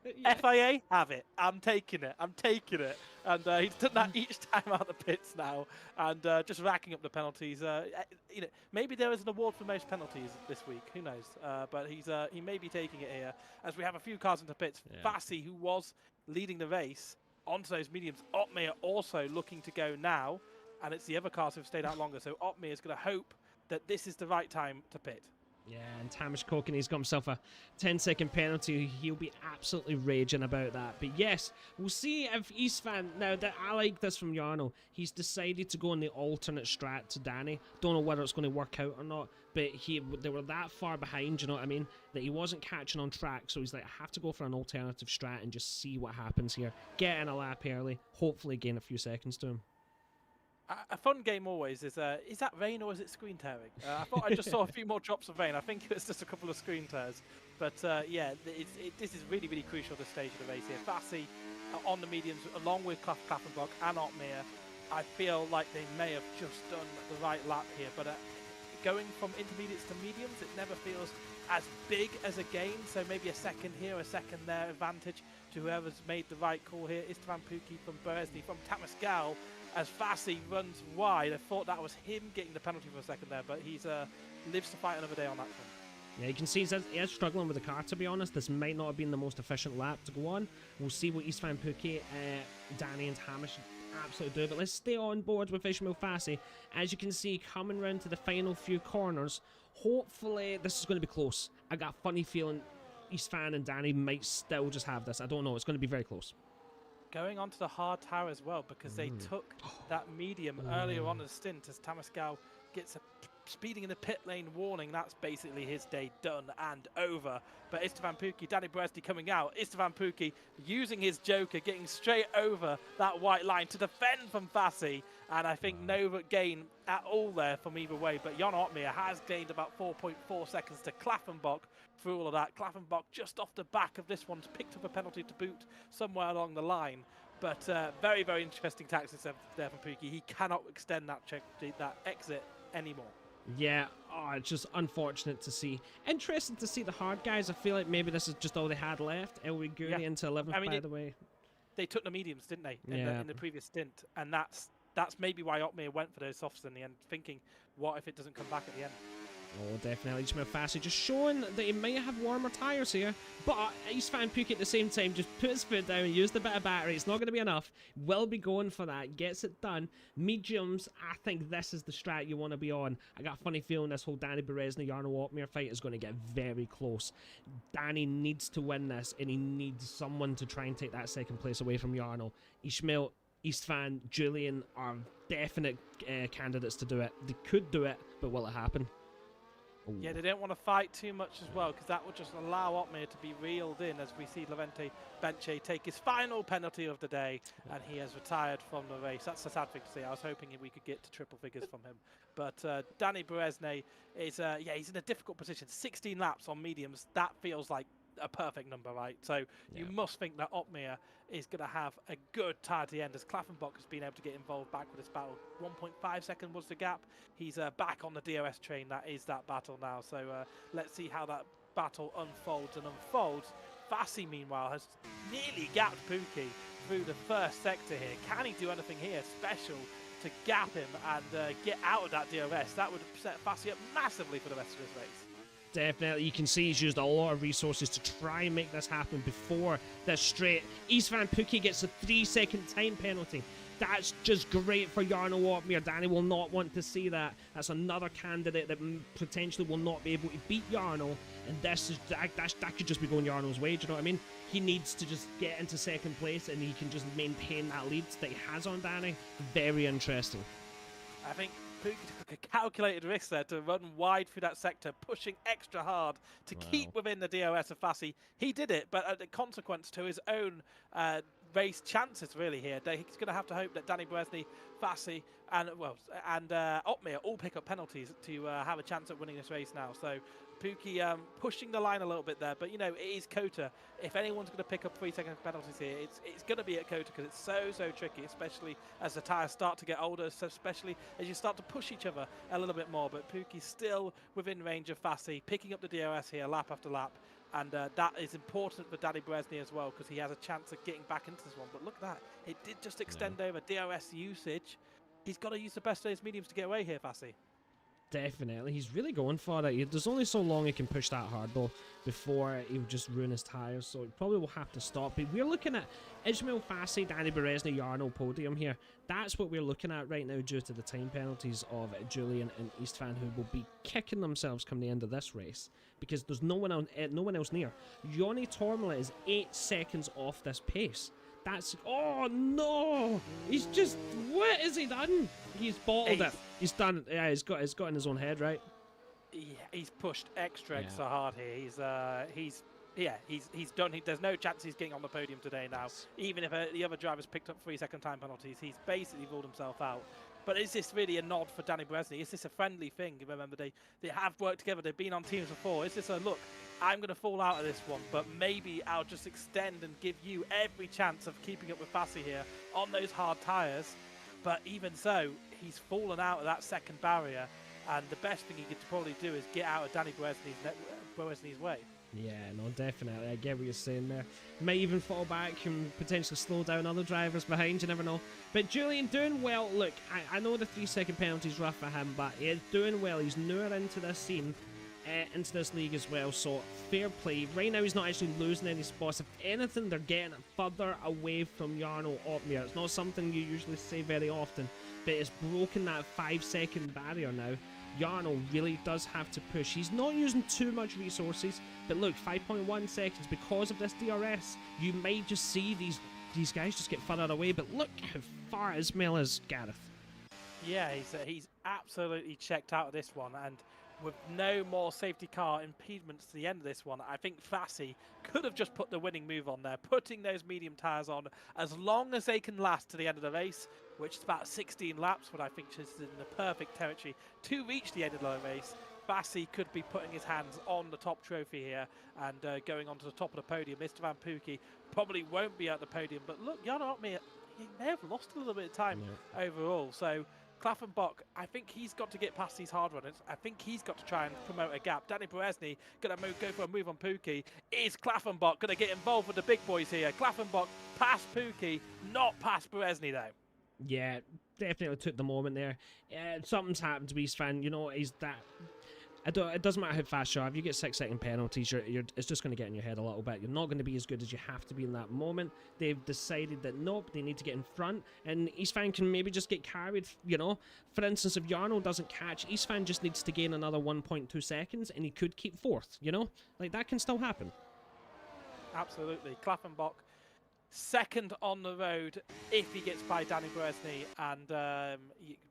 Yeah. FIA, have it. I'm taking it. I'm taking it. And he's done that each time out of the pits now, and just racking up the penalties. You know, maybe there is an award for most penalties this week. Who knows? But he may be taking it here, as we have a few cars into pits. Yeah. Fassi, who was leading the race, onto those mediums. Opmeer also looking to go now, and it's the other cars who've stayed out longer. So Opmeer is going to hope that this is the right time to pit. Yeah, and Tamas Kokan's got himself a 10-second penalty. He'll be absolutely raging about that. But yes, we'll see if Istvan... Now, I like this from Jarno. He's decided to go on the alternate strat to Danny. Don't know whether it's going to work out or not, but they were that far behind, you know what I mean, that he wasn't catching on track. So he's like, I have to go for an alternative strat and just see what happens here. Get in a lap early, hopefully gain a few seconds to him. A fun game always is that rain or is it screen tearing? I thought I just saw a few more drops of rain. I think it was just a couple of screen tears. But yeah, this is really, really crucial at this stage of the race here. Fassi on the mediums, along with Klaffenbach and Opmeer. I feel like they may have just done the right lap here. But going from intermediates to mediums, it never feels as big as a gain. So maybe a second here, a second there, advantage to whoever's made the right call here. Istvan Pukki from Beresny, from Tamascal. As Fassi runs wide, I thought that was him getting the penalty for a second there, but he's lives to fight another day on that front. Yeah, you can see he is struggling with the car, to be honest. This might not have been the most efficient lap to go on. We'll see what Istvan Pukki, Danny and Hamish absolutely do, but let's stay on board with Ishmael Fassi. As you can see, coming round to the final few corners, hopefully this is going to be close. I got a funny feeling Istvan and Danny might still just have this. I don't know, it's going to be very close. Going onto the hard tower as well, because they took that medium earlier on in the stint as Tamascal gets a speeding in the pit lane warning. That's basically his day done and over. But Istvan Pukki, Danny Beresny coming out. Istvan Pukki using his joker, getting straight over that white line to defend from Fassi. And I think no gain at all there from either way. But Jan Opmeer has gained about 4.4 seconds to Klaffenbach through all of that. Klaffenbach just off the back of this one's picked up a penalty to boot somewhere along the line. But very, very interesting tactics there from Pukki. He cannot extend that exit anymore. Yeah, it's just unfortunate to see. Interesting to see the hard guys. I feel like maybe this is just all they had left. Elwi Gurney into 11th, by the way. They took the mediums, didn't they, in the previous stint? And that's maybe why Opmeer went for those softs in the end, thinking, what if it doesn't come back at the end? Oh, definitely. Ishmael Fassi just showing that he might have warmer tyres here. But Istvan Pukki at the same time just put his foot down, used a bit of battery. It's not going to be enough. Will be going for that. Gets it done. Mediums, I think this is the strat you want to be on. I got a funny feeling this whole Danny Beresny, Jarno Opmeer fight is going to get very close. Danny needs to win this, and he needs someone to try and take that second place away from Jarno. Ishmael, Istvan, Julian are definite candidates to do it. They could do it, but will it happen? Ooh. Yeah, they don't want to fight too much as well, because that would just allow Opmeer to be reeled in as we see Levente Benche take his final penalty of the day, and he has retired from the race. That's a sad thing to see. I was hoping we could get to triple figures from him. But Danny Beresny is, he's in a difficult position. 16 laps on mediums, that feels like a perfect number, right? So you must think that Opmeer is going to have a good tie at the end, as Klaffenbach has been able to get involved back with this battle. 1.5 second was the gap. He's back on the DRS train. That is that battle now. So let's see how that battle unfolds and unfolds. Fassi, meanwhile, has nearly gapped Pukki through the first sector here. Can he do anything here special to gap him and get out of that DRS? That would set Fassi up massively for the rest of this race. Definitely, you can see he's used a lot of resources to try and make this happen before this straight. Istvan Pukki gets a 3-second time penalty. That's just great for Jarno Opmeer. Danny will not want to see that. That's another candidate that potentially will not be able to beat Jarno. And this is that could just be going Jarno's way, do you know what I mean? He needs to just get into second place and he can just maintain that lead that he has on Danny. Very interesting. I think Pookie took a calculated risk there to run wide through that sector, pushing extra hard to keep within the DOS of Fassi. He did it, but at the consequence to his own race chances really here. He's going to have to hope that Danny Beresny, Fassi, and Opmir all pick up penalties to have a chance at winning this race now. So Pookie pushing the line a little bit there, but you know, it is Kota. If anyone's going to pick up 3-second penalties here, it's going to be at Kota, because it's so tricky, especially as the tyres start to get older, so especially as you start to push each other a little bit more. But Pookie's still within range of Fassi, picking up the DOS here lap after lap. And that is important for Danny Beresny as well, because he has a chance of getting back into this one. But look at that. It did just extend over DOS usage. He's got to use the best of his mediums to get away here, Fassi. Definitely. He's really going for it. There's only so long he can push that hard, though, before he'll just ruin his tyres. So he probably will have to stop. But we're looking at Ismail Fassi, Danny Beresny, Jarno podium here. That's what we're looking at right now due to the time penalties of Julian and Eastfan, who will be kicking themselves come the end of this race, because there's no one else near. Joni Tormala is 8 seconds off this pace. That's... Oh, no! He's just... What has he done? He's bottled it. He's done... Yeah, he's got in his own head, right? Yeah, he's pushed extra hard here. He's done. There's no chance he's getting on the podium today now. Even if the other drivers picked up 3-second time penalties, he's basically ruled himself out. But is this really a nod for Danny Beresny? Is this a friendly thing? Remember, they have worked together. They've been on teams before. Is this a look? I'm going to fall out of this one, but maybe I'll just extend and give you every chance of keeping up with Fassi here on those hard tyres. But even so, he's fallen out of that second barrier, and the best thing he could probably do is get out of Danny Beresny's way. Yeah, no, definitely. I get what you're saying there. Might even fall back and potentially slow down other drivers behind, you never know. But Julian doing well. Look, I know the 3-second penalty's rough for him, but he's doing well. He's newer into this scene, into this league as well, so fair play. Right now he's not actually losing any spots. If anything, they're getting further away from Jarno Opmir. It's not something you usually say very often, but it's broken that 5-second barrier now. Jarno really does have to push. He's not using too much resources, but look, 5.1 seconds because of this DRS. You might just see these guys just get further away, but look how far Ismail is, Gareth. Yeah, he's absolutely checked out of this one, and with no more safety car impediments to the end of this one, I think Fassi could have just put the winning move on there, putting those medium tyres on as long as they can last to the end of the race, which is about 16 laps, but I think is in the perfect territory to reach the end of the race. Fassi could be putting his hands on the top trophy here and going on to the top of the podium. Mr. Van Pookie probably won't be at the podium, but look, Jarno Opmir, he may have lost a little bit of time overall. So Klaffenbach, I think he's got to get past these hard runners. I think he's got to try and promote a gap. Danny Beresny going to go for a move on Pookie. Is Klaffenbach going to get involved with the big boys here? Klaffenbach past Pookie, not past Beresny though. Yeah, definitely took the moment there. Something's happened to Eastfan. You know, it doesn't matter how fast you are. If you get 6-second penalties, it's just going to get in your head a little bit. You're not going to be as good as you have to be in that moment. They've decided that nope, they need to get in front, and Eastfan can maybe just get carried. You know, for instance, if Jarno doesn't catch, Eastfan just needs to gain another 1.2 seconds, and he could keep fourth. You know, like that can still happen. Absolutely, Klaffenbach second on the road if he gets by Danny Beresny, and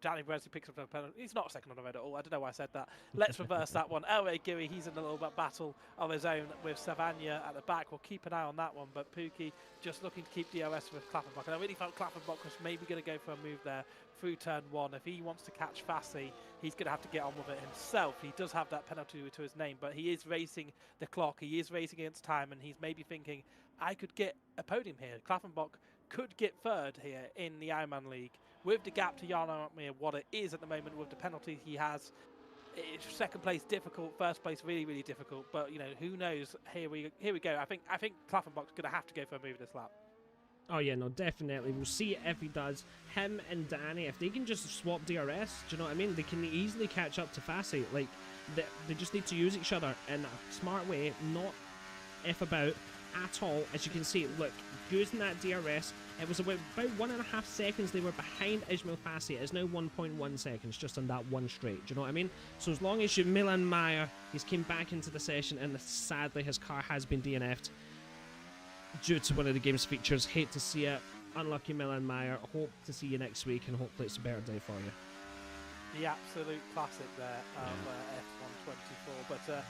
Danny Beresny picks up a penalty. He's not second on the road at all. I don't know why I said that. Let's reverse that one. Elway Geary, he's in a little bit battle of his own with Savanya at the back. We'll keep an eye on that one, but Pookie just looking to keep DOS with Klaffenbach. And I really felt Klaffenbach was maybe going to go for a move there through turn one. If he wants to catch Fassi, he's going to have to get on with it himself. He does have that penalty to his name, but he is racing the clock. He is racing against time, and he's maybe thinking, I could get a podium here. Klaffenbach could get third here in the Ironman League. With the gap to Jarno Opmir, what it is at the moment with the penalty he has, second place difficult, first place really, really difficult. But you know, who knows? Here we go. I think Klaffenbach's going to have to go for a move this lap. Oh yeah, no, definitely. We'll see if he does. Him and Danny, if they can just swap DRS, do you know what I mean? They can easily catch up to Fassi. Like, they just need to use each other in a smart way, not F about, at all. As you can see, look, using that DRS, it was about 1.5 seconds they were behind Ismail Fassi. It is now 1.1 seconds just on that one straight. Do you know what I mean? So as long as you Milan Meyer, he's came back into the session, and sadly his car has been DNF'd due to one of the game's features. Hate to see it. Unlucky Milan Meyer. Hope to see you next week, and hopefully it's a better day for you. The absolute classic there of F124. But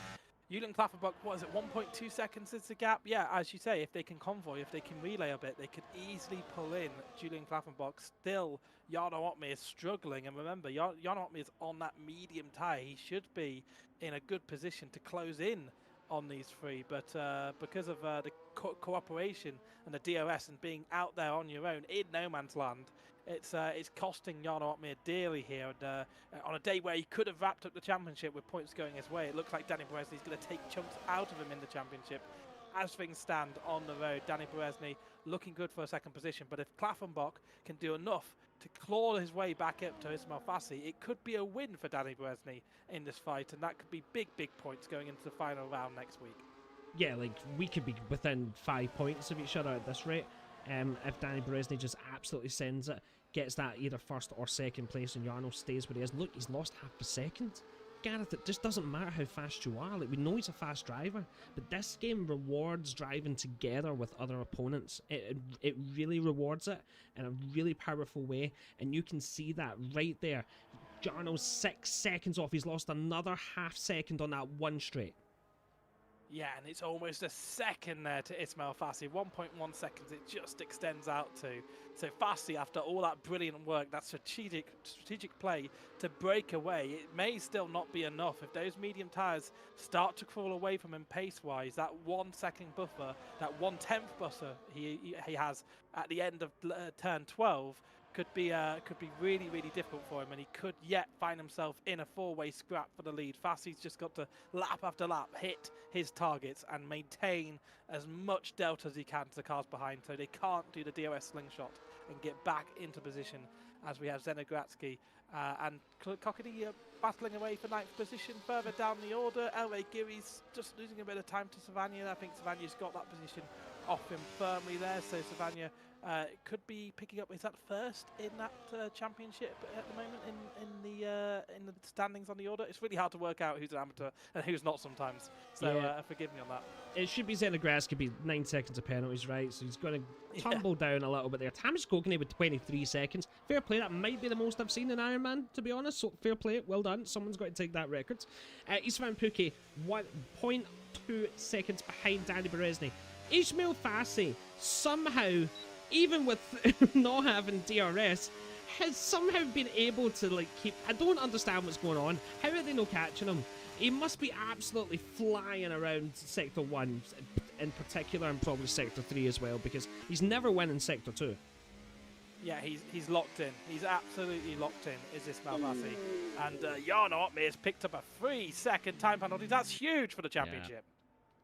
Julian Klaffenbach, what is it, 1.2 seconds is the gap? Yeah, as you say, if they can convoy, if they can relay a bit, they could easily pull in Julian Klaffenbach. Still, Jarno Opmeer is struggling, and remember, Jarno Opmeer is on that medium tyre. He should be in a good position to close in on these three, but because of the cooperation and the DRS and being out there on your own in no man's land, it's costing Jarno Opmeer dearly here. And on a day where he could have wrapped up the championship with points going his way, it looks like Danny Berezny is going to take chunks out of him in the championship. As things stand on the road, Danny Berezny looking good for a second position, but if Klaffenbach can do enough to claw his way back up to Ismail Fassi, it could be a win for Danny Berezny in this fight, and that could be big points going into the final round next week. Yeah, like, we could be within 5 points of each other at this rate. If Danny Berezny just absolutely sends it, gets that either first or second place, and Jarno stays where he is. Look, he's lost half a second. Gareth, it just doesn't matter how fast you are. Like, we know he's a fast driver, but this game rewards driving together with other opponents. It really rewards it in a really powerful way, and you can see that right there. Jarno's 6 seconds off. He's lost another half second on that one straight. Yeah, and it's almost a second there to Ismail Fassi. 1.1 seconds it just extends out to. So Fassi, after all that brilliant work, that strategic play to break away, it may still not be enough. If those medium tyres start to crawl away from him pace-wise, that 1 second buffer, that 1/10 buffer he has at the end of turn 12, could be really difficult for him, and he could yet find himself in a four-way scrap for the lead. Fassi's just got to lap after lap hit his targets and maintain as much delta as he can to the cars behind, so they can't do the DRS slingshot and get back into position, as we have Zenogratsky and Kokody battling away for 9th position. Further down the order, Elway Giri's just losing a bit of time to Savagna. I think Savagna's got that position off him firmly there, so Savagna could be picking up, is that first in that championship at the moment in the standings on the order? It's really hard to work out who's an amateur and who's not sometimes, so yeah. Forgive me on that. It should be Zenogratsky, be 9 seconds of penalties, right? So he's going to tumble down a little bit there. Tamás Kokony with 23 seconds. Fair play, that might be the most I've seen in Ironman, to be honest, so fair play, well done. Someone's got to take that record. Istvan Pukki, 1.2 seconds behind Danny Berezny. Ismail Fassi, somehow, even with not having DRS, has somehow been able to, like, keep... I don't understand what's going on. How are they not catching him? He must be absolutely flying around Sector 1 in particular, and probably Sector 3 as well, because he's never winning Sector 2. Yeah, he's locked in. He's absolutely locked in, is Ismail Fassi. And Jarno Opmeer has picked up a 3-second time penalty. That's huge for the championship.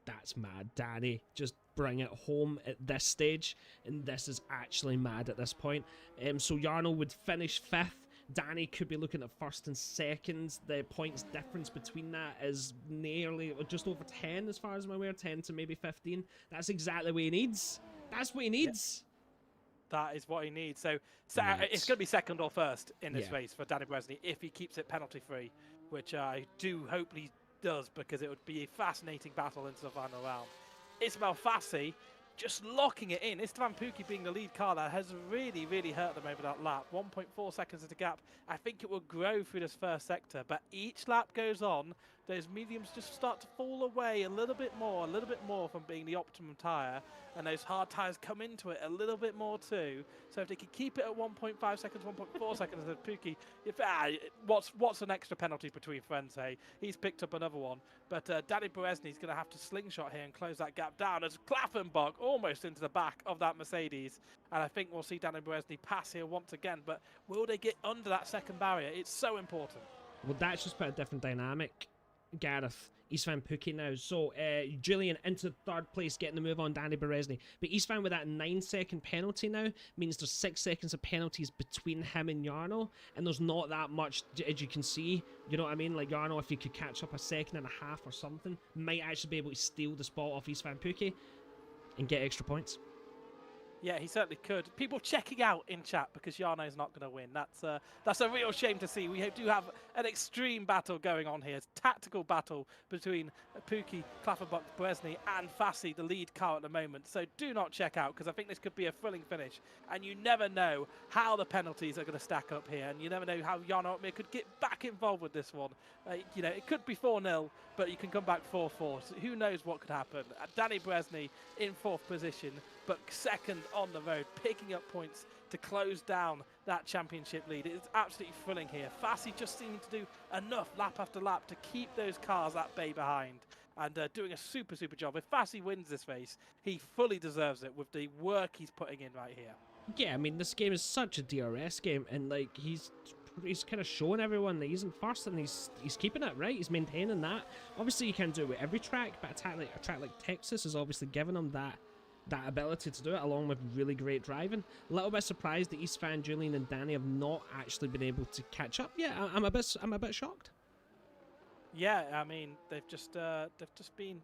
Yeah, that's mad, Danny. Just bring it home at this stage, and this is actually mad at this point. So Jarno would finish 5th. Danny could be looking at 1st and 2nd. The points difference between that is nearly just over 10 as far as I'm aware, 10 to maybe 15. That's exactly what he needs. That's what he needs. Yeah. That is what he needs. So it's going to be 2nd or 1st in this race for Danny Berezny if he keeps it penalty free, which I do hope he does, because it would be a fascinating battle into the final round. Ismail Fassi just locking it in. Istvan Pukki being the lead car, that has really hurt them over that lap. 1.4 seconds is the gap. I think it will grow through this first sector, but each lap goes on, those mediums just start to fall away a little bit more from being the optimum tyre, and those hard tyres come into it a little bit more too. So if they can keep it at 1.5 seconds, 1.4 seconds, then Pukki, what's an extra penalty between friends, hey? He's picked up another one, but Danny Berezny's going to have to slingshot here and close that gap down, as Klaffenbach almost into the back of that Mercedes, and I think we'll see Danny Berezny pass here once again, but will they get under that second barrier? It's so important. Well, that's just put a different dynamic, Gareth. Istvan Pukki now. So Julian into 3rd place, getting the move on Danny Berezny. But Istvan with that 9-second penalty now means there's 6 seconds of penalties between him and Jarno, and there's not that much, as you can see. You know what I mean? Like, Jarno, if he could catch up a 1.5 seconds or something, might actually be able to steal the spot off Istvan Pukki. and get extra points. Yeah, he certainly could. People checking out in chat because Jarno's not going to win. That's a real shame to see. We do have an extreme battle going on here. It's a tactical battle between Pookie, Klaffenbach, Berezny and Fassi, the lead car at the moment. So do not check out because I think this could be a thrilling finish. And you never know how the penalties are going to stack up here. And you never know how Jarno Uppbeat could get back involved with this one. You know, it could be 4-0, but you can come back 4-4. So who knows what could happen. Danny Berezny in 4th position, but second on the road, picking up points to close down that championship lead. It's absolutely thrilling here. Fassi just seeming to do enough lap after lap to keep those cars at bay behind and doing a super job. If Fassi wins this race, he fully deserves it with the work he's putting in right here. Yeah, I mean, this game is such a DRS game, and like he's kind of showing everyone that he's in first, and he's keeping it right. He's maintaining that. Obviously, you can't do it with every track, but a track like Texas is obviously giving him that ability to do it, along with really great driving. A little bit surprised that Istvan, Julian, and Danny have not actually been able to catch up. Yeah, I'm a bit shocked. Yeah, I mean they've just been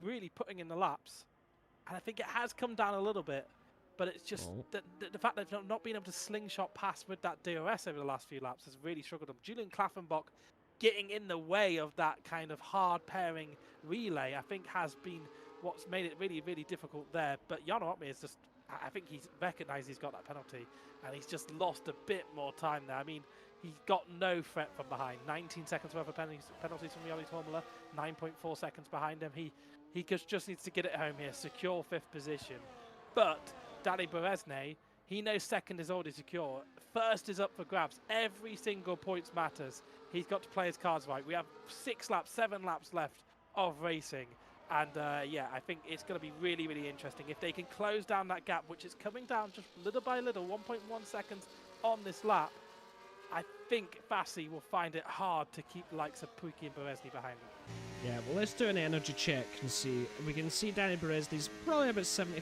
really putting in the laps, and I think it has come down a little bit. But it's just the fact they've not been able to slingshot past with that DRS over the last few laps has really struggled them. Julian Klaffenbach getting in the way of that kind of hard pairing relay, I think, has been what's made it really difficult there. But Jarno Uppbeat is just, I think he's recognised he's got that penalty, and he's just lost a bit more time there. I mean, he's got no threat from behind. 19 seconds worth of penalties from Jolly Tormula, 9.4 seconds behind him. He just needs to get it home here, secure 5th position. But Danny Berezny, he knows second is already secure. First is up for grabs. Every single point matters. He's got to play his cards right. We have 7 laps left of racing. And yeah, I think it's going to be really interesting. If they can close down that gap, which is coming down just little by little, 1.1 seconds on this lap, I think Fassi will find it hard to keep the likes of Pookie and Berezny behind them. Yeah, well, let's do an energy check and see. We can see Danny Berezny's probably about 75%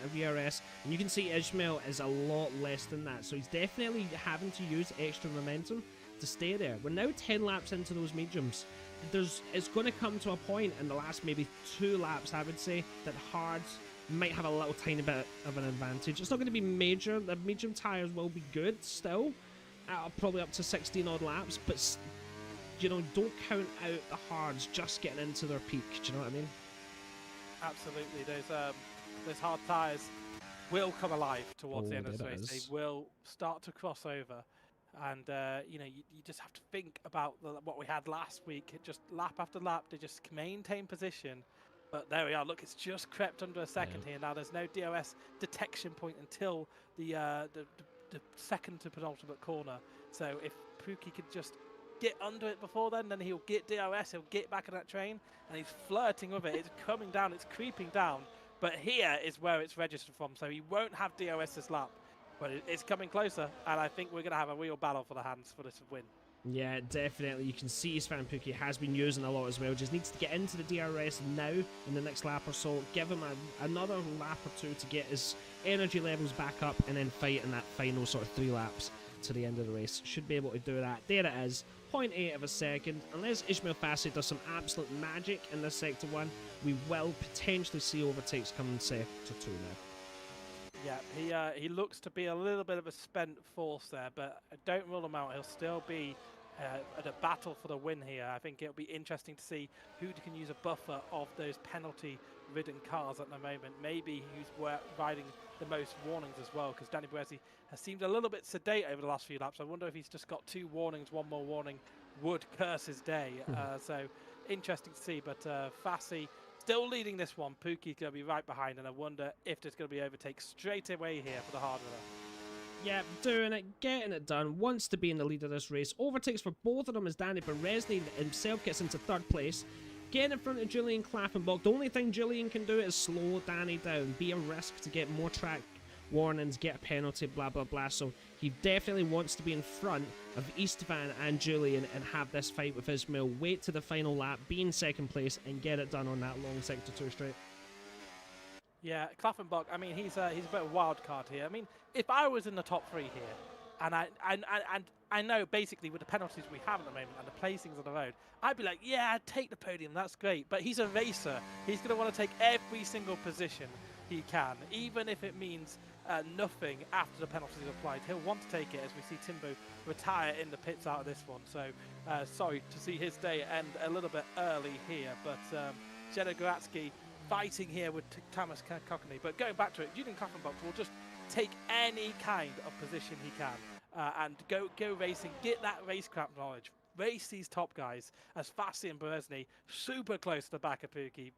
of ERS, and you can see Ishmael is a lot less than that, so he's definitely having to use extra momentum to stay there. We're now 10 laps into those mediums. It's going to come to a point in the last maybe 2 laps, I would say, that hards might have a little tiny bit of an advantage. It's not going to be major. The medium tires will be good still, probably up to 16 odd laps, but you know, don't count out the hards just getting into their peak. Do you know what I mean? Absolutely. Those hard tires will come alive towards the end of the race. They will start to cross over. And, you know, you just have to think about what we had last week. Just lap after lap, they just maintain position. But there we are. Look, it's just crept under a second here. Now, there's no DRS detection point until the second to penultimate corner. So if Pookie could just get under it before then he'll get DRS, he'll get back on that train, and he's flirting with it. It's coming down, it's creeping down. But here is where it's registered from. So he won't have DRS this lap. But it's coming closer, and I think we're going to have a real battle for the hands for this win. Yeah, definitely. You can see Istvan Pookie has been using a lot as well. Just needs to get into the DRS now in the next lap or so. Give him another lap or 2 to get his energy levels back up, and then fight in that final sort of 3 laps to the end of the race. Should be able to do that. There it is. 0.8 of a second. Unless Ishmael Fassi does some absolute magic in this Sector 1, we will potentially see overtakes come in Sector 2 now. Yeah, he looks to be a little bit of a spent force there, but don't rule him out. He'll still be at a battle for the win here. I think it'll be interesting to see who can use a buffer of those penalty-ridden cars at the moment. Maybe who's riding the most warnings as well, because Danny Berezny has seemed a little bit sedate over the last few laps. I wonder if he's just got 2 warnings, 1 more warning would curse his day. So interesting to see, but Fassi still leading this one. Pookie's going to be right behind, and I wonder if there's going to be overtake straight away here for the hard runner. Yeah, doing it, getting it done, wants to be in the lead of this race. Overtakes for both of them as Danny Berezny himself gets into 3rd place. Getting in front of Julian Klaffenbach. The only thing Julian can do is slow Danny down, be a risk to get more track warnings, get a penalty, blah blah blah. So he definitely wants to be in front of Istvan and Julian and have this fight with Ishmael. Wait to the final lap, be in 2nd place, and get it done on that long Sector 2 straight. Yeah, Klaffenbach, I mean, he's a bit of a wild card here. I mean, if I was in the top 3 here, and I know basically with the penalties we have at the moment and the placings on the road, I'd be like, yeah, I'd take the podium, that's great. But he's a racer. He's going to want to take every single position. he can, even if it means nothing after the penalties are applied. He'll want to take it, as we see Timbo retire in the pits out of this one. So sorry to see his day end a little bit early here, but Jenna Goratsky fighting here with Thomas Cockney. But going back to it, Julian Klaffenbach will just take any kind of position he can and go racing, get that racecraft knowledge, race these top guys as Fassi and Berezny super close to the back of Pookie.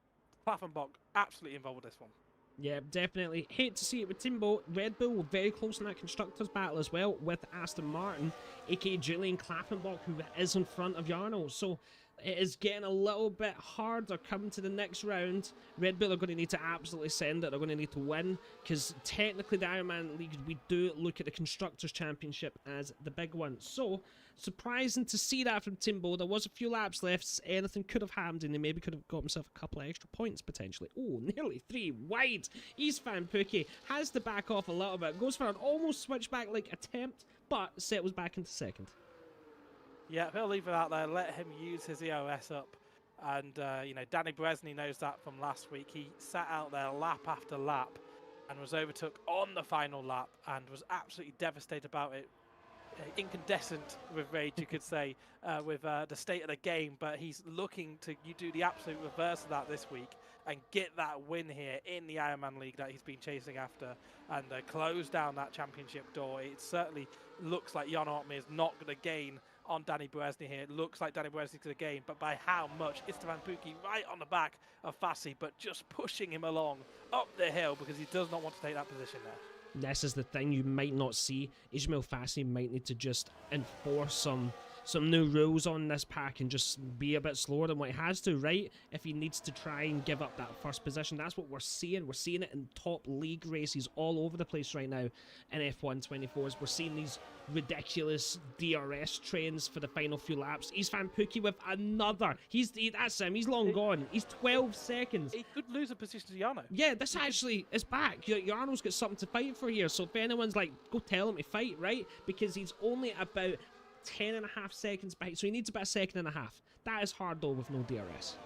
Klaffenbach absolutely involved with this one. Yeah, definitely. Hate to see it with Timbo. Red Bull were very close in that Constructors battle as well with Aston Martin, aka Julian Klaffenbach, who is in front of Jarno. So it is getting a little bit harder coming to the next round. Red Bull are going to need to absolutely send it. They're going to need to win, because technically the Ironman League, we do look at the Constructors Championship as the big one. So surprising to see that from Timbo. There was a few laps left. Anything could have happened, and he maybe could have got himself a couple of extra points potentially. Oh, nearly 3 wide. Istvan Pukki has to back off a little bit. Goes for an almost switchback-like attempt, but settles back into second. Yeah, he'll leave it out there, let him use his EOS up. And, you know, Danny Berezny knows that from last week. He sat out there lap after lap and was overtook on the final lap and was absolutely devastated about it. Incandescent with rage, you could say, with the state of the game. But he's looking to do the absolute reverse of that this week and get that win here in the Ironman League that he's been chasing after and close down that championship door. It certainly looks like Jan Ortme is not going to gain on Danny Berezny here. It looks like Danny Berezny's going to gain, but by how much? Istvan Pukki right on the back of Fassi, but just pushing him along up the hill because he does not want to take that position there. This is the thing you might not see. Ismail Fassi might need to just enforce some new rules on this pack and just be a bit slower than what he has to, right? If he needs to try and give up that first position. That's what we're seeing. We're seeing it in top league races all over the place right now in F1 24s. We're seeing these ridiculous DRS trains for the final few laps. Istvan Pukki with another. That's him. He's long gone. He's 12 seconds. He could lose a position to Jarno. Yeah, this actually is back. Jarno's got something to fight for here. So if anyone's like, go tell him to fight, right? Because he's only about 10.5 seconds back, so he needs about 1.5 seconds. That is hard though with no DRS.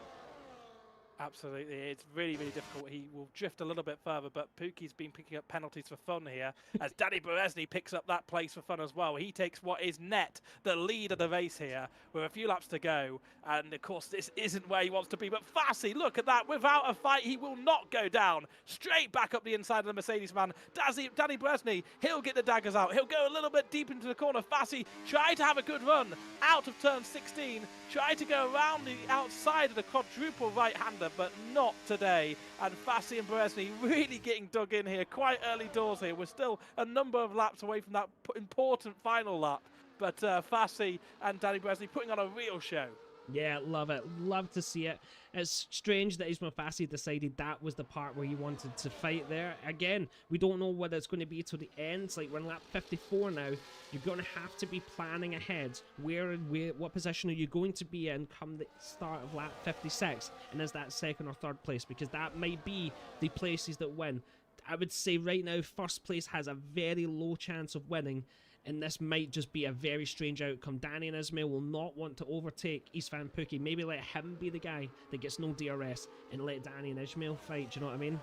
Absolutely, it's really, really difficult. He will drift a little bit further, but Puki's been picking up penalties for fun here, as Danny Berezny picks up that place for fun as well. He takes what is net the lead of the race here, with a few laps to go, and of course this isn't where he wants to be, but Fassi, look at that, without a fight, he will not go down. Straight back up the inside of the Mercedes man. Danny Berezny, he'll get the daggers out. He'll go a little bit deep into the corner. Fassi, try to have a good run out of turn 16, try to go around the outside of the quadruple right-hander, but not today. And Fassi and Berezny really getting dug in here quite early doors here. We're still a number of laps away from that important final lap, but Fassi and Danny Berezny putting on a real show. Yeah, love it. Love to see it. It's strange that Ismail Fassi decided that was the part where he wanted to fight there. Again, we don't know whether it's going to be till the end. It's like we're in lap 54 now. You're going to have to be planning ahead. What position are you going to be in come the start of lap 56? And is that second or third place? Because that might be the places that win. I would say right now, first place has a very low chance of winning. And this might just be a very strange outcome. Danny and Ismail will not want to overtake Istvan Pukki. Maybe let him be the guy that gets no DRS and let Danny and Ismail fight. Do you know what I mean?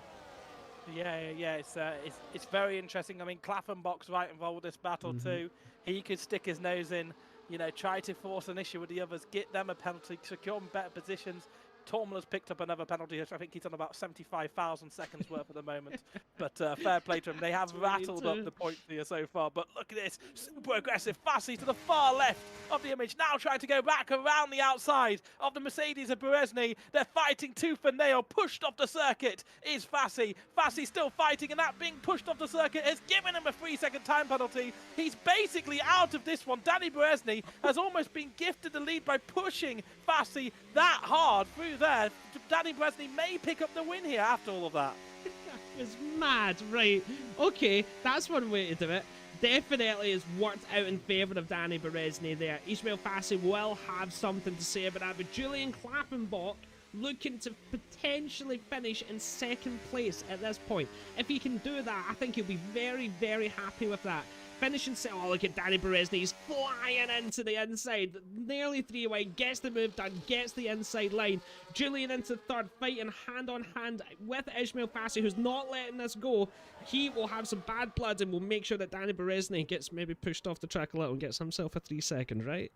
Yeah. It's very interesting. I mean, Klaffenbach's right involved with this battle too. He could stick his nose in, you know, try to force an issue with the others, get them a penalty, secure them better positions. Tormler's picked up another penalty. I think he's on about 75,000 seconds worth at the moment. But fair play to him. They have rattled up the points here so far. But look at this. Super aggressive. Fassi to the far left of the image. Now trying to go back around the outside of the Mercedes of Berezny. They're fighting tooth and nail. Pushed off the circuit is Fassi. Fassi still fighting, and that being pushed off the circuit has given him a 3-second time penalty. He's basically out of this one. Danny Berezny has almost been gifted the lead by pushing Fassi that hard through there. Danny Berezny may pick up the win here after all of that. That was mad, right? Okay, that's one way to do it. Definitely has worked out in favour of Danny Berezny there. Ismail Fassi will have something to say about that, but Julian Klaffenbach looking to potentially finish in second place at this point. If he can do that, I think he'll be very, very happy with that. finishing set. Oh, look at Danny Berezny. He's flying into the inside. Nearly 3 away. Gets the move done. Gets the inside line. Julian into third. Fighting hand on hand with Ismail Fassi, who's not letting this go. He will have some bad blood and will make sure that Danny Berezny gets maybe pushed off the track a little and gets himself a 3 second, right?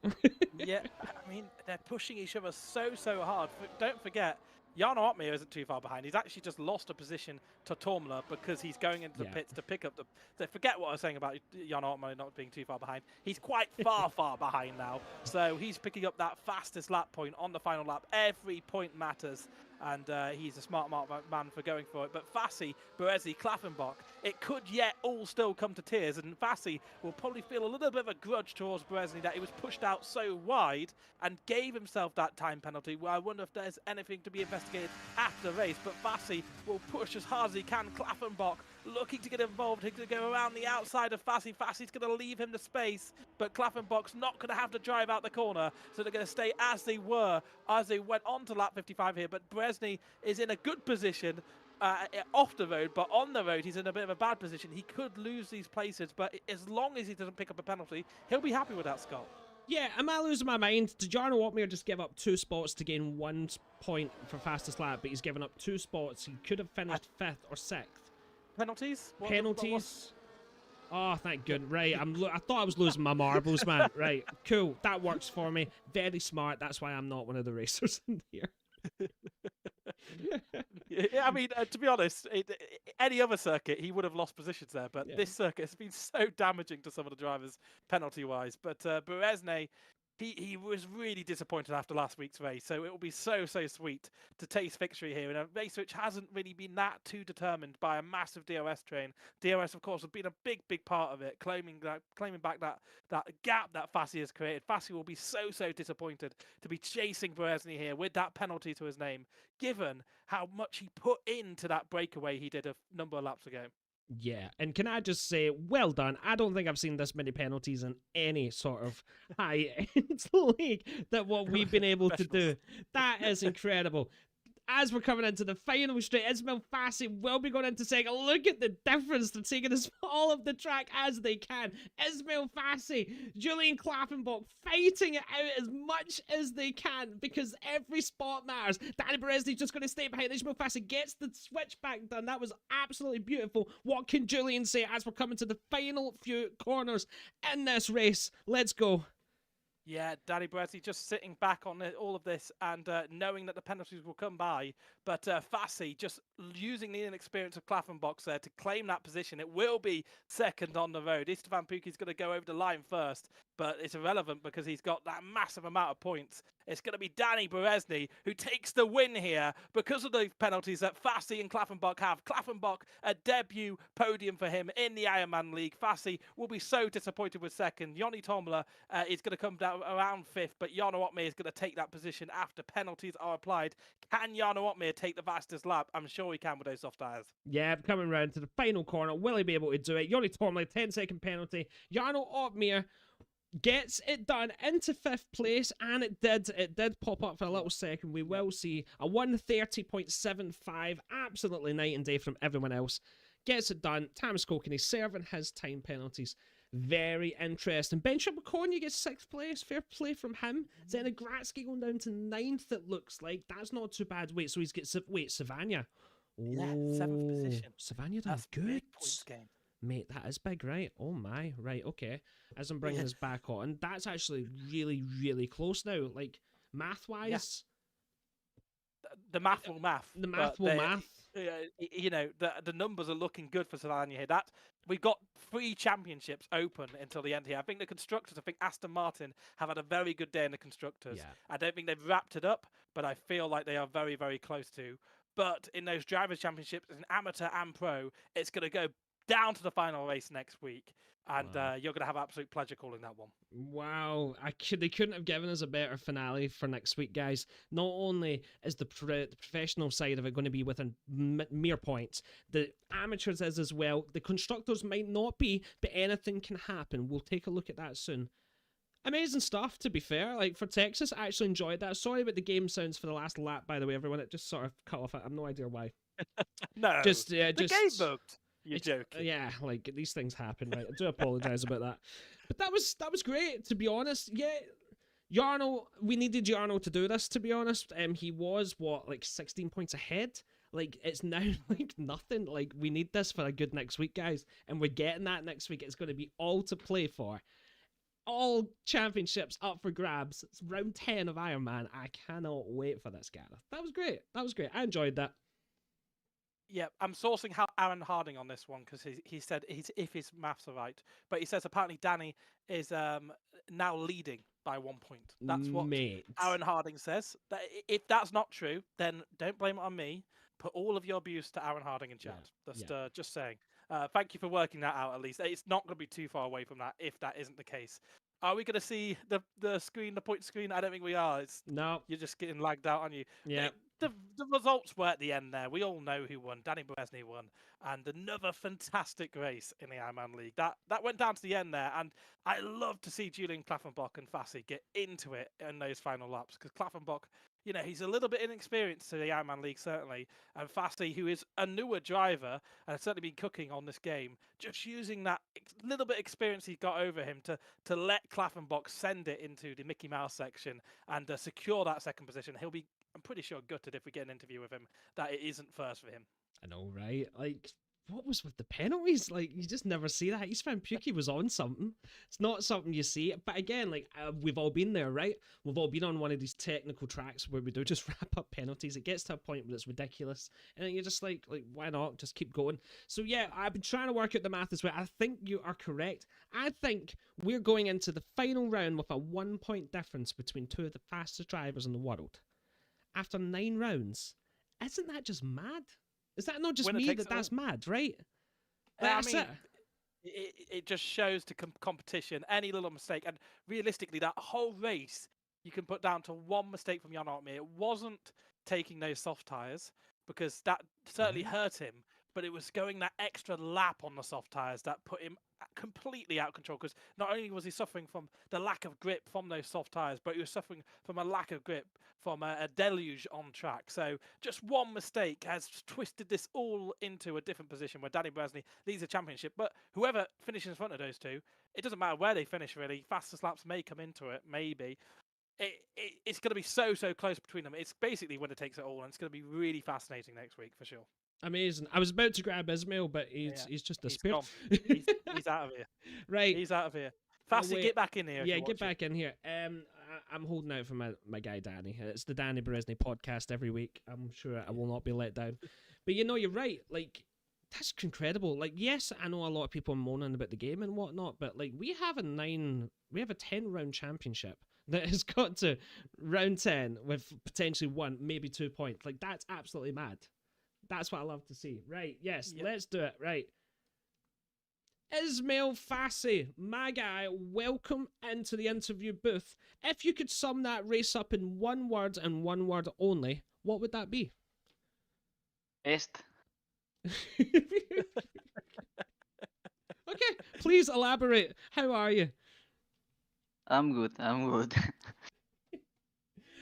Yeah, I mean, they're pushing each other so hard. Don't forget, Jarno Opmeer isn't too far behind. He's actually just lost a position to Tormler because he's going into the pits to pick up the... So forget what I was saying about Jarno Opmeer not being too far behind. He's quite far behind now. So he's picking up that fastest lap point on the final lap. Every point matters. And he's a smart man for going for it. But Fassi, Berezzi, Klaffenbach, it could yet all still come to tears. And Fassi will probably feel a little bit of a grudge towards Berezzi that he was pushed out so wide and gave himself that time penalty. Well, I wonder if there's anything to be investigated after the race. But Fassi will push as hard as he can. Klaffenbach looking to get involved. He's going to go around the outside of Fassi. Fassi's going to leave him the space. But Klaffenbach's not going to have to drive out the corner. So they're going to stay as they were as they went on to lap 55 here. But Berezny is in a good position off the road, but on the road he's in a bit of a bad position. He could lose these places, but as long as he doesn't pick up a penalty, he'll be happy with that, Scott. Yeah, am I losing my mind? Did Jarno Opmeer just give up 2 spots to gain 1 point for fastest lap, but he's given up 2 spots? He could have finished 5th or 6th. Penalties? Penalties? Oh, thank goodness. Right, I thought I was losing my marbles, man. Right, cool. That works for me. Very smart. That's why I'm not one of the racers in here. Yeah, I mean, to be honest, any other circuit, he would have lost positions there. But this circuit has been so damaging to some of the drivers, penalty-wise. But Berezny, he was really disappointed after last week's race. So it will be so sweet to taste victory here in a race which hasn't really been that too determined by a massive DRS train. DRS, of course, has been a big part of it, claiming back that gap that Fassi has created. Fassi will be so disappointed to be chasing Berezny here with that penalty to his name, given how much he put into that breakaway he did a number of laps ago. Yeah, and can I just say, well done. I don't think I've seen this many penalties in any sort of high-end league that what we've been able to do. That is incredible. As we're coming into the final straight, Ismail Fassi will be going into second. Look at the difference. They're taking as all of the track as they can. Ismail Fassi, Julian Klaffenbach fighting it out as much as they can because every spot matters. Danny Berezny just going to stay behind. Ismail Fassi gets the switchback done. That was absolutely beautiful. What can Julian say as we're coming to the final few corners in this race? Let's go. Yeah, Danny Berezzi just sitting back on all of this and knowing that the penalties will come by. But Fassi just using the inexperience of Klaffenbach there to claim that position. It will be second on the road. Istvan Puki's going to go over the line first, but it's irrelevant because he's got that massive amount of points. It's going to be Danny Berezny who takes the win here because of the penalties that Fassi and Klaffenbach have. Klaffenbach, a debut podium for him in the Ironman League. Fassi will be so disappointed with second. Joni Tomler is going to come down around 5th, but Jarno Opmeer is going to take that position after penalties are applied. Can Jarno Opmeer take the fastest lap? I'm sure he can with those soft tires. Yeah, coming round to the final corner. Will he be able to do it? Joni Tomler, 10-second penalty. Jarno Opmeer gets it done into 5th place, and it did pop up for a little second. We will see a 1:30.75, absolutely night and day from everyone else. Gets it done. Thomas Kokeny serving his time penalties. Very interesting. Ben Shabakonia gets 6th place. Fair play from him. Zena Gratsky going down to 9th, it looks like. That's not too bad. Wait, so he's got... Wait, Savannah. Yeah, 7th position. Savannah done That's good. big points game. Mate, that is big, right? Oh my, right, okay. As I'm bringing this back on, that's actually really close now. Like, math-wise... The math will math. The math will math. You know, the numbers are looking good for Savannah here. We've got 3 championships open until the end here. I think the constructors, I think Aston Martin have had a very good day in the constructors. Yeah. I don't think they've wrapped it up, but I feel like they are very close to. But in those drivers' championships, in amateur and pro, it's going to go down to the final race next week. And you're going to have absolute pleasure calling that one. Wow. They couldn't have given us a better finale for next week, guys. Not only is the professional side of it going to be within mere points, the amateurs is as well. The constructors might not be, but anything can happen. We'll take a look at that soon. Amazing stuff, to be fair. Like, for Texas, I actually enjoyed that. Sorry about the game sounds for the last lap, by the way, everyone. It just sort of cut off. I have no idea why. No. The game bugged. You're It's joking. yeah, like these things happen, right? I do apologize about that, but that was great, to be honest. Yeah, Yarno, we needed Yarno to do this, to be honest. He was what, like 16 points ahead. Like it's now like nothing. Like we need this for a good next week, guys, and we're getting that next week. It's going to be all to play for. All championships up for grabs. It's round 10 of Ironman. I cannot wait for this, Gareth. That was great. That was great. I enjoyed that. Yeah, I'm sourcing Aaron Harding on this one because he said if his maths are right, but he says apparently Danny is now leading by 1 point. That's what Mate. Aaron Harding says. If that's not true, then don't blame it on me. Put all of your abuse to Aaron Harding in chat. Just saying. Thank you for working that out. At least it's not going to be too far away from that if that isn't the case. Are we going to see the screen, the point screen? I don't think we are. No. You're just getting lagged out, aren't you? Yeah. The results were at the end there. We all know who won. Danny Beresny won. And another fantastic race in the Ironman League. That went down to the end there. And I love to see Julian Klaffenbach and Fassi get into it in those final laps. Because Klaffenbach, you know, he's a little bit inexperienced to the Ironman League, certainly. And Fassi, who is a newer driver and has certainly been cooking on this game, just using that little bit of experience he got over him to let Klaffenbach send it into the Mickey Mouse section and secure that second position. He'll be, I'm pretty sure, gutted if we get an interview with him that it isn't first for him. I know, right? Like, what was with the penalties? Like, you just never see that. East Van Pukki was on something. It's not something you see. But again, like, we've all been there, right? We've all been on one of these technical tracks where we do just wrap up penalties. It gets to a point where it's ridiculous. And then you're just like, why not? Just keep going. So, yeah, I've been trying to work out the math as well. I think you are correct. I think we're going into the final round with a 1 point difference between two of the fastest drivers in the world. After 9 rounds. Isn't that just mad? Is that not just me that's mad, right? That's it just shows the competition. Any little mistake, and realistically, that whole race you can put down to one mistake from Jan Altmaier. It wasn't taking those soft tires because that certainly hurt him, but it was going that extra lap on the soft tires that put him completely out of control. Because not only was he suffering from the lack of grip from those soft tires, but he was suffering from a lack of grip from a deluge on track. So just one mistake has twisted this all into a different position where Danny Beresny leads the championship. But whoever finishes in front of those two, it doesn't matter where they finish, really. Fastest laps may come into it, maybe. It's going to be so close between them. It's basically winner takes it all, and it's going to be really fascinating next week for sure. Amazing. I was about to grab Ismail, but he's just disappeared. He's out of here. Right. He's out of here. Fassi, get back in here. Yeah, get back in here. I'm holding out for my guy Danny. It's the Danny Beresny podcast every week. I'm sure I will not be let down. But you know, you're right. Like, that's incredible. Like, yes, I know a lot of people are moaning about the game and whatnot, but like we have a 10-round championship that has got to round 10 with potentially 1, maybe 2 points. Like, that's absolutely mad. That's what I love to see. Right, yes, let's do it. Right. Ismail Fassi, my guy, welcome into the interview booth. If you could sum that race up in 1 word and 1 word only, what would that be? Best. Okay, please elaborate. How are you? I'm good.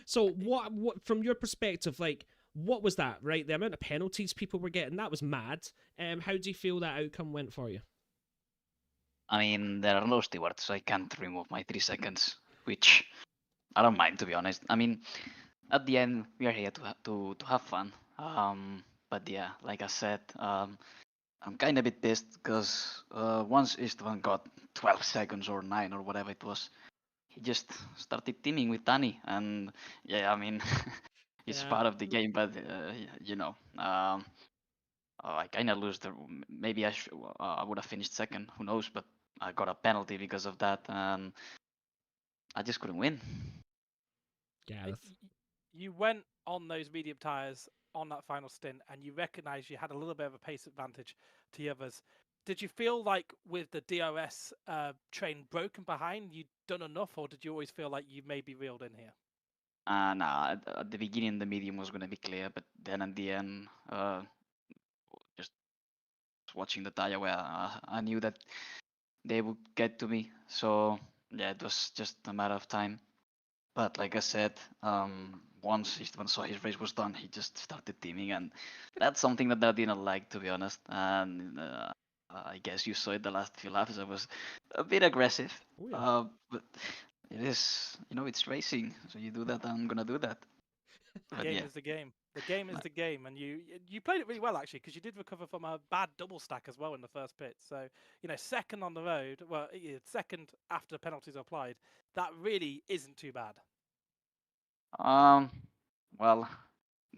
So what from your perspective, like, what was that, right? The amount of penalties people were getting, that was mad. How do you feel that outcome went for you? I mean, there are no stewards, so I can't remove my 3 seconds, which I don't mind, to be honest. I mean, at the end, we are here to have fun. But yeah, like I said, I'm kind of a bit pissed because once Istvan got 12 seconds or 9 or whatever it was, he just started teaming with Danny. And yeah, I mean, it's part of the game, but you know, I kind of lose maybe I would have finished second, who knows, but I got a penalty because of that, and I just couldn't win. Gareth. You went on those medium tyres on that final stint, and you recognised you had a little bit of a pace advantage to the others. Did you feel like with the DRS train broken behind, you'd done enough, or did you always feel like you may be reeled in here? Nah, at the beginning the medium was going to be clear, but then at the end, just watching the tire where I knew that they would get to me. So yeah, it was just a matter of time. But like I said, once he saw his race was done, he just started teaming, and that's something that I didn't like, to be honest. And I guess you saw it the last few laps. I was a bit aggressive, Oh, yeah. but it is, it's racing, so you do that. I'm gonna do that. The But game yeah, is the game. The game is the game, and you played it really well actually, because you did recover from a bad double stack as well in the first pit. So second on the road, well, second after penalties are applied. That really isn't too bad. well,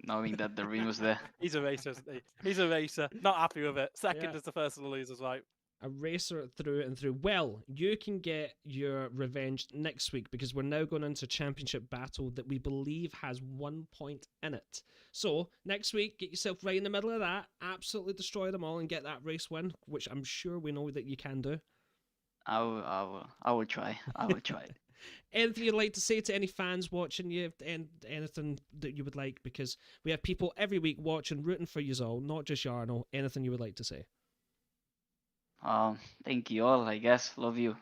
knowing that the ring was there. He's a racer, isn't he? He's a racer. Not happy with it. Second Yeah. is the first of the losers, right? A racer through and through. Well, you can get your revenge next week because we're now going into a championship battle that we believe has 1 point in it. So next week, get yourself right in the middle of that, absolutely destroy them all and get that race win, which I'm sure we know that you can do. I will try. I will try. Anything you'd like to say to any fans watching you, and anything that you would like, because we have people every week watching, rooting for you all, not just Yarno. Anything you would like to say? Thank you all. I guess love you.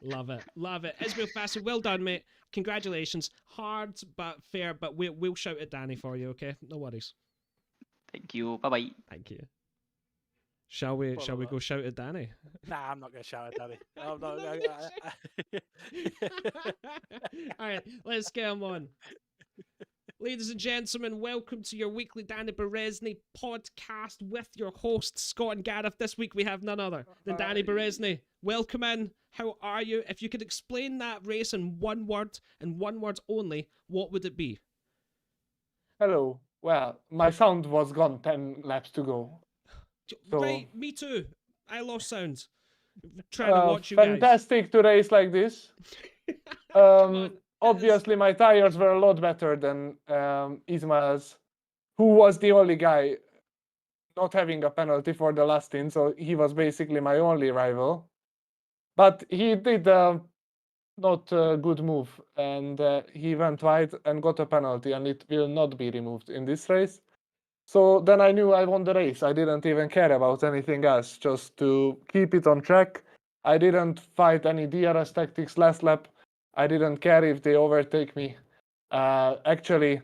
Love it, love it. Ismail Fassi, well done, mate. Congratulations. Hard but fair, but we'll shout at Danny for you, okay? No worries. Thank you. Bye bye. Thank you. Shall we go shout at Danny? Nah, I'm not going to shout at Danny. I'm not, All right, let's get him on. Ladies and gentlemen, welcome to your weekly Danny Berezny podcast with your hosts, Scott and Gareth. This week we have none other than Danny Berezny. Welcome in. How are you? If you could explain that race in one word, and one word only, what would it be? Hello. Well, my sound was gone 10 laps to go. So, right, me too. I lost sound. Trying to watch you guys. fantastic to race like this. Obviously, my tires were a lot better than Ismail's, who was the only guy not having a penalty for the last stint, so he was basically my only rival. But he did not a good move, and he went wide and got a penalty, and it will not be removed in this race. So then I knew I won the race. I didn't even care about anything else, just to keep it on track. I didn't fight any DRS tactics last lap. I didn't care if they overtake me. Actually,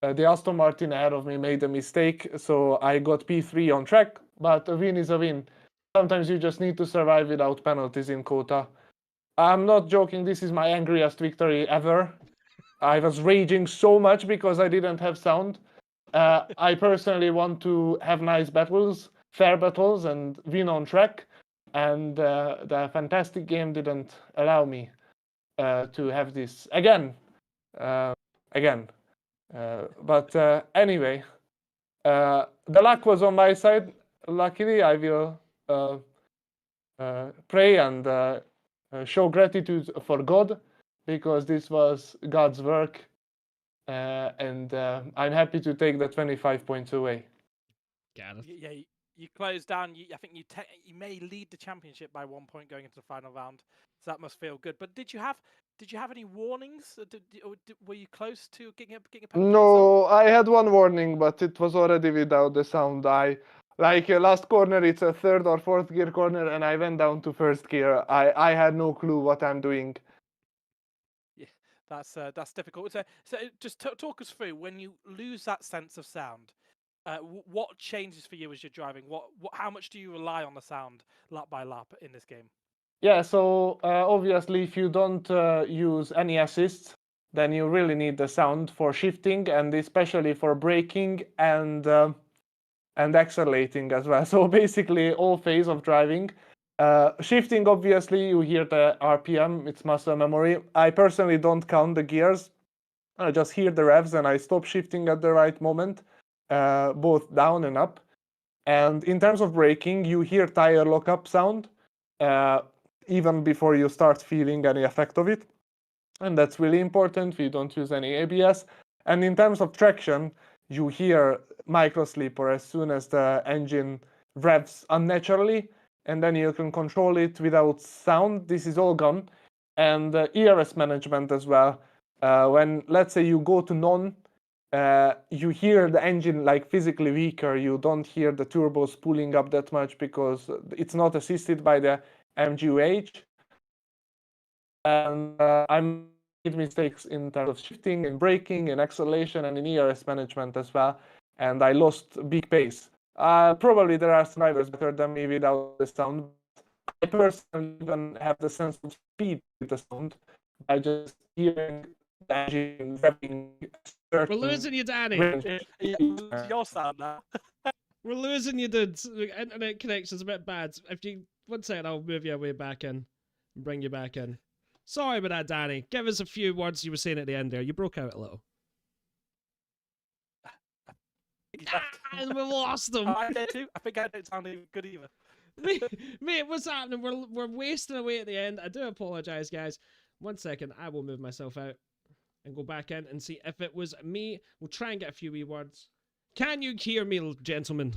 the Aston Martin ahead of me made a mistake, so I got P3 on track, but a win is a win. Sometimes you just need to survive without penalties in Kota. I'm not joking, this is my angriest victory ever. I was raging so much because I didn't have sound. I personally want to have nice battles, fair battles, and win on track. And the fantastic game didn't allow me to have this again. But anyway, the luck was on my side. Luckily, I will pray and show gratitude for God, because this was God's work. And I'm happy to take the 25 points away. Gareth. Yeah, you closed down. I think you may lead the championship by 1 point going into the final round, so that must feel good. But did you have any warnings? Were you close to getting a penalty? No, I had one warning, but it was already without the sound. Last corner, it's a third or fourth gear corner, and I went down to first gear. I had no clue what I'm doing. Yeah, that's difficult. So just talk us through when you lose that sense of sound. What changes for you as you're driving? How much do you rely on the sound lap by lap in this game? Yeah, so obviously if you don't use any assists, then you really need the sound for shifting, and especially for braking and accelerating as well. So basically all phase of driving. Shifting, obviously you hear the RPM, it's muscle memory. I personally don't count the gears. I just hear the revs and I stop shifting at the right moment, both down and up. And in terms of braking, you hear tire lockup sound even before you start feeling any effect of it. And that's really important. We don't use any ABS. And in terms of traction, you hear micro sleeper as soon as the engine revs unnaturally, and then you can control it without sound. This is all gone. And ERS management as well. When, let's say, you go to none, you hear the engine like physically weaker. You don't hear the turbos pulling up that much because it's not assisted by the MGUH. And I'm made mistakes in terms of shifting, in braking, in acceleration, and in ERS management as well. And I lost big pace. Probably there are some drivers better than me without the sound. I personally even have the sense of speed with the sound by just hearing the engine revving. We're losing you, Danny. Yeah, your sound now. We're losing you, dude. Internet connection's a bit bad. If you 1 second, I'll move you way back in and bring you back in. Sorry about that, Danny. Give us a few words you were saying at the end there. You broke out a little. And we lost them. I did too. I think I don't sound even good either. Mate, what's happening? We're wasting away at the end. I do apologize, guys. 1 second, I will move myself out and go back in and see if it was me. We'll try and get a few wee words. Can you hear me, gentlemen?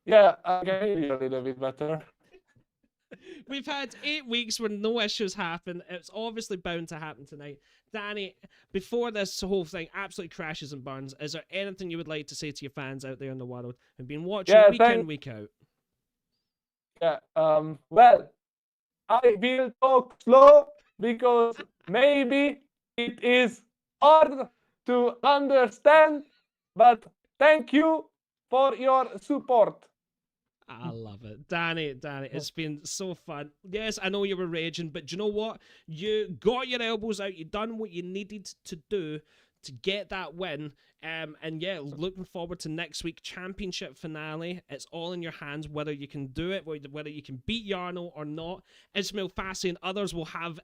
Yeah, I can hear you a little bit better. We've had 8 weeks where no issues happen. It's obviously bound to happen tonight. Danny, before this whole thing absolutely crashes and burns, is there anything you would like to say to your fans out there in the world who've been watching week in, week out? Yeah, well, I will talk slow because maybe it is hard to understand, but thank you for your support. I love it. Danny, it's been so fun. Yes, I know you were raging, but do you know what? You got your elbows out. You done what you needed to do to get that win. And yeah, looking forward to next week championship finale. It's all in your hands, whether you can do it, whether you can beat Jarno or not. Ismail Fassi and others will have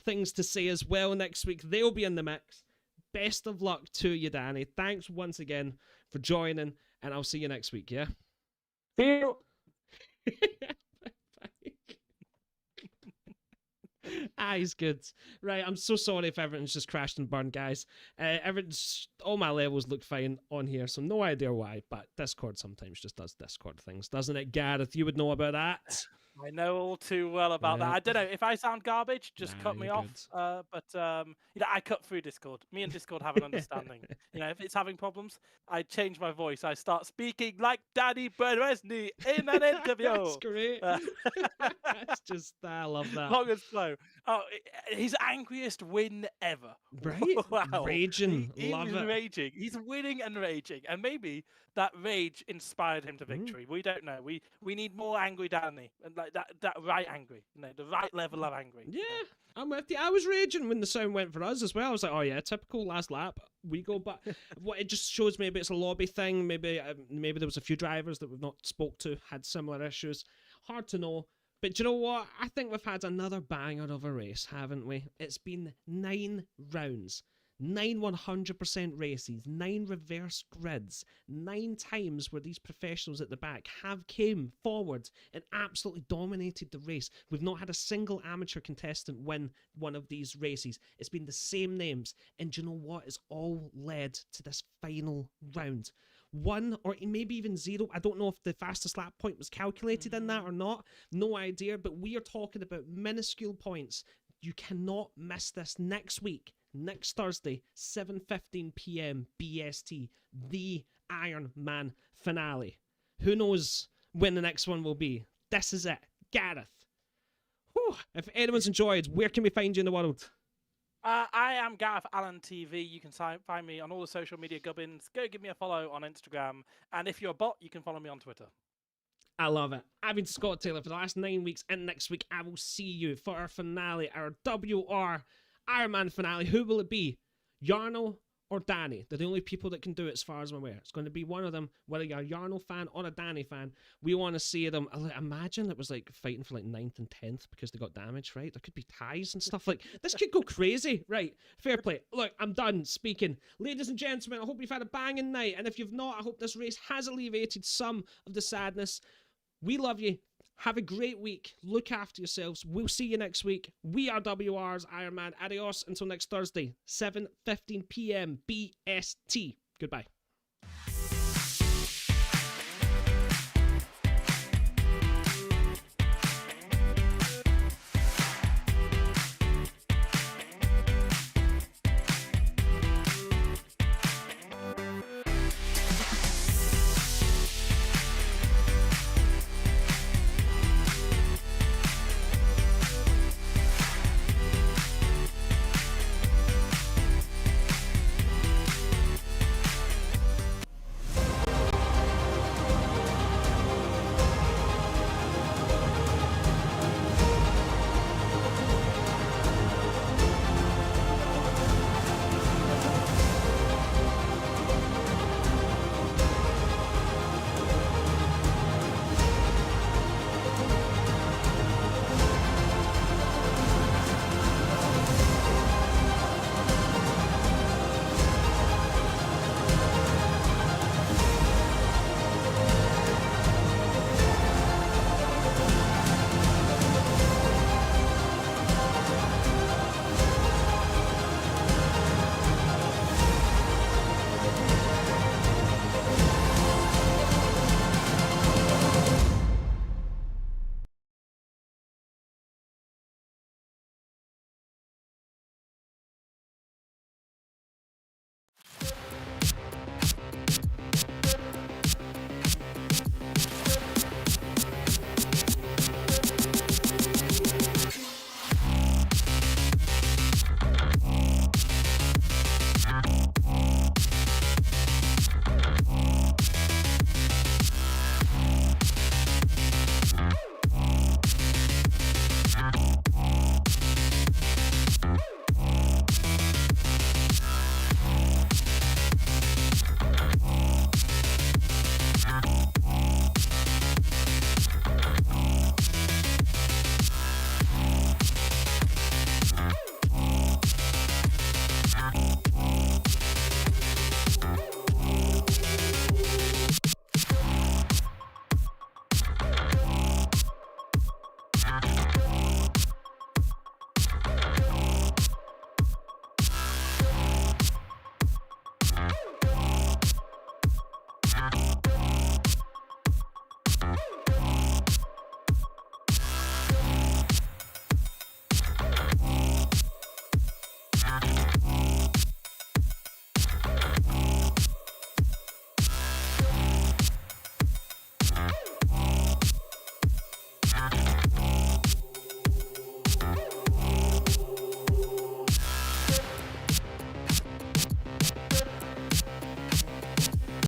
things to say as well next week. They'll be in the mix. Best of luck to you, Danny. Thanks once again for joining, and I'll see you next week, yeah? See you. He's good. Right, I'm so sorry if everything's just crashed and burned, guys. All my levels look fine on here, so no idea why, but Discord sometimes just does Discord things, doesn't it, Gareth? You would know about that. I know all too well about that. I don't know if I sound garbage, just cut me you're off. But I cut through Discord. Me and Discord have an understanding. If it's having problems, I change my voice. I start speaking like Danny Berwesny in an interview. That's great. That's just, I love that. Long and slow. Oh, his angriest win ever. Right? Wow. Raging. He Love is it. raging. He's winning and raging, and maybe that rage inspired him to victory. We don't know. We need more angry Danny, and like that right angry, the right level of angry. Yeah, I'm with you. I was raging when the sound went for us as well. I was like, oh yeah, typical last lap. We go, but what it just shows, maybe it's a lobby thing. Maybe there was a few drivers that we've not spoke to had similar issues. Hard to know. But do you know what? I think we've had another banger of a race, haven't we? It's been 9 rounds. 9 100% races, 9 reverse grids, 9 times where these professionals at the back have came forward and absolutely dominated the race. We've not had a single amateur contestant win one of these races. It's been the same names. And do you know what? It's all led to this final round. 1 or maybe even 0. I don't know if the fastest lap point was calculated in that or not. No idea. But we are talking about minuscule points. You cannot miss this next week. Next Thursday, 7:15 p.m. BST, the Ironman finale. Who knows when the next one will be? This is it. Gareth. Whew. If anyone's enjoyed, where can we find you in the world? I am Gareth Allen TV. You can find me on all the social media gubbins. Go give me a follow on Instagram. And if you're a bot, you can follow me on Twitter. I love it. I've been Scott Taylor for the last 9 weeks, and next week I will see you for our finale, our WOR Ironman finale. Who will it be? Jarno or Danny? They're the only people that can do it as far as I'm aware. It's going to be one of them, whether you're a Jarno fan or a Danny fan. We want to see them. Imagine it was like fighting for like 9th and 10th because they got damaged, right? There could be ties and stuff like this. Could go crazy, right? Fair play. Look, I'm done speaking. Ladies and gentlemen, I hope you've had a banging night. And if you've not, I hope this race has alleviated some of the sadness. We love you. Have a great week. Look after yourselves. We'll see you next week. We are WR's Ironman. Adios until next Thursday, 7:15 p.m. BST. Goodbye.